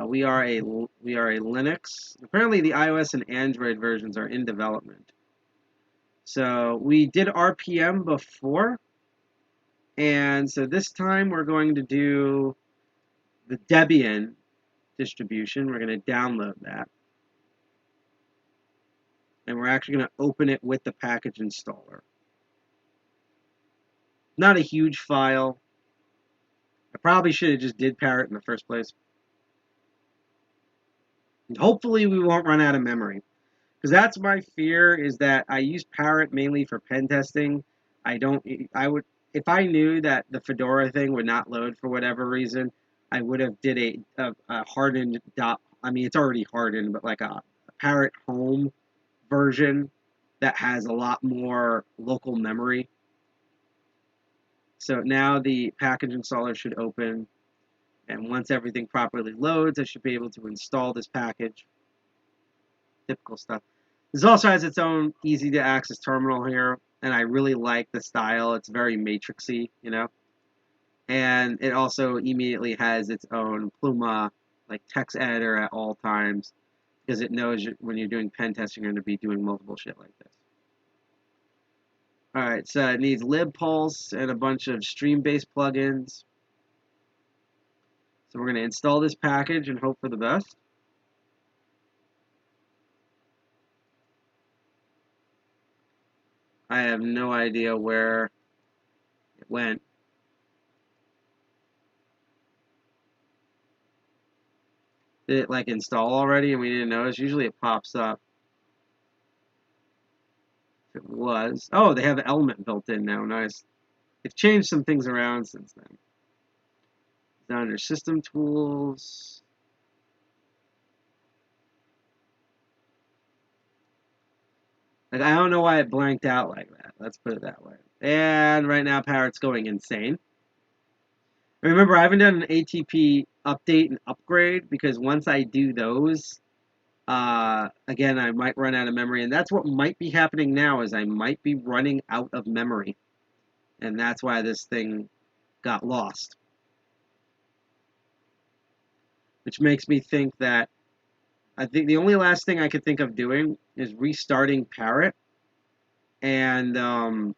We are a Linux. Apparently, the iOS and Android versions are in development. So we did RPM before, and so this time we're going to do the Debian distribution. We're going to download that. And we're actually going to open it with the package installer. Not a huge file. I probably should have just did Parrot in the first place. And hopefully we won't run out of memory. Because that's my fear, is that I use Parrot mainly for pen testing. If I knew that the Fedora thing would not load for whatever reason, I would have did a hardened it's already hardened, but like a Parrot home version that has a lot more local memory. So now the package installer should open, and once everything properly loads, I should be able to install this package. Typical stuff. This also has its own easy-to-access terminal here, and I really like the style. It's very matrixy, you know. And it also immediately has its own Pluma, like text editor at all times, because it knows when you're doing pen testing, you're going to be doing multiple shit like this. Alright, so it needs libpulse and a bunch of stream-based plugins. So we're going to install this package and hope for the best. I have no idea where it went. Did it like install already and we didn't notice? Usually it pops up. If it was. Oh, they have an element built in now. Nice. They've changed some things around since then. Down under system tools. Like, I don't know why it blanked out like that. Let's put it that way. And right now, Parrot's going insane. Remember, I haven't done an ATP update and upgrade, because once I do those, again, I might run out of memory. And that's what might be happening now, is I might be running out of memory. And that's why this thing got lost. Which makes me think that I think the only last thing I could think of doing is restarting Parrot and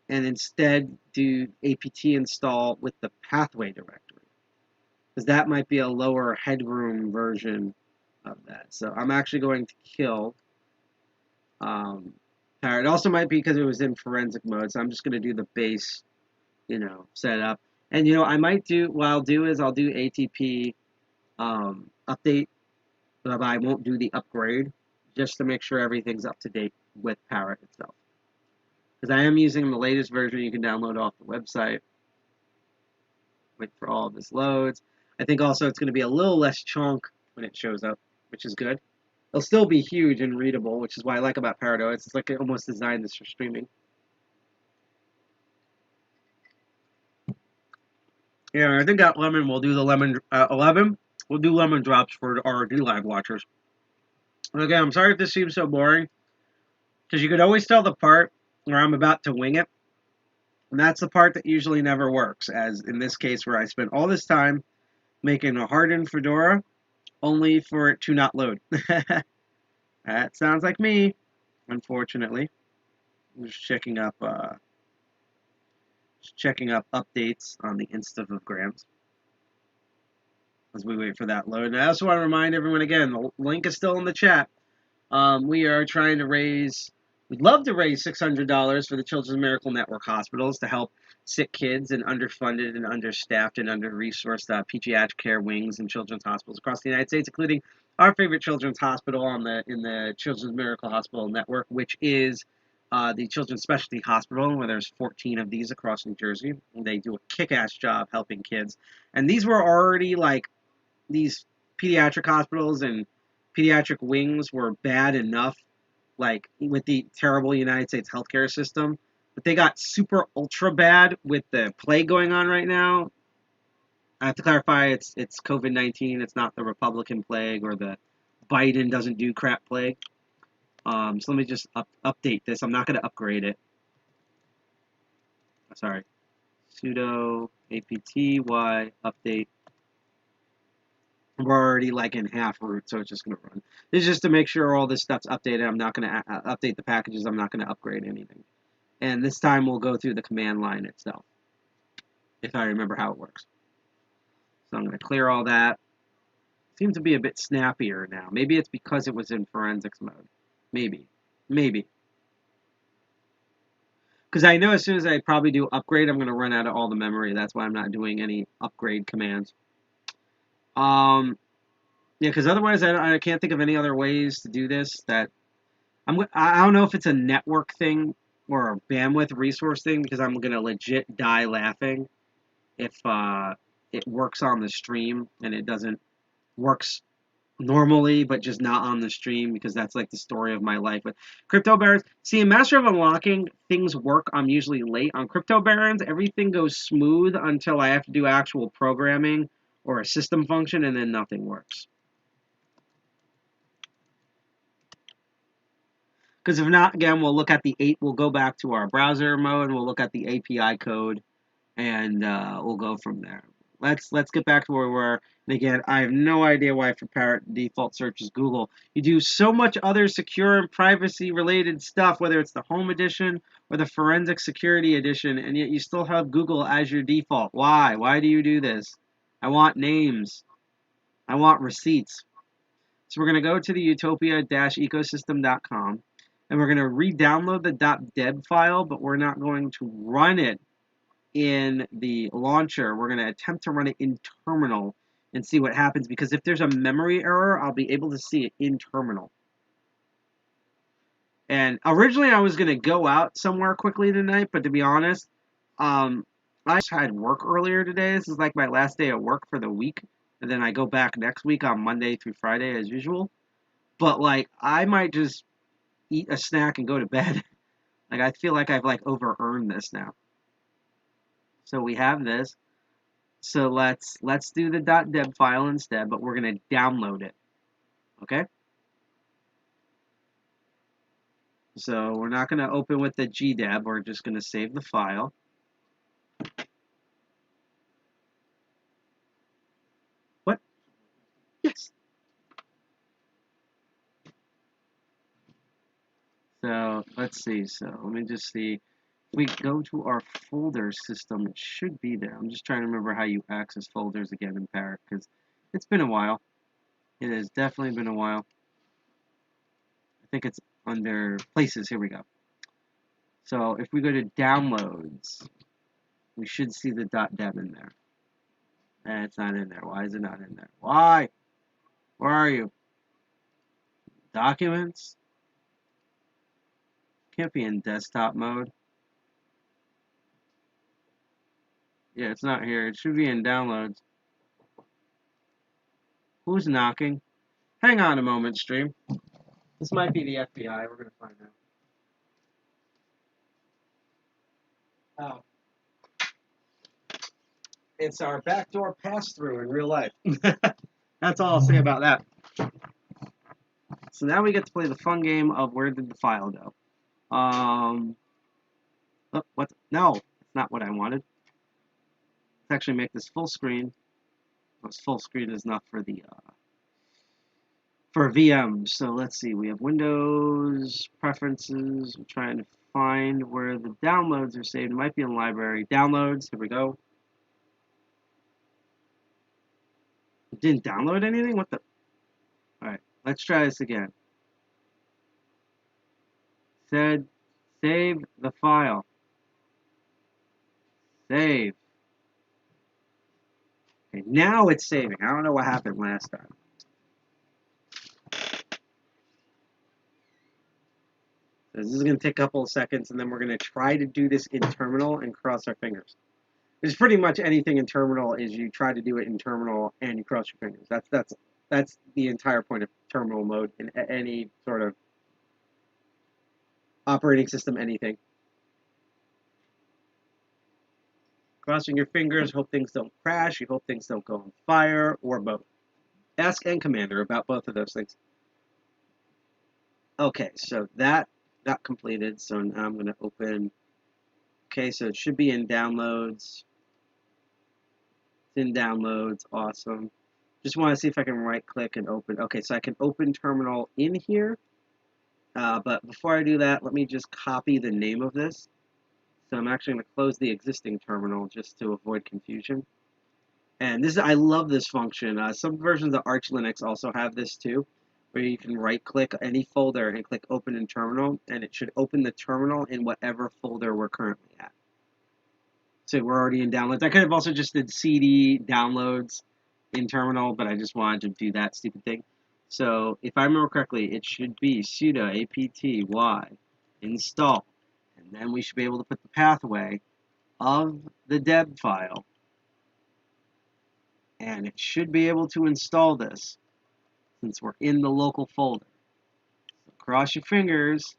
instead do apt install with the pathway directory, because that might be a lower headroom version of that. So I'm actually going to kill Parrot. It also might be because it was in forensic mode, so I'm just going to do the base, setup. And I might do what I'll do is I'll do ATP update, but I won't do the upgrade just to make sure everything's up to date with Parrot itself. Because I am using the latest version you can download off the website. Wait for all of this loads. I think also it's going to be a little less chunk when it shows up, which is good. It'll still be huge and readable, which is what I like about Parrot. It's like it almost designed this for streaming. Yeah, I think that lemon will do the lemon 11. We'll do lemon drops for our D Live watchers. And again, I'm sorry if this seems so boring, because you could always tell the part where I'm about to wing it, and that's the part that usually never works. As in this case, where I spent all this time making a hardened Fedora, only for it to not load. That sounds like me, unfortunately. I'm just checking up updates on the Instagrams as we wait for that load. And I also want to remind everyone again, the link is still in the chat. We are trying to we'd love to raise $600 for the Children's Miracle Network hospitals to help sick kids and underfunded and understaffed and under-resourced pediatric care wings and children's hospitals across the United States, including our favorite children's hospital in the Children's Miracle Hospital Network, which is the Children's Specialty Hospital, where there's 14 of these across New Jersey. And they do a kick-ass job helping kids. And these were already these pediatric hospitals and pediatric wings were bad enough, with the terrible United States healthcare system, but they got super ultra bad with the plague going on right now. I have to clarify, it's COVID-19. It's not the Republican plague or the Biden doesn't do crap plague. So let me just update this. I'm not going to upgrade it. Sorry. Sudo apty update. We're already in half root, so it's just going to run. This is just to make sure all this stuff's updated. I'm not going to update the packages. I'm not going to upgrade anything. And this time we'll go through the command line itself, if I remember how it works. So I'm going to clear all that. Seems to be a bit snappier now. Maybe it's because it was in forensics mode. Maybe. Because I know as soon as I probably do upgrade, I'm going to run out of all the memory. That's why I'm not doing any upgrade commands. Yeah, because otherwise I can't think of any other ways to do this. I don't know if it's a network thing or a bandwidth resource thing, because I'm going to legit die laughing if it works on the stream and it doesn't works normally, but just not on the stream, because that's the story of my life. But Crypto Barons, see, in Master of Unlocking, things work. I'm usually late. On Crypto Barons, everything goes smooth until I have to do actual programming or a system function, and then nothing works. Because if not, again, we'll look at we'll go back to our browser mode, we'll look at the API code, and we'll go from there. Let's get back to where we were. And again, I have no idea why for Parrot default search is Google. You do so much other secure and privacy-related stuff, whether it's the Home Edition or the Forensic Security Edition, and yet you still have Google as your default. Why? Why do you do this? I want names. I want receipts. So we're going to go to the utopia-ecosystem.com, and we're going to re-download the .deb file, but we're not going to run it in the launcher. We're going to attempt to run it in terminal and see what happens, because if there's a memory error, I'll be able to see it in terminal. And originally I was going to go out somewhere quickly tonight, but to be honest, I just had work earlier today. This is my last day of work for the week, and then I go back next week on Monday through Friday as usual. But I might just eat a snack and go to bed. I feel like I've over-earned this now. So we have this. So let's do the .deb file instead, but we're going to download it. Okay? So we're not going to open with the gdeb. We're just going to save the file. What? Yes. So let's see. So let me just see. If we go to our folder system, it should be there. I'm just trying to remember how you access folders again in Parrot because it's been a while. It has definitely been a while. I think it's under places. Here we go. So if we go to downloads, we should see the .deb in there. And it's not in there. Why is it not in there? Why? Where are you? Documents? Can't be in desktop mode. Yeah, it's not here. It should be in downloads. Who's knocking? Hang on a moment, stream. This might be the FBI. We're going to find out. Oh. It's our backdoor pass-through in real life. That's all I'll say about that. So now we get to play the fun game of where did the file go. Oh, what? No, it's not what I wanted. Let's actually make this full screen. This full screen is not for the for VM. So let's see. We have Windows preferences. I'm trying to find where the downloads are saved. It might be in library. Downloads. Here we go. It didn't download anything. What the? All right. Let's try this again. Said save the file. Save. Okay, now it's saving. I don't know what happened last time. This is going to take a couple of seconds, and then we're going to try to do this in terminal and cross our fingers. Because pretty much anything in terminal is you try to do it in terminal and you cross your fingers. That's the entire point of terminal mode in any sort of operating system, anything. Crossing your fingers, hope things don't crash, you hope things don't go on fire, or both. Ask N Commander about both of those things. Okay, so that got completed, so now I'm going to open. Okay, so it should be in downloads. It's in downloads, awesome. Just want to see if I can right click and open. Okay, so I can open terminal in here, but before I do that, let me just copy the name of this. So I'm actually going to close the existing terminal just to avoid confusion. And this, I love this function. Some versions of Arch Linux also have this too, where you can right-click any folder and click Open in Terminal, and it should open the terminal in whatever folder we're currently at. So we're already in downloads. I could have also just did CD downloads in terminal, but I just wanted to do that stupid thing. So if I remember correctly, it should be sudo apt-y install, and then we should be able to put the pathway of the deb file, and it should be able to install this since we're in the local folder. So cross your fingers,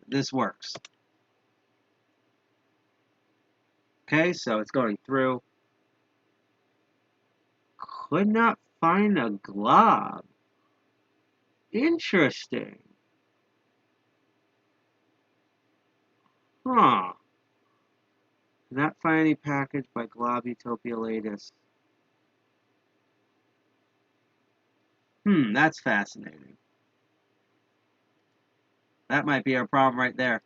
this works. Okay, so it's going through. Could not find a glob. Interesting. Huh. Could not find any package by glob Utopia latest. That's fascinating. That might be our problem right there.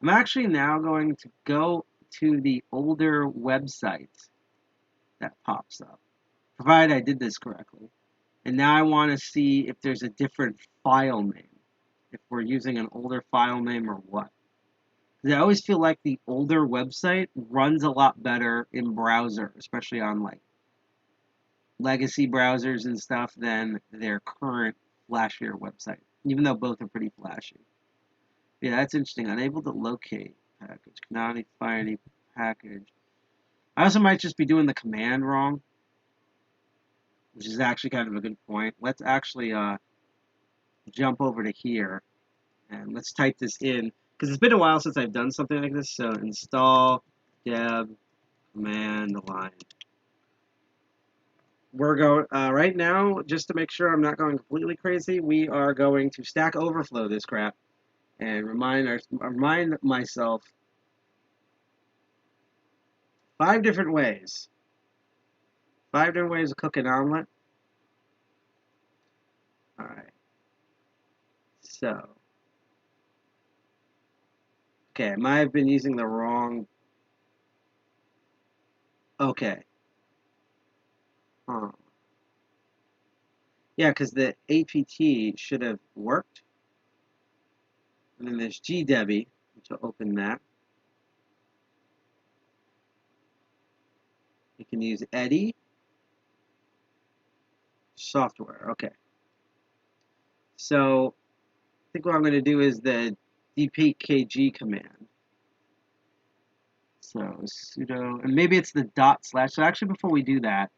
I'm actually now going to go to the older website that pops up, provided I did this correctly. And now I want to see if there's a different file name, if we're using an older file name or what. Because I always feel like the older website runs a lot better in browser, especially on like legacy browsers and stuff, than their current flashier website, even though both are pretty flashy. Yeah, that's interesting. Unable to locate package. Cannot find any package. I also might just be doing the command wrong, which is actually kind of a good point. Let's actually jump over to here, and let's type this in, because it's been a while since I've done something like this. So install deb command line. We're going, right now, just to make sure I'm not going completely crazy, we are going to Stack Overflow this crap and remind myself 5 different ways. 5 different ways to cook an omelet. Alright. So, Okay, I might have been using the wrong... Okay. Huh. Yeah, because the APT should have worked. And then there's GDebi, which will open that. You can use Eddie. Software, okay. So, I think what I'm going to do is the dpkg command. So, sudo, and maybe it's the /. So actually, before we do that,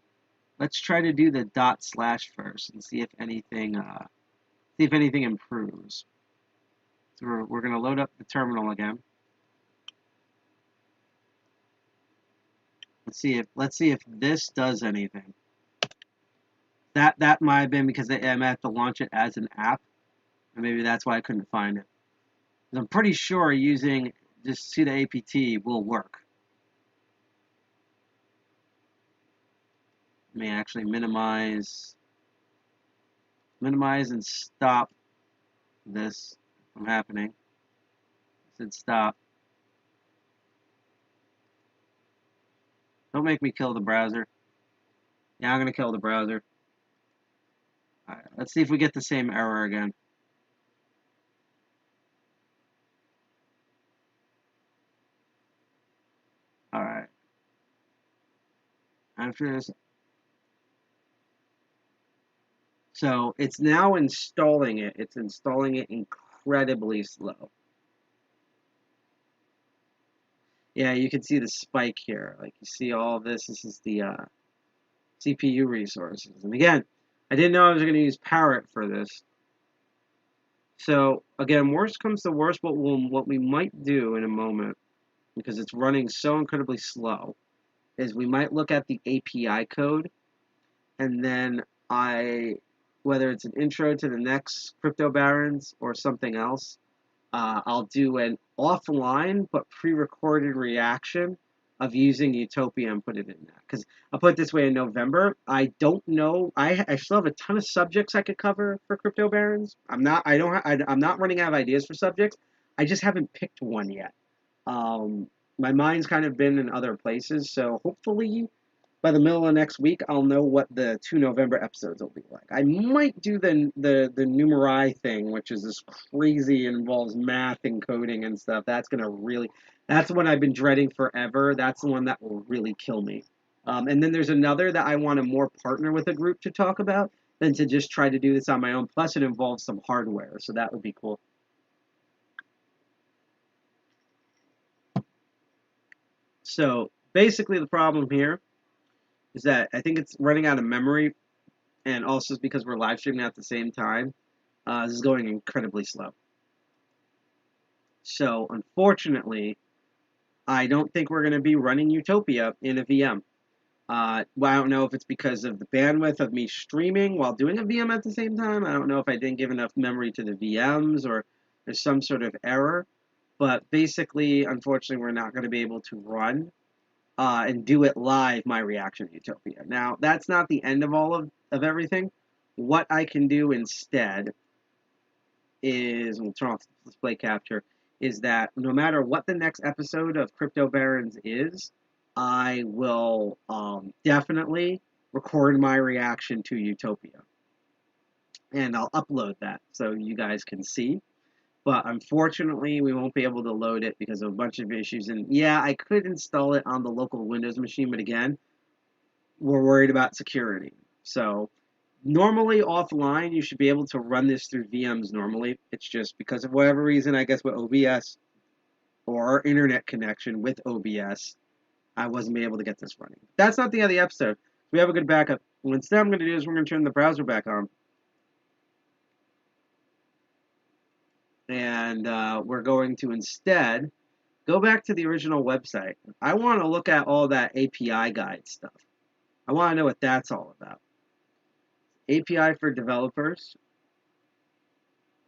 let's try to do the // first and see if anything improves. So we're going to load up the terminal again. Let's see if this does anything. That might have been because I might have to launch it as an app, and maybe that's why I couldn't find it. I'm pretty sure using just sudo apt will work. Let me actually minimize and stop this from happening. I said stop. Don't make me kill the browser. Yeah, I'm going to kill the browser. Alright, let's see if we get the same error again. Alright. After this. So it's now installing it. It's installing it incredibly slow. Yeah, you can see the spike here. Like you see all of this. This is the CPU resources. And again, I didn't know I was going to use Parrot for this. So again, worst comes to worst, what we might do in a moment, because it's running so incredibly slow, is we might look at the API code, and then whether it's an intro to the next Crypto Barons or something else, I'll do an offline but pre-recorded reaction of using Utopia and put it in that. Because I'll put it this way, in November, I don't know. I still have a ton of subjects I could cover for Crypto Barons. I'm not running out of ideas for subjects. I just haven't picked one yet. My mind's kind of been in other places, so hopefully by the middle of next week, I'll know what the 2 November episodes will be like. I might do the Numerai thing, which is this crazy, involves math and coding and stuff. That's the one I've been dreading forever. That's the one that will really kill me. And then there's another that I want to more partner with a group to talk about than to just try to do this on my own. Plus, it involves some hardware, so that would be cool. So basically, the problem here is that I think it's running out of memory, and also because we're live streaming at the same time, this is going incredibly slow. So unfortunately, I don't think we're going to be running Utopia in a VM. Well, I don't know if it's because of the bandwidth of me streaming while doing a VM at the same time. I don't know if I didn't give enough memory to the VMs or there's some sort of error. But basically, unfortunately, we're not going to be able to run and do it live, my reaction to Utopia. Now, that's not the end of all of everything. What I can do instead is, we'll turn off display capture, is that no matter what the next episode of Crypto Barons is, I will definitely record my reaction to Utopia. And I'll upload that so you guys can see. But unfortunately, we won't be able to load it because of a bunch of issues. And yeah, I could install it on the local Windows machine, but again, we're worried about security. So normally offline, you should be able to run this through VMs normally. It's just because of whatever reason, I guess with OBS or our internet connection with OBS, I wasn't able to get this running. That's not the end of the episode. We have a good backup. What instead I'm going to do is we're going to turn the browser back on. And we're going to instead go back to the original website. I want to look at all that API guide stuff. I want to know what that's all about. API for developers.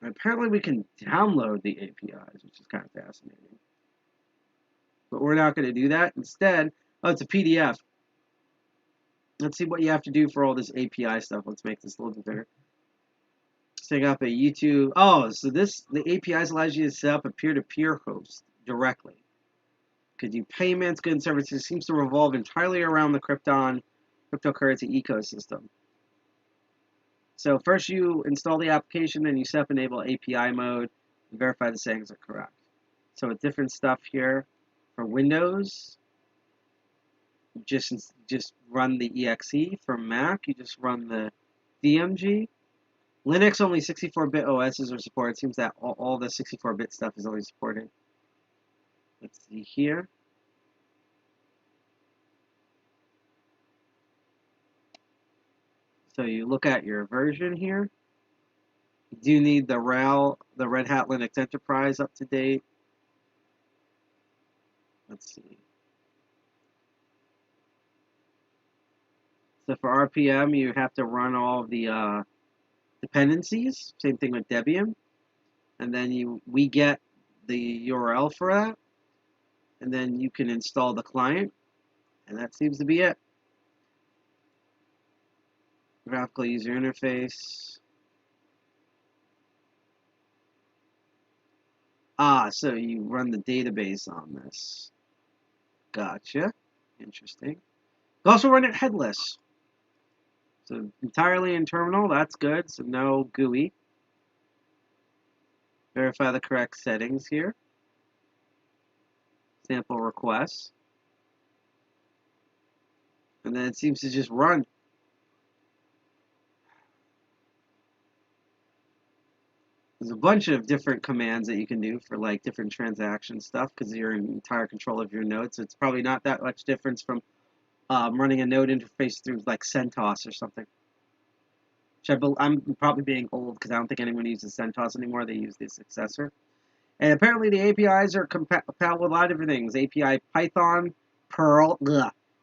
And apparently we can download the APIs, which is kind of fascinating. But we're not going to do that. Instead, oh, it's a PDF. Let's see what you have to do for all this API stuff. Let's make this a little bit bigger. Setting up a YouTube. Oh, so the APIs allows you to set up a peer-to-peer host. directly. Could do payments, goods, and services. It seems to revolve entirely around the Crypton cryptocurrency ecosystem. So first you install the application, then you set up enable API mode, and verify the settings are correct. So with different stuff here for Windows, just run the exe. For Mac, you just run the DMG. Linux, only 64-bit OSs are supported. It seems that all the 64-bit stuff is only supported. Let's see here. So you look at your version here. You do need the Red Hat Linux Enterprise up to date. Let's see. So for RPM, you have to run all of the dependencies. Same thing with Debian. And then we get the URL for that. And then you can install the client. And that seems to be it. Graphical user interface. So you run the database on this. Gotcha. Interesting. You also run it headless. So entirely in terminal, that's good. So no GUI. Verify the correct settings here. Sample requests. And then it seems to just run. There's a bunch of different commands that you can do for like different transaction stuff because you're in entire control of your node. So it's probably not that much difference from running a node interface through like CentOS or something. I'm probably being old because I don't think anyone uses CentOS anymore. They use the successor. And apparently the APIs are compatible with a lot of different things. API Python, Perl,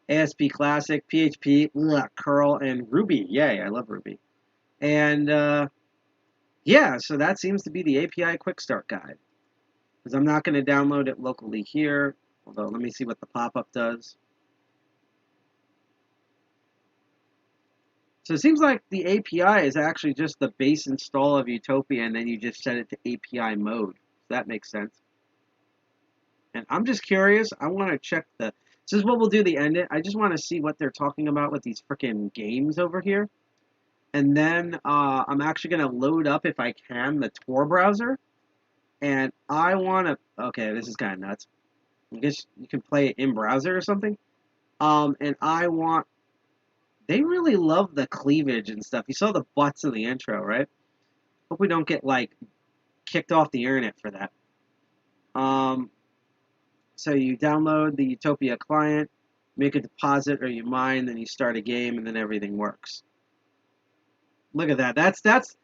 ASP Classic, PHP, Curl, and Ruby. Yay, I love Ruby. And yeah, so that seems to be the API Quick Start Guide. Because I'm not going to download it locally here. Although, let me see what the pop-up does. So it seems like the API is actually just the base install of Utopia, and then you just set it to API mode. So that makes sense. And I'm just curious. I want to check the... This is what we'll do the end. I just want to see what they're talking about with these freaking games over here. And then I'm actually going to load up, if I can, the Tor browser. And I want to... Okay, this is kind of nuts. I guess you can play it in browser or something. And I want... They really love the cleavage and stuff. You saw the butts in the intro, right? Hope we don't get, like, kicked off the internet for that. So you download the Utopia client, make a deposit, or you mine, then you start a game, and then everything works. Look at that. That's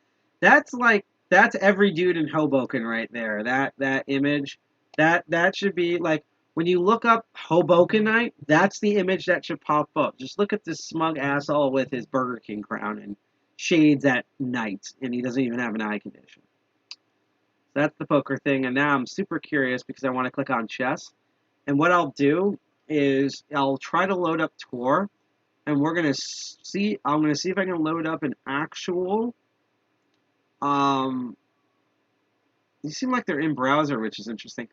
every dude in Hoboken right there. That image. That should be like when you look up Hobokenite, that's the image that should pop up. Just look at this smug asshole with his Burger King crown and shades at night, and he doesn't even have an eye condition. That's the poker thing, and now I'm super curious because I want to click on chess. And what I'll do is I'll try to load up Tor, and we're gonna see. I'm gonna see if I can load up an actual. You seem like they're in browser, which is interesting.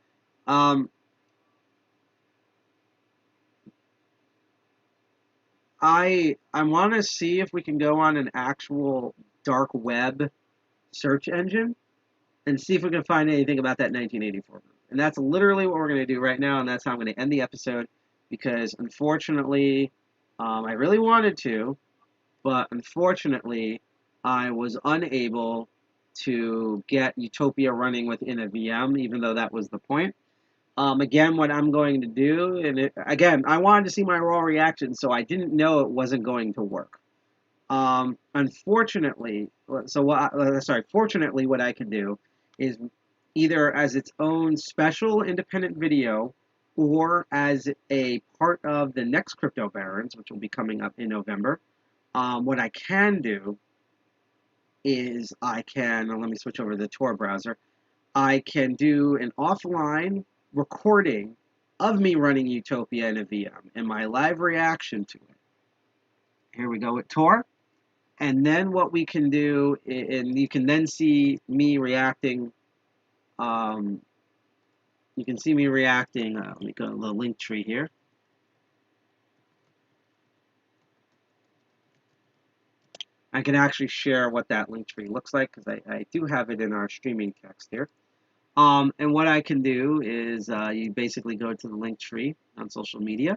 I want to see if we can go on an actual dark web search engine and see if we can find anything about that 1984 group. And that's literally what we're going to do right now, and that's how I'm going to end the episode because, unfortunately, I really wanted to, but unfortunately, I was unable to get Utopia running within a VM, even though that was the point. Again, what I'm going to do, and again, I wanted to see my raw reaction, so I didn't know it wasn't going to work. Unfortunately, fortunately, what I can do is either as its own special independent video or as a part of the next Crypto Barons, which will be coming up in November. What I can do is let me switch over to the Tor browser. I can do an offline recording of me running Utopia in a VM and my live reaction to it. Here we go with Tor. And then what we can do, and you can then see me reacting you can see me reacting. Let me go to the link tree here. I can actually share what that link tree looks like because I do have it in our streaming text here. And what I can do is you basically go to the link tree on social media,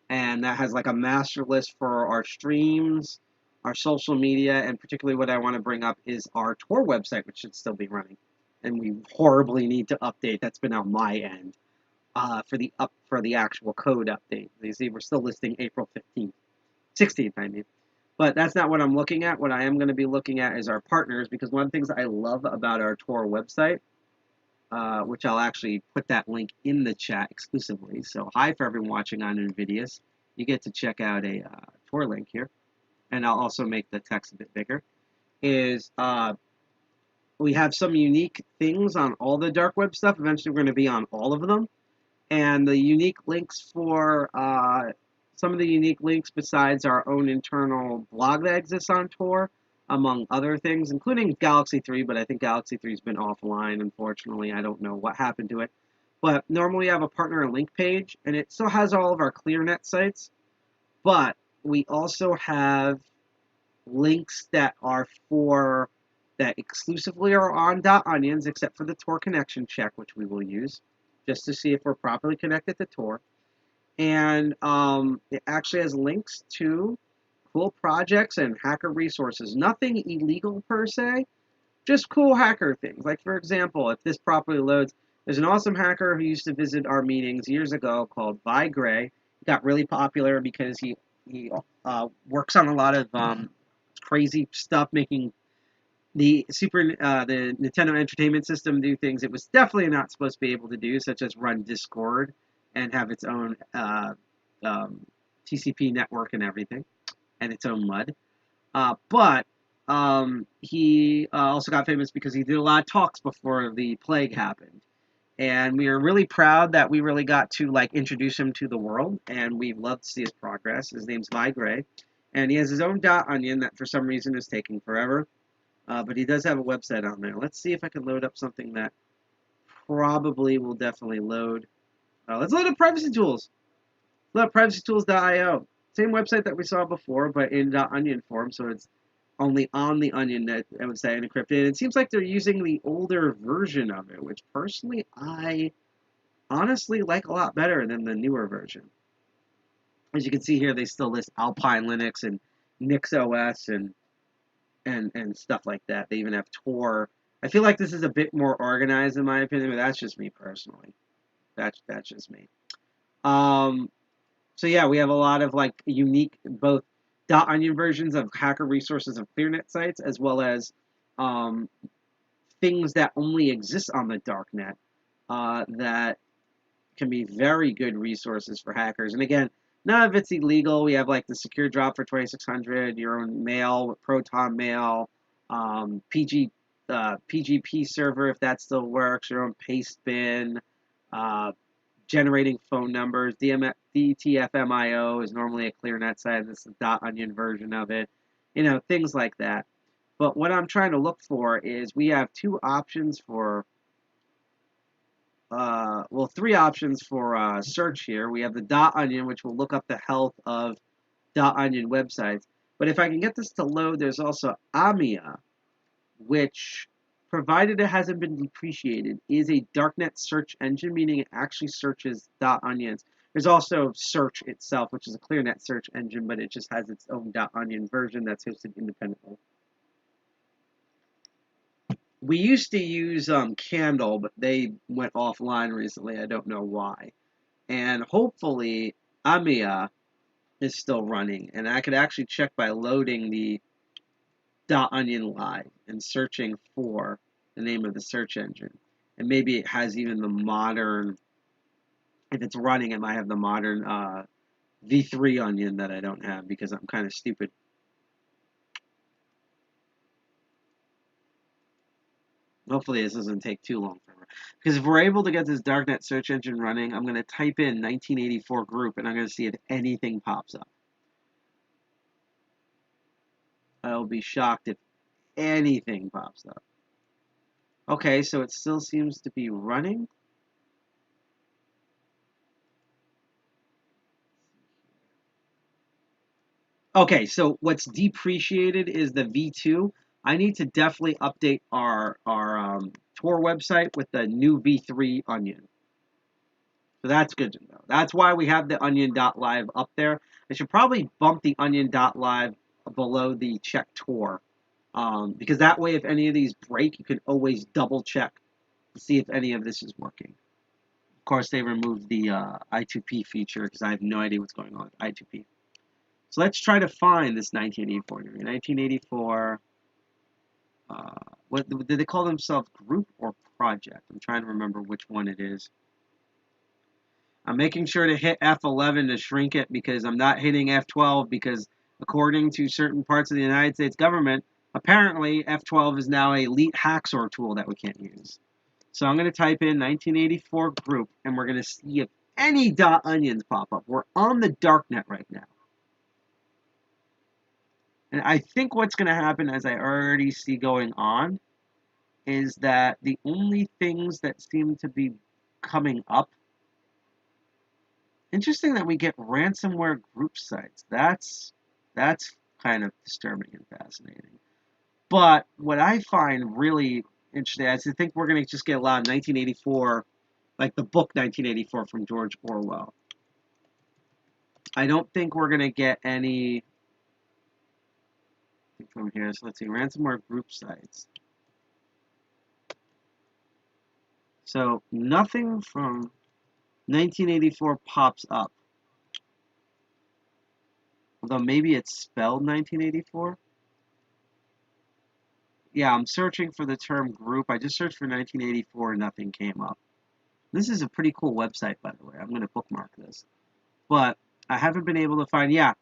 and that has like a master list for our streams, our social media, and particularly what I want to bring up is our Tor website, which should still be running, and we horribly need to update. That's been on my end for the actual code update. You see, we're still listing April 15th, 16th, I mean. But that's not what I'm looking at. What I am going to be looking at is our partners, because one of the things I love about our Tor website, which I'll actually put that link in the chat exclusively. So hi for everyone watching on NVIDIA's. You get to check out a Tor link here, and I'll also make the text a bit bigger, is we have some unique things on all the dark web stuff. Eventually we're going to be on all of them. And the unique links for some of the unique links besides our own internal blog that exists on Tor, among other things, including Galaxy 3, but I think Galaxy 3 has been offline, unfortunately. I don't know what happened to it. But normally we have a partner link page, and it still has all of our ClearNet sites, but we also have links that are that exclusively are on .onions, except for the Tor connection check, which we will use just to see if we're properly connected to Tor. And it actually has links to cool projects and hacker resources. Nothing illegal per se, just cool hacker things. Like, for example, if this properly loads, there's an awesome hacker who used to visit our meetings years ago called Vi Gray. He got really popular because he works on a lot of crazy stuff, making the Nintendo Entertainment System do things it was definitely not supposed to be able to do, such as run Discord and have its own TCP network and everything, and its own MUD. But he also got famous because he did a lot of talks before the plague happened. And we are really proud that we really got to like introduce him to the world, and we love to see his progress. His name's Vi Gray, and he has his own .onion that for some reason is taking forever. But he does have a website on there. Let's see if I can load up something that probably will definitely load. Let's load up Privacy Tools. Load up privacytools.io. Same website that we saw before, but in .onion form, so it's only on the Onion net, I would say, encrypted. And it seems like they're using the older version of it, which personally I honestly like a lot better than the newer version. As you can see here, they still list Alpine Linux and NixOS and stuff like that. They even have Tor. I feel like this is a bit more organized in my opinion, but that's just me personally. That's just me. So yeah, we have a lot of like unique both .onion versions of hacker resources of ClearNet sites, as well as things that only exist on the darknet that can be very good resources for hackers. And again, none of it's illegal. We have like the secure drop for 2600, your own mail, Proton Mail, PGP server if that still works, your own paste bin, generating phone numbers. DTFMIO is normally a ClearNet site. This is the .onion version of it. You know, things like that. But what I'm trying to look for is we have two options for three options for search here. We have the .onion, which will look up the health of .onion websites. But if I can get this to load, there's also AMIA, which, provided it hasn't been depreciated, is a darknet search engine, meaning it actually searches .onions. There's also Search itself, which is a ClearNet search engine, but it just has its own .onion version that's hosted independently. We used to use Candle, but they went offline recently. I don't know why. And hopefully, AMIA is still running. And I could actually check by loading the .onion live and searching for the name of the search engine. And maybe it has even the modern, if it's running, it might have the modern V3 onion that I don't have because I'm kind of stupid. Hopefully this doesn't take too long for me. Because if we're able to get this darknet search engine running, I'm going to type in 1984 group and I'm going to see if anything pops up. I'll be shocked if anything pops up. Okay, so it still seems to be running. Okay, so what's depreciated is the V2. I need to definitely update our Tor website with the new V3 Onion. So that's good to know. That's why we have the onion.live up there. I should probably bump the onion.live below the check Tor. Because that way, if any of these break, you can always double check to see if any of this is working. Of course, they removed the I2P feature because I have no idea what's going on with I2P. So let's try to find this 1984. 1984. What did they call themselves? Group or project? I'm trying to remember which one it is. I'm making sure to hit F11 to shrink it because I'm not hitting F12 because according to certain parts of the United States government, apparently F12 is now a elite hacksaw tool that we can't use. So I'm going to type in 1984 group and we're going to see if any .onions pop up. We're on the darknet right now. And I think what's going to happen, as I already see going on, is that the only things that seem to be coming up. Interesting that we get ransomware group sites. That's kind of disturbing and fascinating. But what I find really interesting is I think we're going to just get a lot of 1984, like the book 1984 from George Orwell. I don't think we're going to get any from here. So let's see, ransomware group sites. So nothing from 1984 pops up. Although maybe it's spelled 1984. Yeah, I'm searching for the term group. I just searched for 1984 and nothing came up. This is a pretty cool website, by the way. I'm going to bookmark this. But I haven't been able to find, yeah,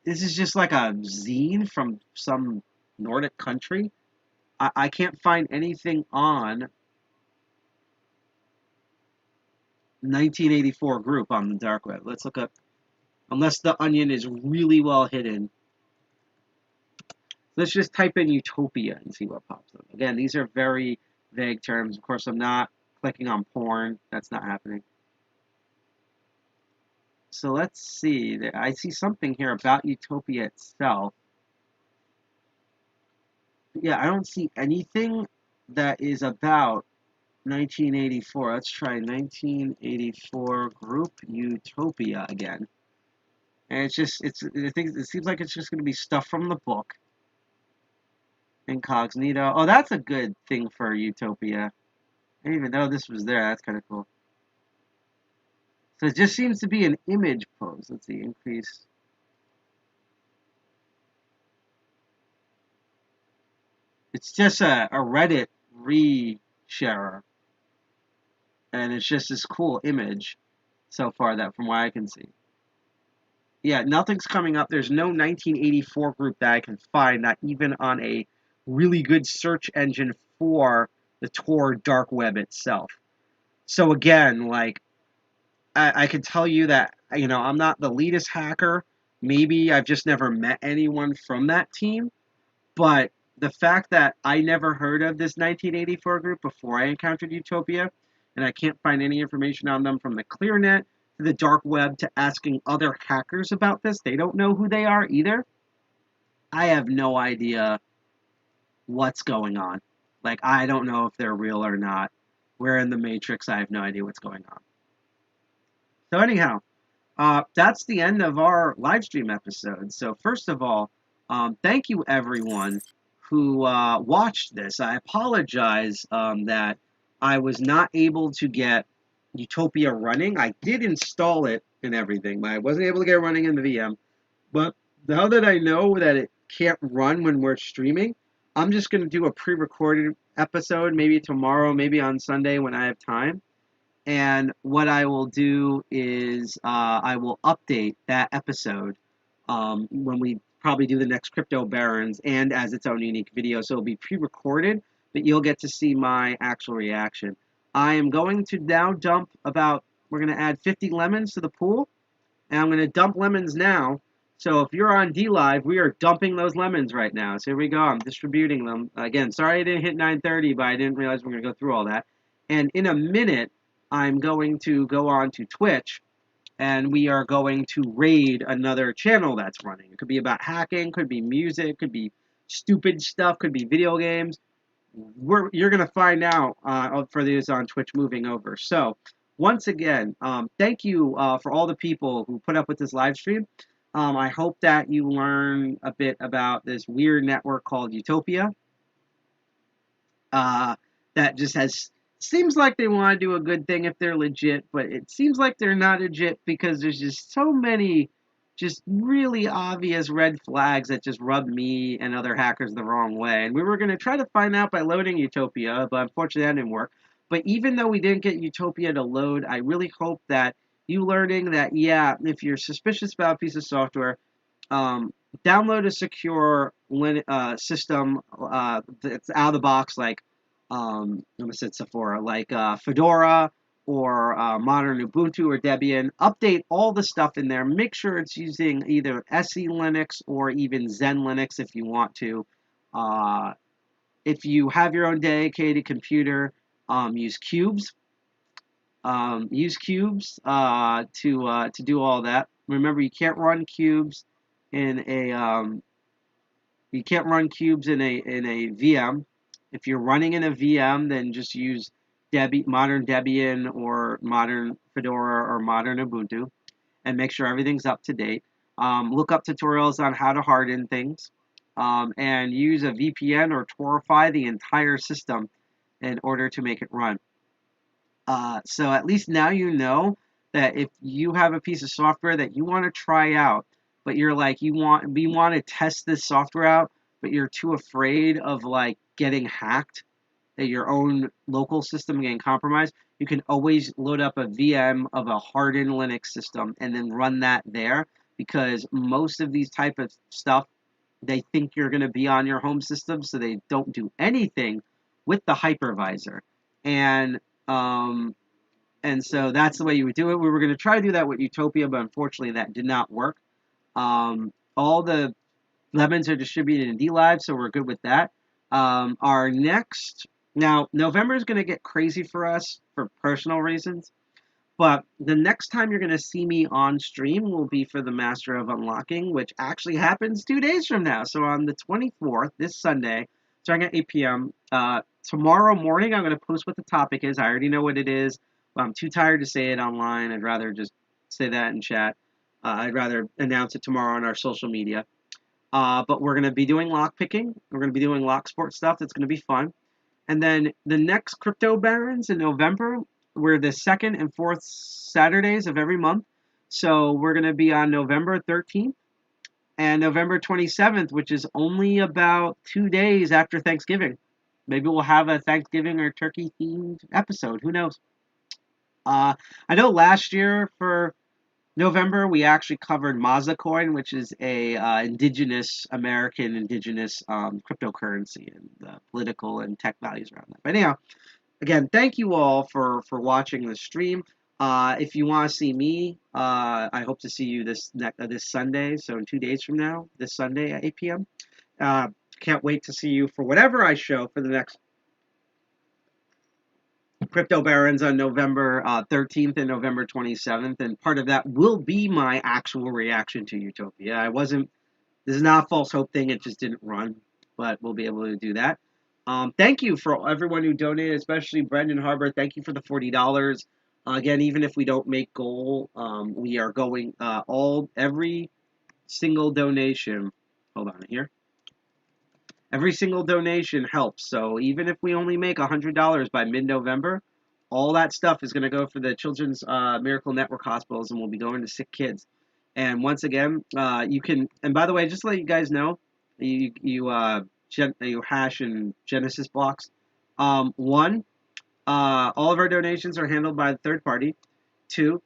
this is just like a zine from some Nordic country. I can't find anything on 1984 group on the dark web. Let's look up, unless the onion is really well hidden. Let's just type in Utopia and see what pops up. Again, these are very vague terms. Of course, I'm not clicking on porn. That's not happening. So let's see. I see something here about Utopia itself. Yeah, I don't see anything that is about 1984. Let's try 1984 group Utopia again. And I think it seems like it's just going to be stuff from the book. Incognito. Oh, that's a good thing for Utopia. I didn't even know this was there. That's kind of cool. So it just seems to be an image pose. Let's see, increase. It's just a Reddit re-sharer. And it's just this cool image so far that from what I can see. Yeah, nothing's coming up. There's no 1984 group that I can find, not even on a really good search engine for the Tor dark web itself. So again, like, I can tell you that, you know, I'm not the elitist hacker. Maybe I've just never met anyone from that team. But the fact that I never heard of this 1984 group before I encountered Utopia, and I can't find any information on them from the ClearNet to the dark web to asking other hackers about this. They don't know who they are either. I have no idea what's going on. Like, I don't know if they're real or not. We're in the Matrix. I have no idea what's going on. So anyhow, that's the end of our live stream episode. So first of all, thank you everyone who watched this. I apologize that I was not able to get Utopia running. I did install it and everything, but I wasn't able to get it running in the VM. But now that I know that it can't run when we're streaming, I'm just going to do a pre-recorded episode, maybe tomorrow, maybe on Sunday when I have time. And what I will do is I will update that episode when we probably do the next Crypto Barons and as its own unique video. So it'll be pre-recorded, but you'll get to see my actual reaction. I am going to now dump we're going to add 50 lemons to the pool. And I'm going to dump lemons now. So if you're on DLive, we are dumping those lemons right now. So here we go. I'm distributing them. Again, sorry I didn't hit 9:30, but I didn't realize we were going to go through all that. And in a minute, I'm going to go on to Twitch, and we are going to raid another channel that's running. It could be about hacking, could be music, could be stupid stuff, could be video games. You're going to find out for these on Twitch moving over. So, once again, thank you for all the people who put up with this live stream. I hope that you learn a bit about this weird network called Utopia. That just seems like they want to do a good thing if they're legit, but it seems like they're not legit because there's just so many just really obvious red flags that just rub me and other hackers the wrong way. And we were going to try to find out by loading Utopia, but unfortunately that didn't work. But even though we didn't get Utopia to load, I really hope that you learning that, yeah, if you're suspicious about a piece of software, download a secure system that's out of the box, like I'm gonna say Sephora, like Fedora or modern Ubuntu or Debian. Update all the stuff in there. Make sure it's using either SE Linux or even Zen Linux if you want to. If you have your own dedicated computer, use cubes. Use cubes to do all that. Remember, you can't run cubes in a VM. If you're running in a VM, then just use modern Debian or modern Fedora or modern Ubuntu, and make sure everything's up to date. Look up tutorials on how to harden things, and use a VPN or Torify the entire system in order to make it run. So at least now you know that if you have a piece of software that you want to try out, but you're like we want to test this software out, but you're too afraid of like getting hacked, that your own local system getting compromised, you can always load up a VM of a hardened Linux system and then run that there, because most of these type of stuff, they think you're going to be on your home system, so they don't do anything with the hypervisor. And so that's the way you would do it. We were going to try to do that with Utopia, but unfortunately that did not work. All the lemons are distributed in DLive, so we're good with that. Now, November is going to get crazy for us for personal reasons, but the next time you're going to see me on stream will be for the Master of Unlocking, which actually happens 2 days from now. So on the 24th, this Sunday, starting at 8 p.m., tomorrow morning, I'm going to post what the topic is. I already know what it is, but I'm too tired to say it online. I'd rather just say that in chat. I'd rather announce it tomorrow on our social media. But we're going to be doing lock picking. We're going to be doing lock sport stuff. That's going to be fun. And then the next Crypto Barons in November, we're the second and fourth Saturdays of every month. So we're going to be on November 13th and November 27th, which is only about 2 days after Thanksgiving. Maybe we'll have a Thanksgiving or turkey-themed episode. Who knows? I know last year for November, we actually covered Mazacoin, which is a American indigenous cryptocurrency, and the political and tech values around that. But anyhow, again, thank you all for watching the stream. If you want to see me, I hope to see you this Sunday, so in 2 days from now, this Sunday at 8 p.m. Can't wait to see you for whatever I show for the next Crypto Barons on November 13th and November 27th, and part of that will be my actual reaction to Utopia. This is not a false hope thing, it just didn't run, but we'll be able to do that. Thank you for everyone who donated, especially Brendan Harbor. Thank you for the $40. Again, even if we don't make goal, we are going every single donation. Hold on here. Every single donation helps. So even if we only make $100 by mid-November, all that stuff is going to go for the Children's Miracle Network hospitals, and we'll be going to sick kids. And once again, you can. And by the way, just to let you guys know, you hash in Genesis blocks. One, all of our donations are handled by the third party. Two,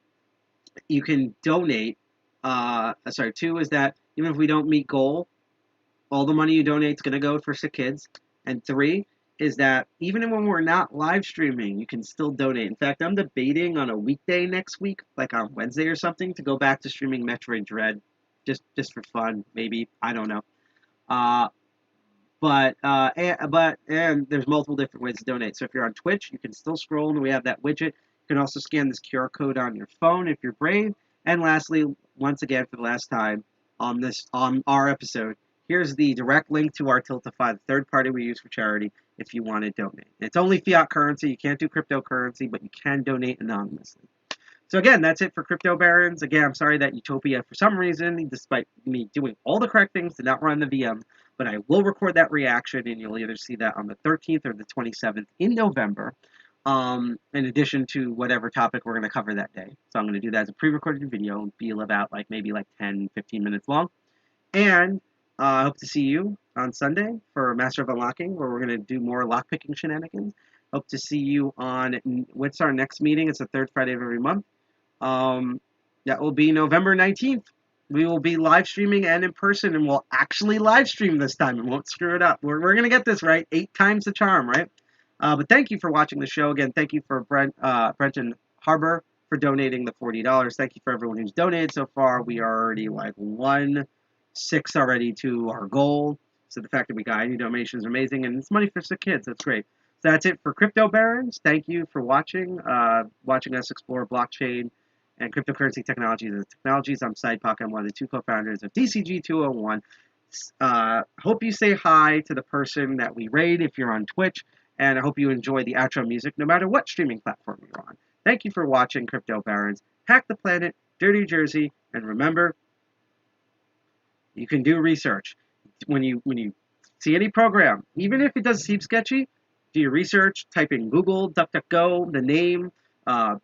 you can donate. Two is that even if we don't meet goal, all the money you donate is going to go for sick kids. And three is that even when we're not live streaming, you can still donate. In fact, I'm debating on a weekday next week, like on Wednesday or something, to go back to streaming Metroid Dread, just for fun, maybe. I don't know. And there's multiple different ways to donate. So if you're on Twitch, you can still scroll, and we have that widget. You can also scan this QR code on your phone if you're brave. And lastly, once again, for the last time on our episode, here's the direct link to our Tiltify, the third party we use for charity, if you want to donate. It's only fiat currency. You can't do cryptocurrency, but you can donate anonymously. So again, that's it for Crypto Barons. Again, I'm sorry that Utopia, for some reason, despite me doing all the correct things, did not run the VM, but I will record that reaction, and you'll either see that on the 13th or the 27th in November, in addition to whatever topic we're going to cover that day. So I'm going to do that as a pre-recorded video, and be about maybe 10, 15 minutes long. And I hope to see you on Sunday for Master of Unlocking, where we're going to do more lockpicking shenanigans. Hope to see you on, what's our next meeting? It's the third Friday of every month. That will be November 19th. We will be live streaming and in person, and we'll actually live stream this time and won't screw it up. We're going to get this right. 8 times the charm, right? But thank you for watching the show. Again, thank you for Brenton Harbor for donating the $40. Thank you for everyone who's donated so far. We are already 1/6 already to our goal. So the fact that we got any donations is amazing, and it's money for sick kids. That's great. So that's it for Crypto Barons. Thank you for watching us explore blockchain and cryptocurrency technologies. I'm Sidepocket. I'm one of the 2 co-founders of DCG 201. Hope you say hi to the person that we raid if you're on Twitch, and I hope you enjoy the outro music no matter what streaming platform you're on. Thank you for watching Crypto Barons. Hack the planet, Dirty Jersey, and remember, you can do research. When you see any program, even if it does seem sketchy, do your research, type in Google, DuckDuckGo, the name,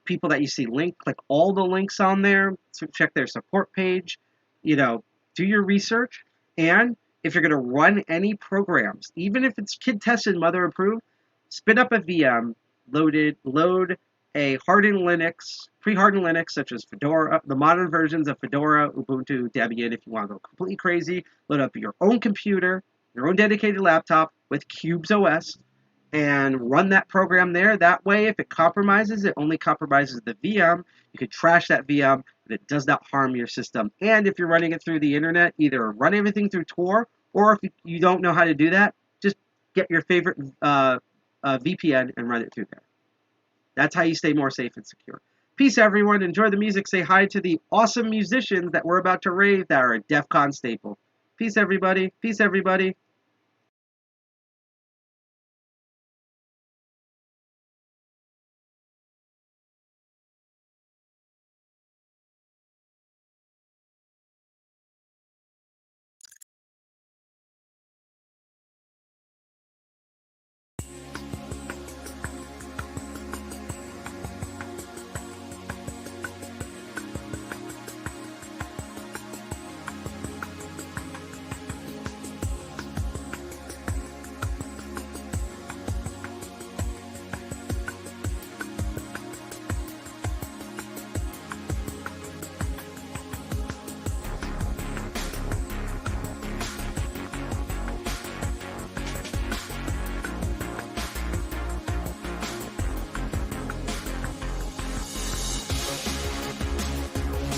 people that you see link, click all the links on there, check their support page, do your research. And if you're going to run any programs, even if it's kid tested, mother approved, spin up a VM, load a hardened Linux, pre-hardened Linux, such as Fedora, the modern versions of Fedora, Ubuntu, Debian. If you want to go completely crazy, load up your own computer, your own dedicated laptop with Cubes OS, and run that program there. That way, if it compromises, it only compromises the VM. You can trash that VM, and it does not harm your system. And if you're running it through the internet, either run everything through Tor, or if you don't know how to do that, just get your favorite VPN and run it through there. That's how you stay more safe and secure. Peace, everyone. Enjoy the music. Say hi to the awesome musicians that we're about to rave that are a DEF CON staple. Peace, everybody. Peace, everybody.